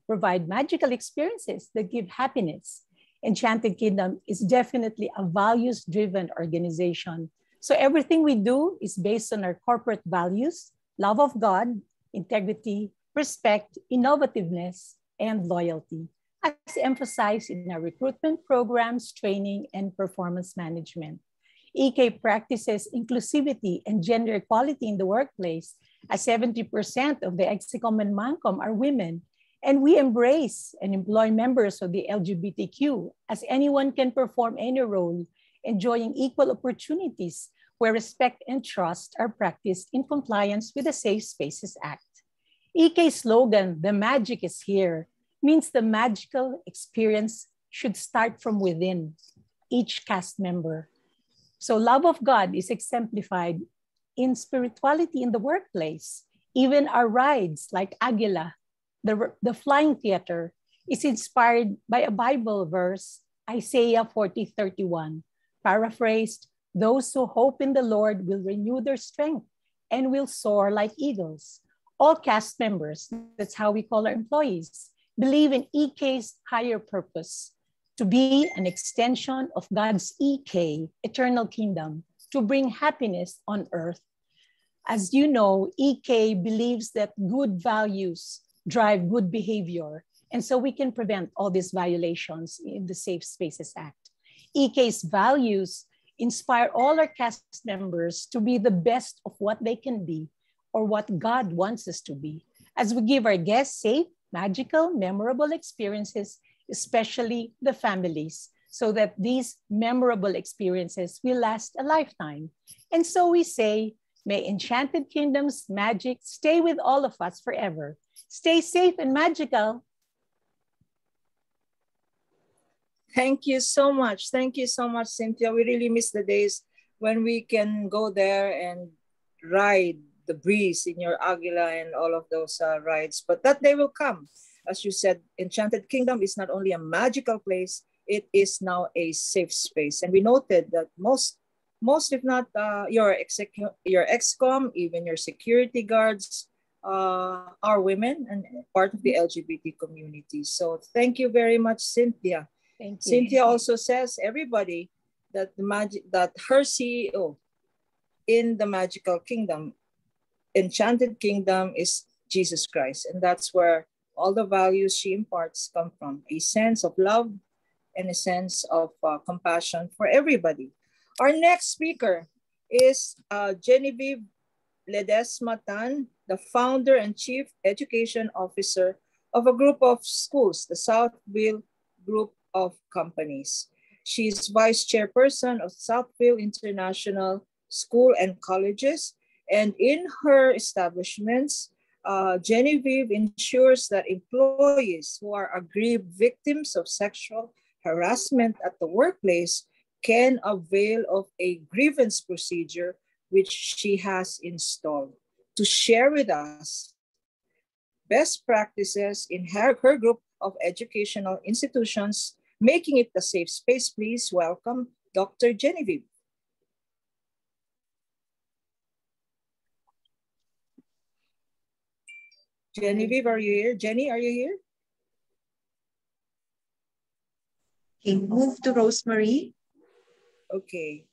provide magical experiences that give happiness. Enchanted Kingdom is definitely a values-driven organization. So everything we do is based on our corporate values, love of God, integrity, respect, innovativeness, and loyalty, as emphasized in our recruitment programs, training, and performance management. EK practices inclusivity and gender equality in the workplace, as 70% of the ExCom and MANCOM are women, and we embrace and employ members of the LGBTQ, as anyone can perform any role, enjoying equal opportunities where respect and trust are practiced in compliance with the Safe Spaces Act. EK's slogan, "The magic is here," means the magical experience should start from within each cast member. So love of God is exemplified in spirituality in the workplace. Even our rides like Aguila, the flying theater, is inspired by a Bible verse, Isaiah 40:31, paraphrased, "Those who hope in the Lord will renew their strength and will soar like eagles." All cast members, that's how we call our employees, believe in EK's higher purpose, to be an extension of God's EK, eternal kingdom, to bring happiness on earth. As you know, EK believes that good values drive good behavior, and so we can prevent all these violations in the Safe Spaces Act. EK's values inspire all our cast members to be the best of what they can be or what God wants us to be, as we give our guests safe, magical, memorable experiences, especially the families, so that these memorable experiences will last a lifetime. And so we say, may Enchanted Kingdom's magic stay with all of us forever. Stay safe and magical. Thank you so much. Thank you so much, Cynthia. We really miss the days when we can go there and ride the breeze in your Aguila and all of those rides. But that day will come. As you said, Enchanted Kingdom is not only a magical place, it is now a safe space. And we noted that most if not your ExCom, even your security guards, are women and part of the LGBT community. So thank you very much, Cynthia. Thank you. Cynthia also says everybody that that her CEO in the magical kingdom, Enchanted Kingdom, is Jesus Christ, and that's where all the values she imparts come from: a sense of love and a sense of compassion for everybody. Our next speaker is Genevieve Ledesma-Tan, the founder and chief education officer of a group of schools, the Southville Group of Companies. She's vice chairperson of Southville International School and Colleges, and in her establishments, Genevieve ensures that employees who are aggrieved victims of sexual harassment at the workplace can avail of a grievance procedure which she has installed to share with us best practices in her group of educational institutions, making it a safe space. Please welcome Dr. Genevieve. Genevieve, are you here? Jenny, are you here? Okay, move to Rosemary. Okay.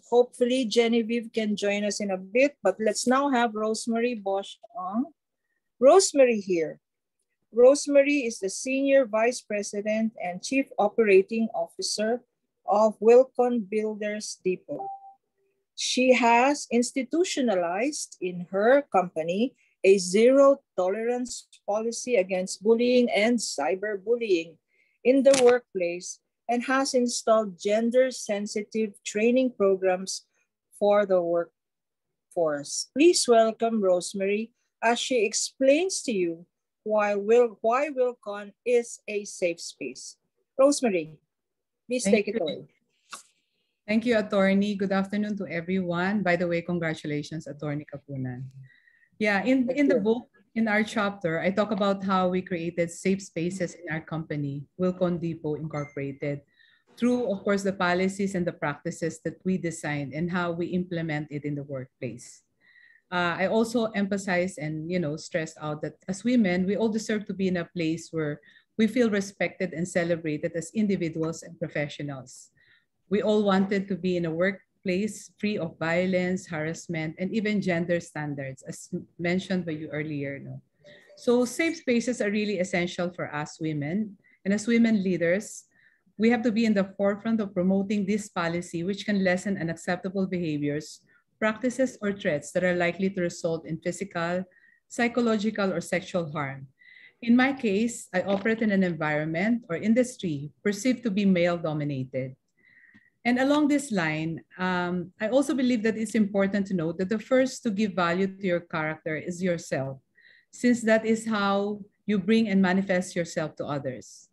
Hopefully Genevieve can join us in a bit, but let's now have Rosemary Bosch on. Rosemary here. Rosemary is the Senior Vice President and Chief Operating Officer of Wilcon Builders Depot. She has institutionalized in her company a zero-tolerance policy against bullying and cyberbullying in the workplace and has installed gender-sensitive training programs for the workforce. Please welcome Rosemary as she explains to you why Wilcon is a safe space. Rosemary, please take it away. Thank you, Attorney. Good afternoon to everyone. By the way, congratulations, Attorney Kapunan. Yeah, in the book, in our chapter, I talk about how we created safe spaces in our company, Wilcon Depot Incorporated, through, of course, the policies and the practices that we designed and how we implement it in the workplace. I also emphasize and stressed out that as women, we all deserve to be in a place where we feel respected and celebrated as individuals and professionals. We all wanted to be in a workplace free of violence, harassment, and even gender standards, as mentioned by you earlier. No? So safe spaces are really essential for us women. And as women leaders, we have to be in the forefront of promoting this policy, which can lessen unacceptable behaviors, practices, or threats that are likely to result in physical, psychological, or sexual harm. In my case, I operate in an environment or industry perceived to be male-dominated. And along this line, I also believe that it's important to note that the first to give value to your character is yourself, since that is how you bring and manifest yourself to others.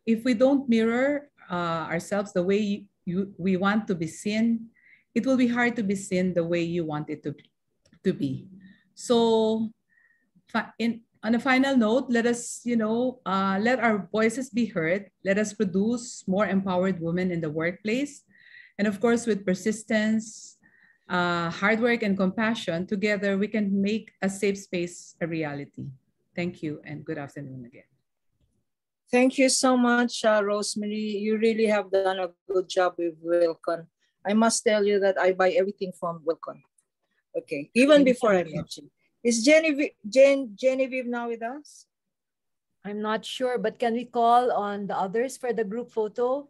If we don't mirror ourselves the way we want to be seen, it will be hard to be seen the way you want it to be. So on a final note, let us, let our voices be heard. Let us produce more empowered women in the workplace. And of course, with persistence, hard work, and compassion, together we can make a safe space a reality. Thank you, and good afternoon again. Thank you so much, Rosemary. You really have done a good job with Wilcon. I must tell you that I buy everything from Wilcon. Okay, even before I met you. Is Genevieve now with us? I'm not sure, but can we call on the others for the group photo?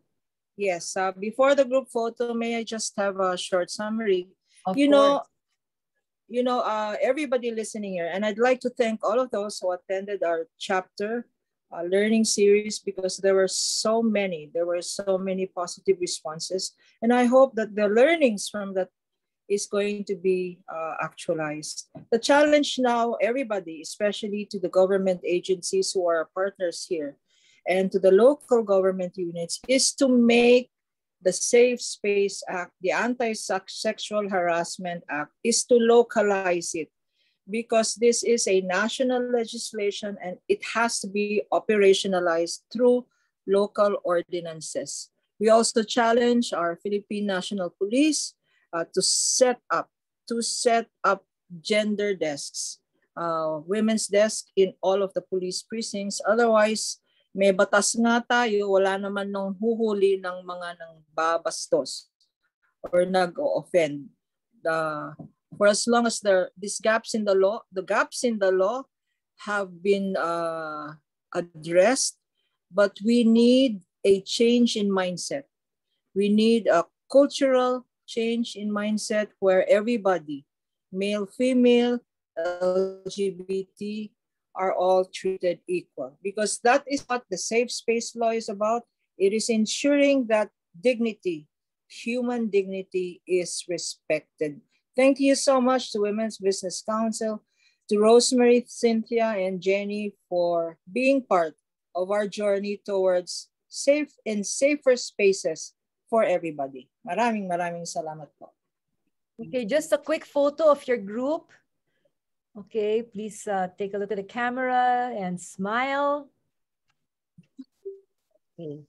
Yes, before the group photo, may I just have a short summary? Of course. Everybody listening here, and I'd like to thank all of those who attended our chapter learning series because there were so many positive responses. And I hope that the learnings from that is going to be actualized. The challenge now, everybody, especially to the government agencies who are partners here and to the local government units, is to make the Safe Space Act, the Anti-Sexual Harassment Act, is to localize it because this is a national legislation and it has to be operationalized through local ordinances. We also challenge our Philippine National Police to set up gender desks, women's desk in all of the police precincts. Otherwise, may batas nga tayo, wala naman nung huhuli ng mga nang babastos or nag-offend. For as long as these gaps in the law, have been addressed, but we need a change in mindset. We need a cultural change in mindset where everybody, male, female, LGBT, are all treated equal. Because that is what the Safe Space Law is about. It is ensuring that dignity, human dignity, is respected. Thank you so much to Women's Business Council, to Rosemary, Cynthia, and Jenny for being part of our journey towards safe and safer spaces for everybody. Maraming salamat po. Okay, just a quick photo of your group. Okay, please take a look at the camera and smile. Okay.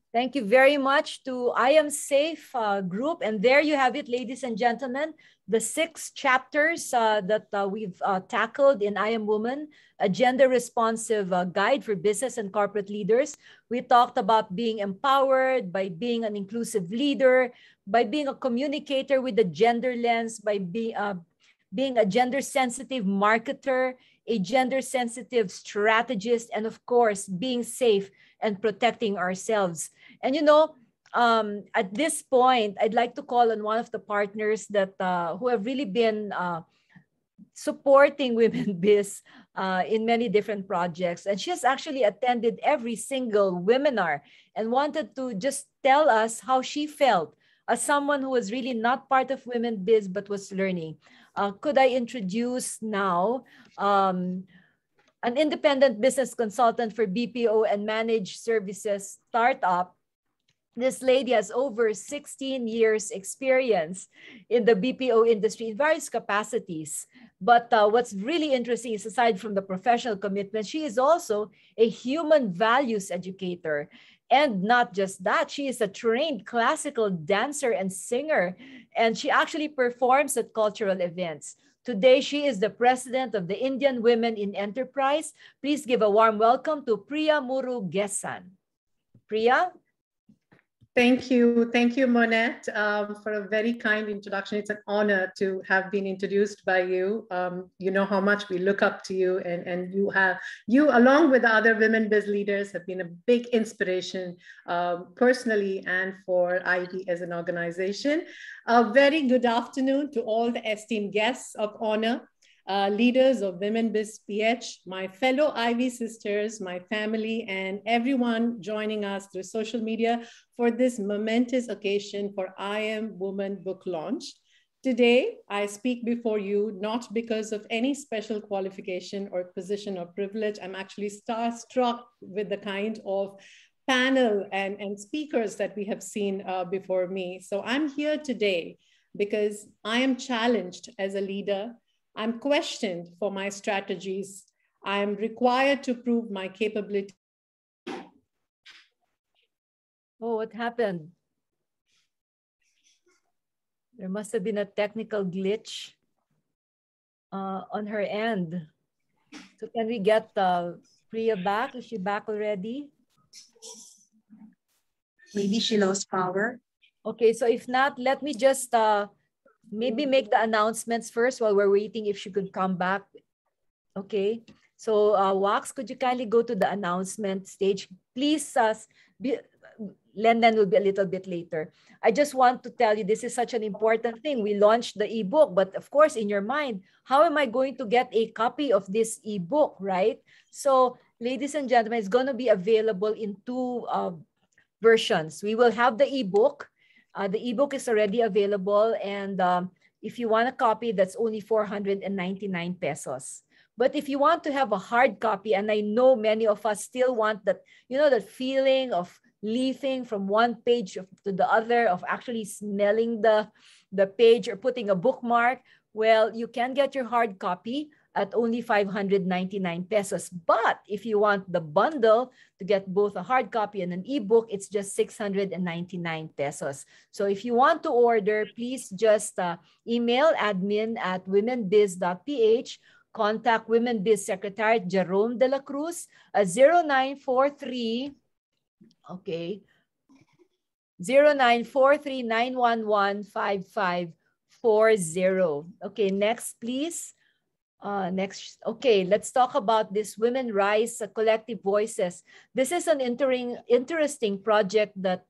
Thank you very much to I Am Safe group. And there you have it, ladies and gentlemen, the 6 chapters that we've tackled in I Am Woman, a gender-responsive guide for business and corporate leaders. We talked about being empowered, by being an inclusive leader, by being a communicator with a gender lens, by being a gender-sensitive marketer, a gender-sensitive strategist, and of course, being safe and protecting ourselves. And at this point, I'd like to call on one of the partners that who have really been supporting Women Biz in many different projects. And she has actually attended every single webinar and wanted to just tell us how she felt as someone who was really not part of Women Biz but was learning. Could I introduce now an independent business consultant for BPO and managed services startup. This lady has over 16 years experience in the BPO industry in various capacities. But what's really interesting is, aside from the professional commitment, she is also a human values educator. And not just that, she is a trained classical dancer and singer, and she actually performs at cultural events. Today, she is the president of the Indian Women in Enterprise. Please give a warm welcome to Priya Murugesan. Priya? Thank you. Thank you, Monette, for a very kind introduction. It's an honor to have been introduced by you. You know how much we look up to you, and you, along with the other women biz leaders, have been a big inspiration personally and for Ivy as an organization. A very good afternoon to all the esteemed guests of honor. Leaders of Women Biz PH, my fellow Ivy sisters, my family, and everyone joining us through social media for this momentous occasion for I Am Woman book launch. Today, I speak before you not because of any special qualification or position or privilege. I'm actually starstruck with the kind of panel and speakers that we have seen before me. So I'm here today because I am challenged as a leader. I'm questioned for my strategies. I am required to prove my capability. Oh, what happened? There must have been a technical glitch on her end. So can we get Priya back? Is she back already? Maybe she lost power. Okay, so if not, let me just maybe make the announcements first while we're waiting if she could come back. Okay, so Wax, could you kindly go to the announcement stage? Please, Lendan will be a little bit later. I just want to tell you, this is such an important thing. We launched the ebook, but of course, in your mind, how am I going to get a copy of this ebook, right? So, ladies and gentlemen, it's going to be available in two versions. We will have the ebook. The ebook is already available, and if you want a copy, that's only 499 pesos. But if you want to have a hard copy, and I know many of us still want that, you know, that feeling of leafing from one page to the other, of actually smelling the page or putting a bookmark, well, you can get your hard copy at only 599 pesos. But if you want the bundle to get both a hard copy and an ebook, it's just 699 pesos. So if you want to order, please just email admin@womenbiz.ph, contact Women Biz Secretary Jerome de la Cruz at 0943, okay, 0943-911-5540. Okay, next, please. Next, okay, let's talk about this Women Rise Collective Voices. This is an interesting project that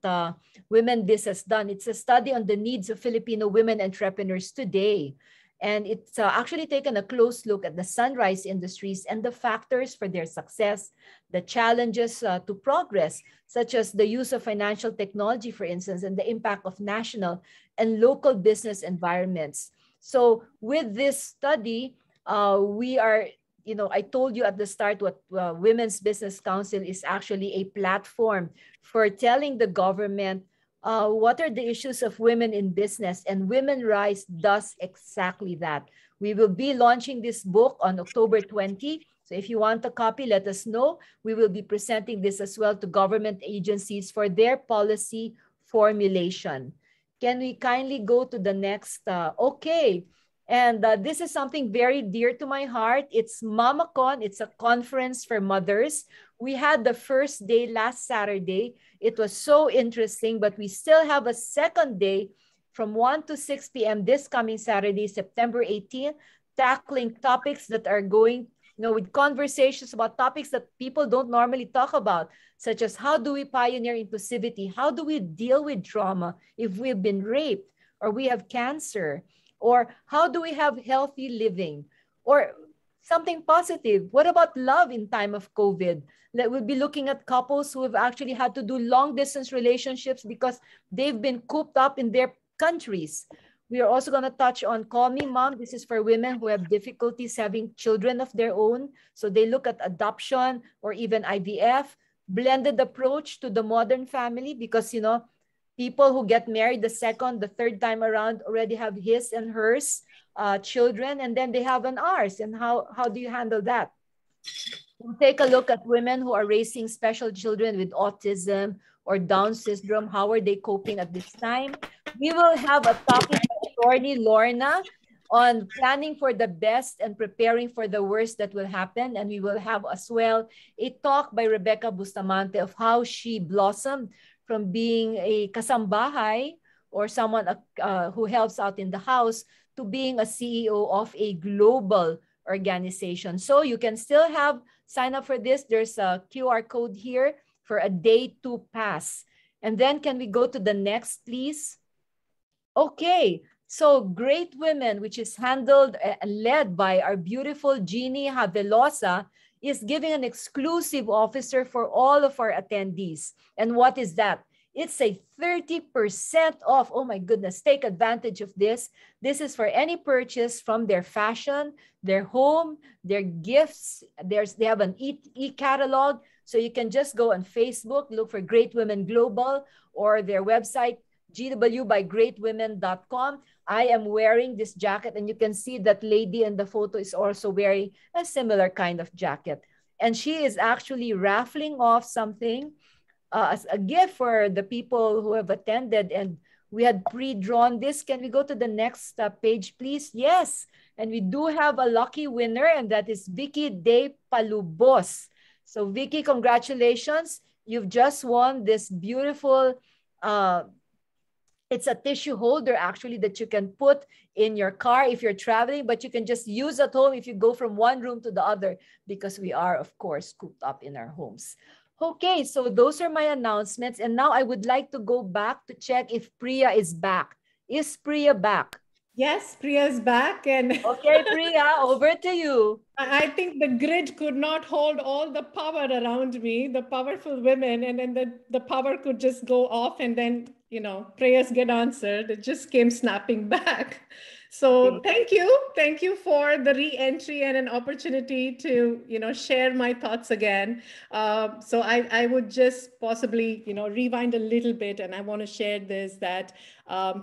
Women Biz has done. It's a study on the needs of Filipino women entrepreneurs today. And it's actually taken a close look at the sunrise industries and the factors for their success, the challenges to progress, such as the use of financial technology, for instance, and the impact of national and local business environments. So with this study, we are, you know, I told you at the start what Women's Business Council is actually a platform for telling the government what are the issues of women in business, and Women Rise does exactly that. We will be launching this book on October 20. So if you want a copy, let us know. We will be presenting this as well to government agencies for their policy formulation. Can we kindly go to the next? Okay. And this is something very dear to my heart. It's MamaCon. It's a conference for mothers. We had the first day last Saturday. It was so interesting, but we still have a second day from 1 to 6 p.m. this coming Saturday, September 18th, tackling topics that are going with conversations about topics that people don't normally talk about, such as how do we pioneer inclusivity? How do we deal with trauma if we've been raped or we have cancer? Or how do we have healthy living? Or something positive. What about love in time of COVID? That we'll be looking at couples who have actually had to do long distance relationships because they've been cooped up in their countries. We are also going to touch on Call Me Mom. This is for women who have difficulties having children of their own. So they look at adoption or even IVF, blended approach to the modern family because, people who get married the second, the third time around already have his and hers children, and then they have an ours. And how do you handle that? We'll take a look at women who are raising special children with autism or Down syndrome. How are they coping at this time? We will have a topic by Attorney Lorna on planning for the best and preparing for the worst that will happen. And we will have as well a talk by Rebecca Bustamante of how she blossomed from being a kasambahay or someone who helps out in the house to being a CEO of a global organization. So you can still sign up for this. There's a QR code here for a day 2 pass. And then can we go to the next, please? Okay, so Great Women, which is handled and led by our beautiful Jeannie Havelosa, is giving an exclusive offer for all of our attendees. And what is that? It's a 30% off. Oh my goodness, take advantage of this. This is for any purchase from their fashion, their home, their gifts. They have an e-catalog. So you can just go on Facebook, look for Great Women Global, or their website, gwbygreatwomen.com. I am wearing this jacket, and you can see that lady in the photo is also wearing a similar kind of jacket. And she is actually raffling off something as a gift for the people who have attended. And we had pre-drawn this. Can we go to the next page, please? Yes. And we do have a lucky winner, and that is Vicky De Palubos. So Vicky, congratulations. You've just won this beautiful it's a tissue holder actually that you can put in your car if you're traveling, but you can just use at home if you go from one room to the other, because we are, of course, cooped up in our homes. Okay, so those are my announcements. And now I would like to go back to check if Priya is back. Is Priya back? Yes, Priya's back. And okay, Priya, over to you. I think the grid could not hold all the power around me, the powerful women, and then the power could just go off, and then, prayers get answered. It just came snapping back. So thank you for the re-entry and an opportunity to share my thoughts again. So I would just possibly rewind a little bit, and I want to share this that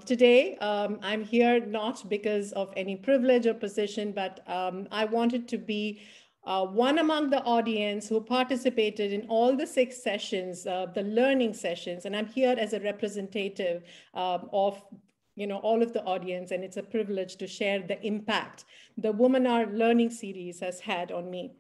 today I'm here not because of any privilege or position, but I wanted to be one among the audience who participated in all the 6 sessions, the learning sessions, and I'm here as a representative of all of the audience, and it's a privilege to share the impact the Women Are Learning series has had on me,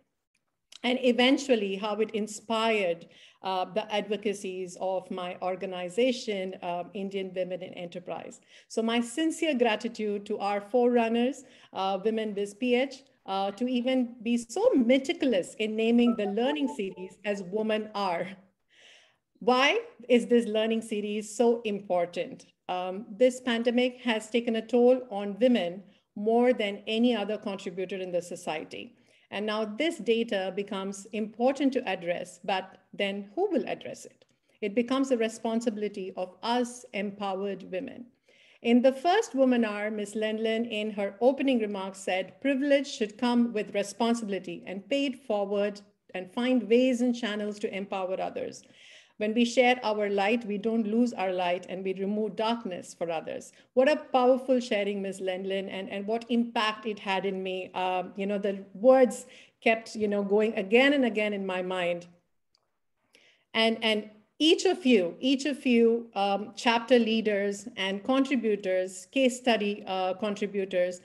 and eventually how it inspired the advocacies of my organization, Indian Women in Enterprise. So my sincere gratitude to our forerunners, Women Biz PH, to even be so meticulous in naming the learning series as Women Are. Why is this learning series so important? This pandemic has taken a toll on women more than any other contributor in the society. And now this data becomes important to address, but then who will address it? It becomes a responsibility of us empowered women. In the first webinar, Ms. Lenlin, in her opening remarks, said privilege should come with responsibility and pay it forward and find ways and channels to empower others. When we share our light, we don't lose our light, and we remove darkness for others. What a powerful sharing, Ms. Lenlin, and what impact it had in me. The words kept going again and again in my mind. And each of you, chapter leaders and contributors, case study contributors,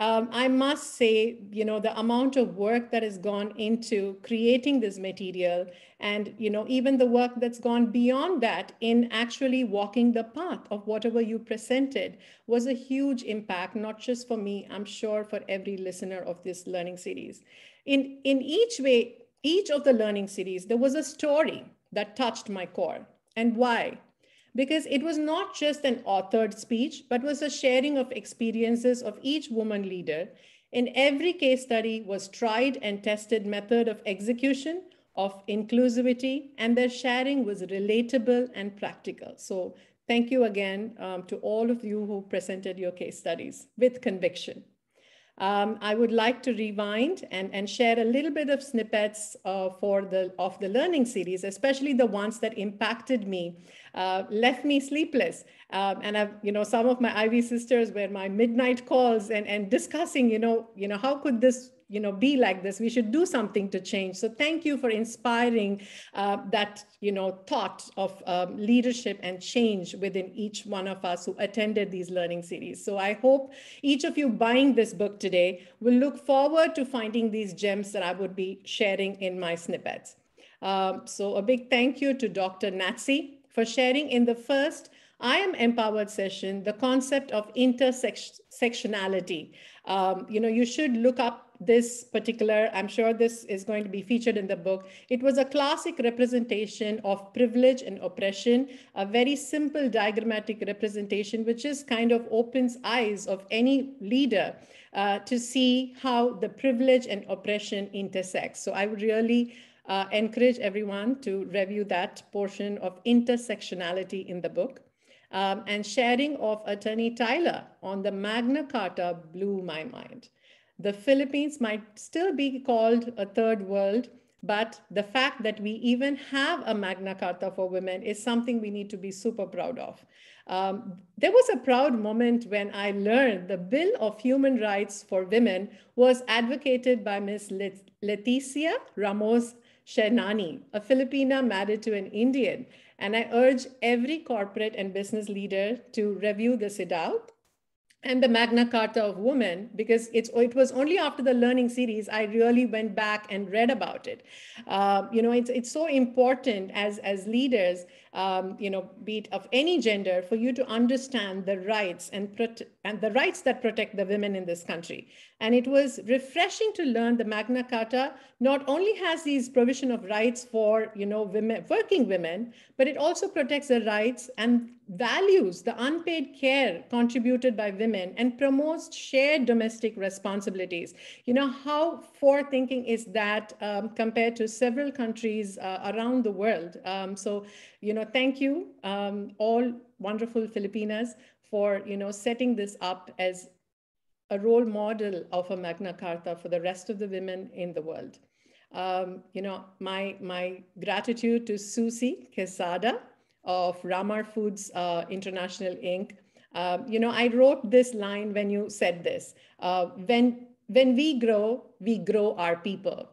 I must say, the amount of work that has gone into creating this material and, even the work that's gone beyond that in actually walking the path of whatever you presented was a huge impact, not just for me, I'm sure for every listener of this learning series. In each way, each of the learning series, there was a story that touched my core. And why? Because it was not just an authored speech, but was a sharing of experiences of each woman leader. In every case study was tried and tested method of execution, of inclusivity, and their sharing was relatable and practical. So thank you again to all of you who presented your case studies with conviction. I would like to rewind and share a little bit of snippets of the learning series, especially the ones that impacted me, left me sleepless. And I've, some of my Ivy sisters were my midnight calls and discussing, how could this be like this? We should do something to change. So thank you for inspiring that, thought of leadership and change within each one of us who attended these learning series. So I hope each of you buying this book today will look forward to finding these gems that I would be sharing in my snippets. So a big thank you to Dr. Natsi for sharing in the first I Am Empowered session the concept of intersectionality. You should look up this particular, I'm sure this is going to be featured in the book. It was a classic representation of privilege and oppression, a very simple diagrammatic representation, which just kind of opens eyes of any leader to see how the privilege and oppression intersect. So I would really encourage everyone to review that portion of intersectionality in the book. And sharing of Attorney Tyler on the Magna Carta blew my mind. The Philippines might still be called a third world, but the fact that we even have a Magna Carta for women is something we need to be super proud of. There was a proud moment when I learned the Bill of Human Rights for Women was advocated by Ms. Leticia Ramos Shernani, a Filipina married to an Indian. And I urge every corporate and business leader to review the CEDAW and the Magna Carta of Women, because it was only after the learning series I really went back and read about it. It's so important as leaders, be it of any gender, for you to understand the rights and the rights that protect the women in this country. And it was refreshing to learn the Magna Carta not only has these provision of rights for women, working women, but it also protects the rights and values the unpaid care contributed by women and promotes shared domestic responsibilities. How forward-thinking is that compared to several countries around the world? So thank you, all wonderful Filipinas, for setting this up as a role model of a Magna Carta for the rest of the women in the world. My gratitude to Susie Quesada of Ramar Foods International Inc. I wrote this line when you said this. When we grow our people.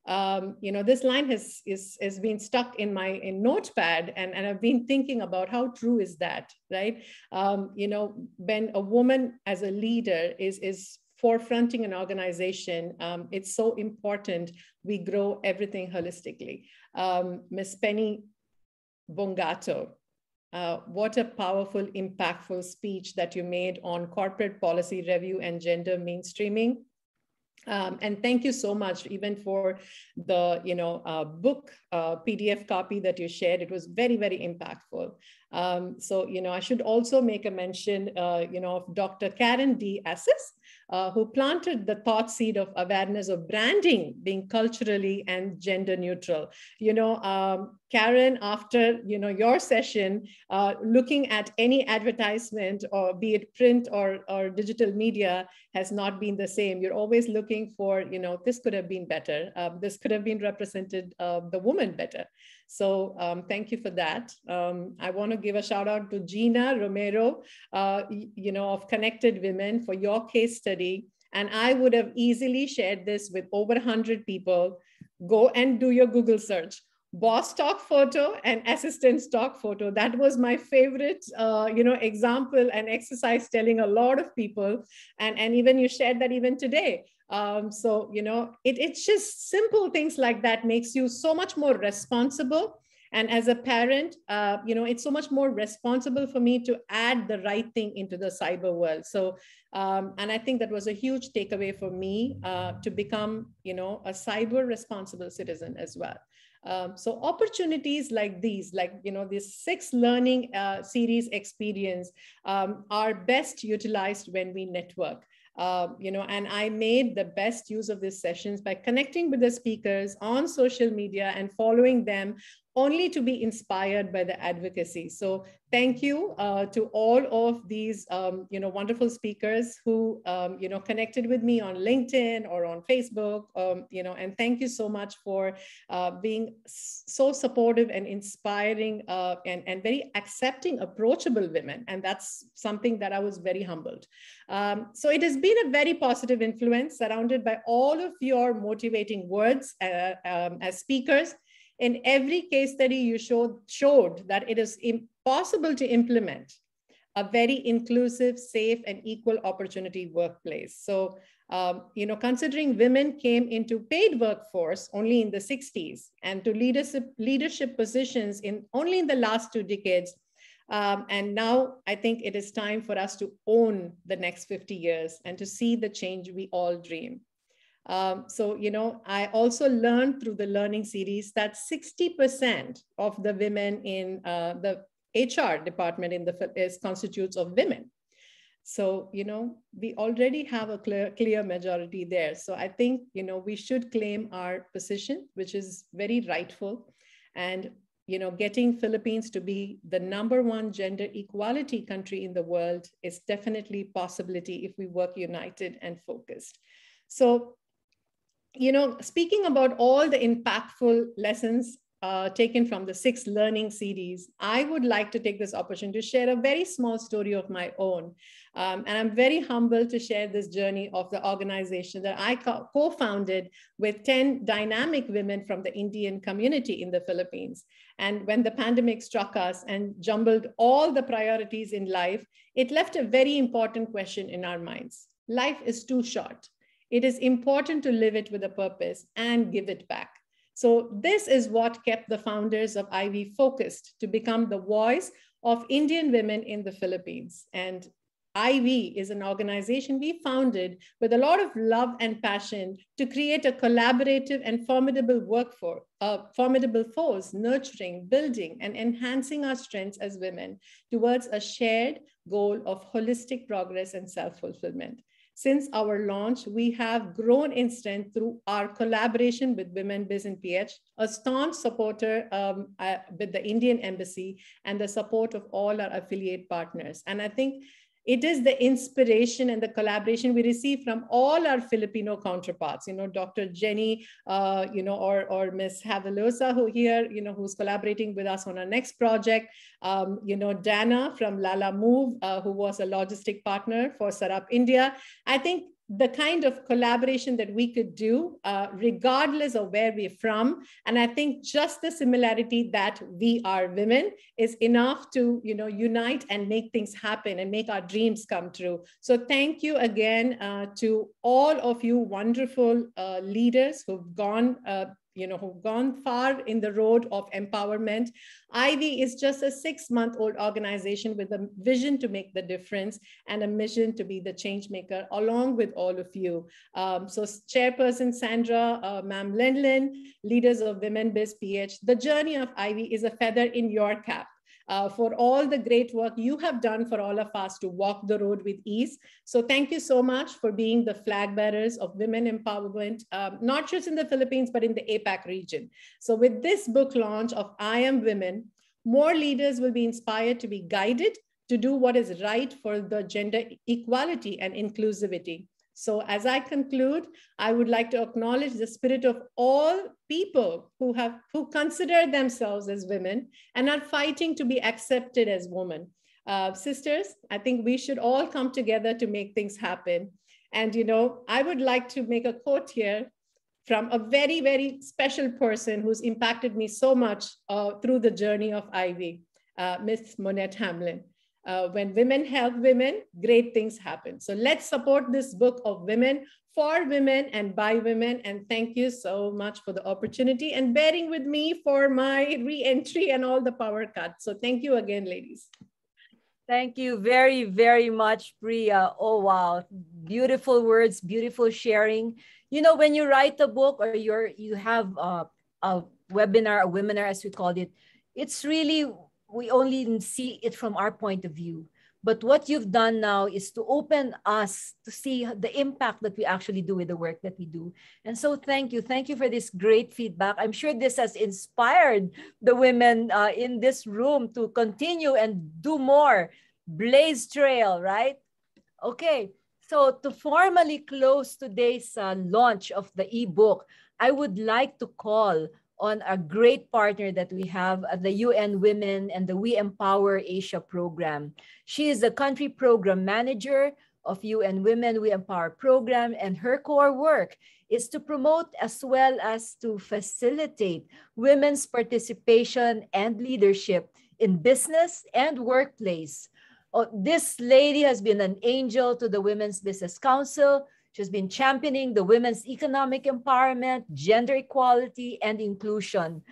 This line has been stuck in my notepad, and I've been thinking about how true is that, right? When a woman as a leader is forefronting an organization, it's so important we grow everything holistically. Ms. Penny Bongato, what a powerful, impactful speech that you made on corporate policy review and gender mainstreaming. And thank you so much even for the book PDF copy that you shared. It was very, very impactful. So I should also make a mention of Dr. Karen D. Assis, who planted the thought seed of awareness of branding being culturally and gender neutral. Karen, after your session, looking at any advertisement, or be it print or digital media, has not been the same. You're always looking for, this could have been better. This could have been represented the woman better. So thank you for that. I want to give a shout out to Gina Romero, of Connected Women for your case study. And I would have easily shared this with over 100 people. Go and do your Google search. boss stock photo and assistant stock photo. That was my favorite, example and exercise telling a lot of people. And even you shared that even today. So, it's just simple things like that makes you so much more responsible. And as a parent, it's so much more responsible for me to add the right thing into the cyber world. So, and I think that was a huge takeaway for me to become, a cyber responsible citizen as well. So opportunities like these, this 6 learning series experience are best utilized when we network. And I made the best use of these sessions by connecting with the speakers on social media and following them only to be inspired by the advocacy. So thank you to all of these, wonderful speakers who, connected with me on LinkedIn or on Facebook, and thank you so much for being so supportive and inspiring and very accepting, approachable women. And that's something that I was very humbled. So it has been a very positive influence surrounded by all of your motivating words as speakers. In every case study, you showed that it is impossible to implement a very inclusive, safe, and equal opportunity workplace. So, considering women came into paid workforce only in the 60s and to leadership positions only in the last 2 decades, and now I think it is time for us to own the next 50 years and to see the change we all dream. I also learned through the learning series that 60% of the women in the HR department constitutes of women. So, we already have a clear majority there. So I think, we should claim our position, which is very rightful. And, getting Philippines to be the #1 gender equality country in the world is definitely a possibility if we work united and focused. So, speaking about all the impactful lessons taken from the 6 learning series, I would like to take this opportunity to share a very small story of my own. And I'm very humbled to share this journey of the organization that I co-founded with 10 dynamic women from the Indian community in the Philippines. And when the pandemic struck us and jumbled all the priorities in life, it left a very important question in our minds. Life is too short. It is important to live it with a purpose and give it back. So this is what kept the founders of Ivy focused to become the voice of Indian women in the Philippines. And Ivy is an organization we founded with a lot of love and passion to create a collaborative and formidable force, nurturing, building, and enhancing our strengths as women towards a shared goal of holistic progress and self-fulfillment. Since our launch, we have grown in strength through our collaboration with Women Biz and PH, a staunch supporter with the Indian Embassy, and the support of all our affiliate partners. And I think it is the inspiration and the collaboration we receive from all our Filipino counterparts, Dr. Jenny, or Ms. Havalosa, who here, who's collaborating with us on our next project, Dana from Lala Move, who was a logistic partner for Sarap India. I think the kind of collaboration that we could do regardless of where we're from. And I think just the similarity that we are women is enough to unite and make things happen and make our dreams come true. So thank you again to all of you wonderful leaders who've gone far in the road of empowerment. Ivy is just a 6-month-old organization with a vision to make the difference and a mission to be the change maker along with all of you. So Chairperson Sandra, Ma'am Lenlin, leaders of Women Biz PH, the journey of Ivy is a feather in your cap. For all the great work you have done for all of us to walk the road with ease. So thank you so much for being the flag bearers of women empowerment, not just in the Philippines, but in the APAC region. So with this book launch of I Am Women, more leaders will be inspired to be guided to do what is right for the gender equality and inclusivity. So as I conclude, I would like to acknowledge the spirit of all people who consider themselves as women and are fighting to be accepted as women. Sisters, I think we should all come together to make things happen. And, I would like to make a quote here from a very, very special person who's impacted me so much through the journey of Ivy, Miss Monette Hamlin. When women help women, great things happen. So let's support this book of women, for women and by women. And thank you so much for the opportunity and bearing with me for my re-entry and all the power cuts. So thank you again, ladies. Thank you very, very much, Priya. Oh, wow. Beautiful words, beautiful sharing. You know, when you write a book or you have a webinar, a webinar as we called it, it's really, we only see it from our point of view. But what you've done now is to open us to see the impact that we actually do with the work that we do. And so thank you. Thank you for this great feedback. I'm sure this has inspired the women in this room to continue and do more. Blaze trail, right? Okay. So to formally close today's launch of the ebook, I would like to call on a great partner that we have at the UN Women and the We Empower Asia program. She is the country program manager of UN Women We Empower program, and her core work is to promote as well as to facilitate women's participation and leadership in business and workplace. This lady has been an angel to the Women's Business Council. She's been championing the women's economic empowerment, gender equality, and inclusion.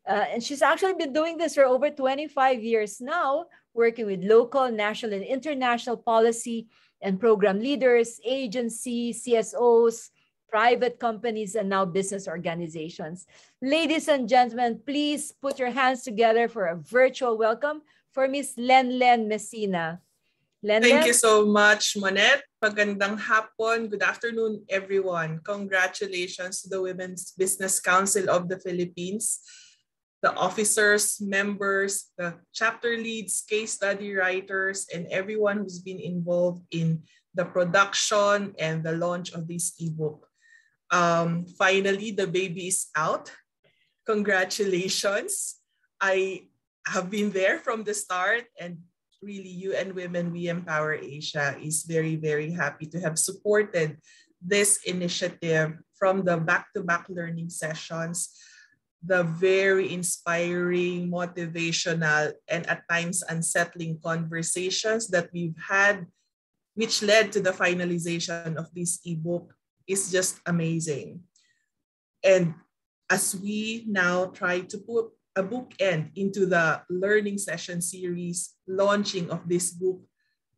And she's actually been doing this for over 25 years now, working with local, national, and international policy and program leaders, agencies, CSOs, private companies, and now business organizations. Ladies and gentlemen, please put your hands together for a virtual welcome for Miss Lenlen Messina. Thank you so much, Monette. Magandang hapon. Good afternoon, everyone. Congratulations to the Women's Business Council of the Philippines, the officers, members, the chapter leads, case study writers, and everyone who's been involved in the production and the launch of this ebook. Finally, the baby is out. Congratulations. I have been there from the start, and really UN Women We Empower Asia is very, very happy to have supported this initiative from the back-to-back learning sessions, the very inspiring, motivational, and at times unsettling conversations that we've had, which led to the finalization of this ebook, is just amazing. And as we now try to put a bookend into the learning session series launching of this book,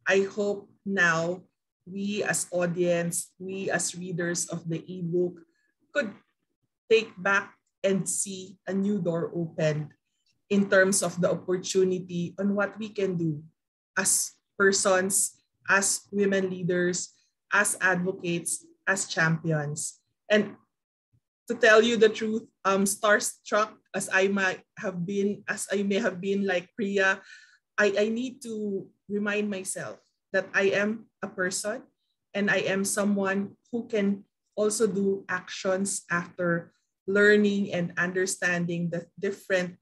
I hope now we as audience, we as readers of the ebook could take back and see a new door opened in terms of the opportunity on what we can do as persons, as women leaders, as advocates, as champions. And to tell you the truth, starstruck as I may have been like Priya, I need to remind myself that I am a person and I am someone who can also do actions after learning and understanding the different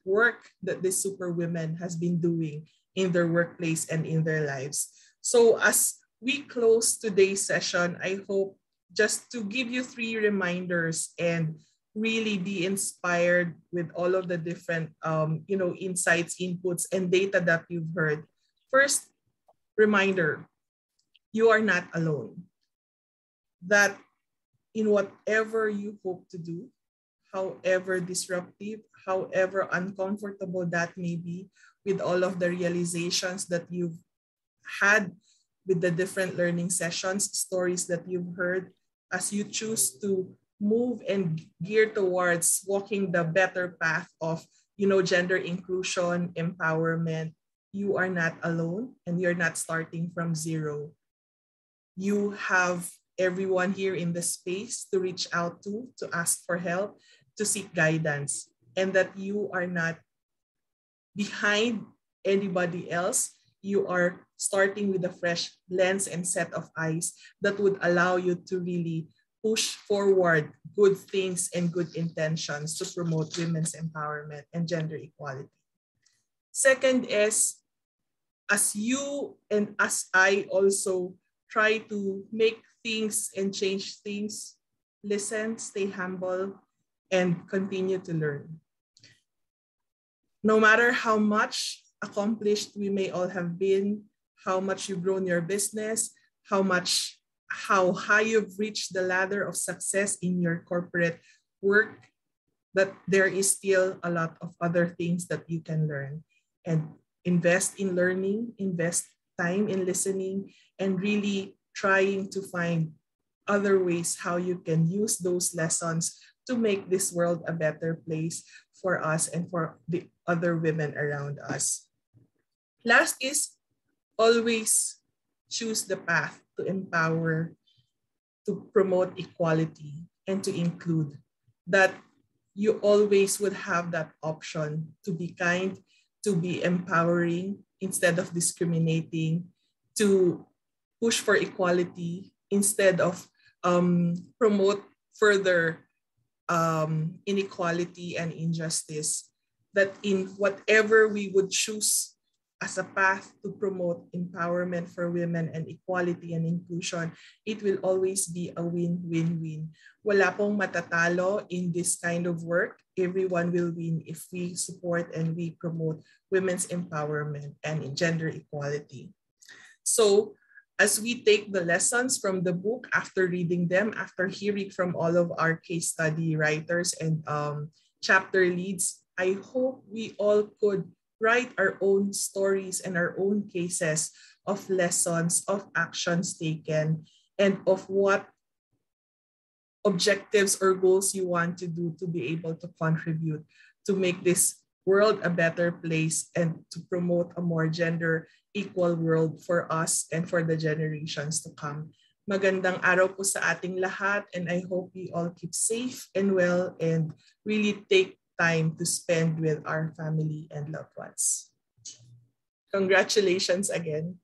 work that this superwoman has been doing in their workplace and in their lives. So as we close today's session, I hope just to give you 3 reminders and really be inspired with all of the different insights, inputs, and data that you've heard. First reminder, you are not alone. That in whatever you hope to do, however disruptive, however uncomfortable that may be, with all of the realizations that you've had with the different learning sessions, stories that you've heard, as you choose to move and gear towards walking the better path of gender inclusion, empowerment, you are not alone and you're not starting from zero. You have everyone here in the space to reach out to ask for help, to seek guidance, and that you are not behind anybody else. You are starting with a fresh lens and set of eyes that would allow you to really push forward good things and good intentions to promote women's empowerment and gender equality. Second is, as you and as I also try to make things and change things, listen, stay humble, and continue to learn. No matter how much accomplished we may all have been, how much you've grown your business, how high you've reached the ladder of success in your corporate work, that there is still a lot of other things that you can learn. And invest in learning, invest time in listening, and really trying to find other ways how you can use those lessons to make this world a better place for us and for the other women around us. Last is always choose the path to empower, to promote equality, and to include. That you always would have that option to be kind, to be empowering instead of discriminating, to push for equality instead of promote further inequality and injustice. That in whatever we would choose as a path to promote empowerment for women and equality and inclusion, it will always be a win-win-win. Wala pong matatalo in this kind of work. Everyone will win if we support and we promote women's empowerment and gender equality. So as we take the lessons from the book, after reading them, after hearing from all of our case study writers and chapter leads, I hope we all could write our own stories and our own cases of lessons, of actions taken, and of what objectives or goals you want to do to be able to contribute to make this world a better place and to promote a more gender equal world for us and for the generations to come. Magandang araw po sa ating lahat, and I hope we all keep safe and well and really take time to spend with our family and loved ones. Congratulations again.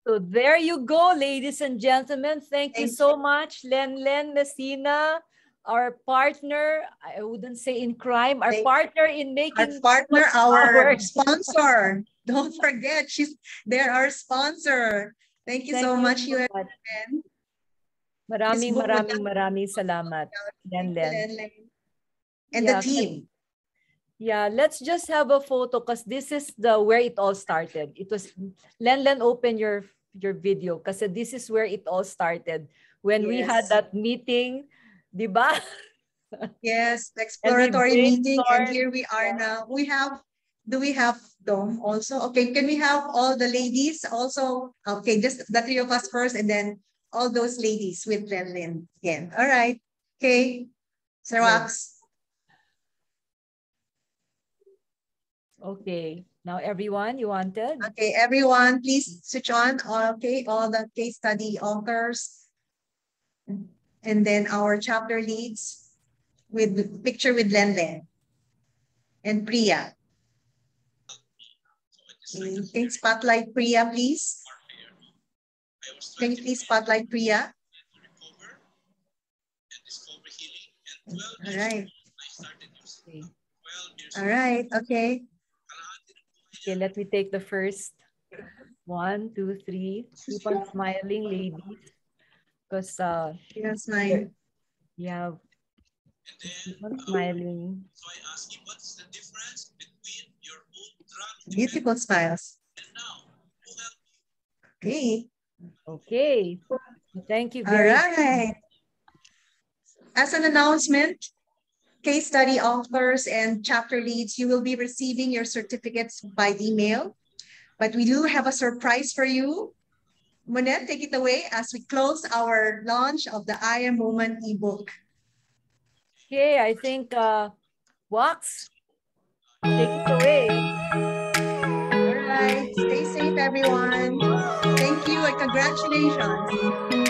So there you go, ladies and gentlemen. Thank you so much, Lenlen Messina, our partner. I wouldn't say in crime, our partner in making our sponsor. Don't forget, they're our sponsor. Thank you so much, you. Maraming salamat, Lenlen. And the team. Yeah, let's just have a photo because this is where it all started. It was Lenlen, open your video because this is where it all started when we had that meeting, di ba? Yes, exploratory meeting, and here we are now. Do we have Dom also? Okay, can we have all the ladies also? Okay, just the three of us first, and then all those ladies with Lenlen again. All right. Okay, Sir Wax. Okay, now everyone, you wanted? Okay, everyone, please switch on. Okay, all the case study authors. And then our chapter leads with the picture with Lenlen and Priya. Okay, spotlight Priya, please. Can you please spotlight Priya? All right. All right, okay. Okay, let me take the first 1, 2, 3. Keep on smiling, ladies. Because smile. Yeah. Keep on smiling. So I asked him, what's the difference between your own drug? Beautiful smiles. Okay. Okay. Thank you very much. All right. As an announcement, case study authors and chapter leads, you will be receiving your certificates by email. But we do have a surprise for you. Monette, take it away as we close our launch of the I Am Woman ebook. Okay, I think Wax, take it away. All right, stay safe, everyone. Thank you and congratulations.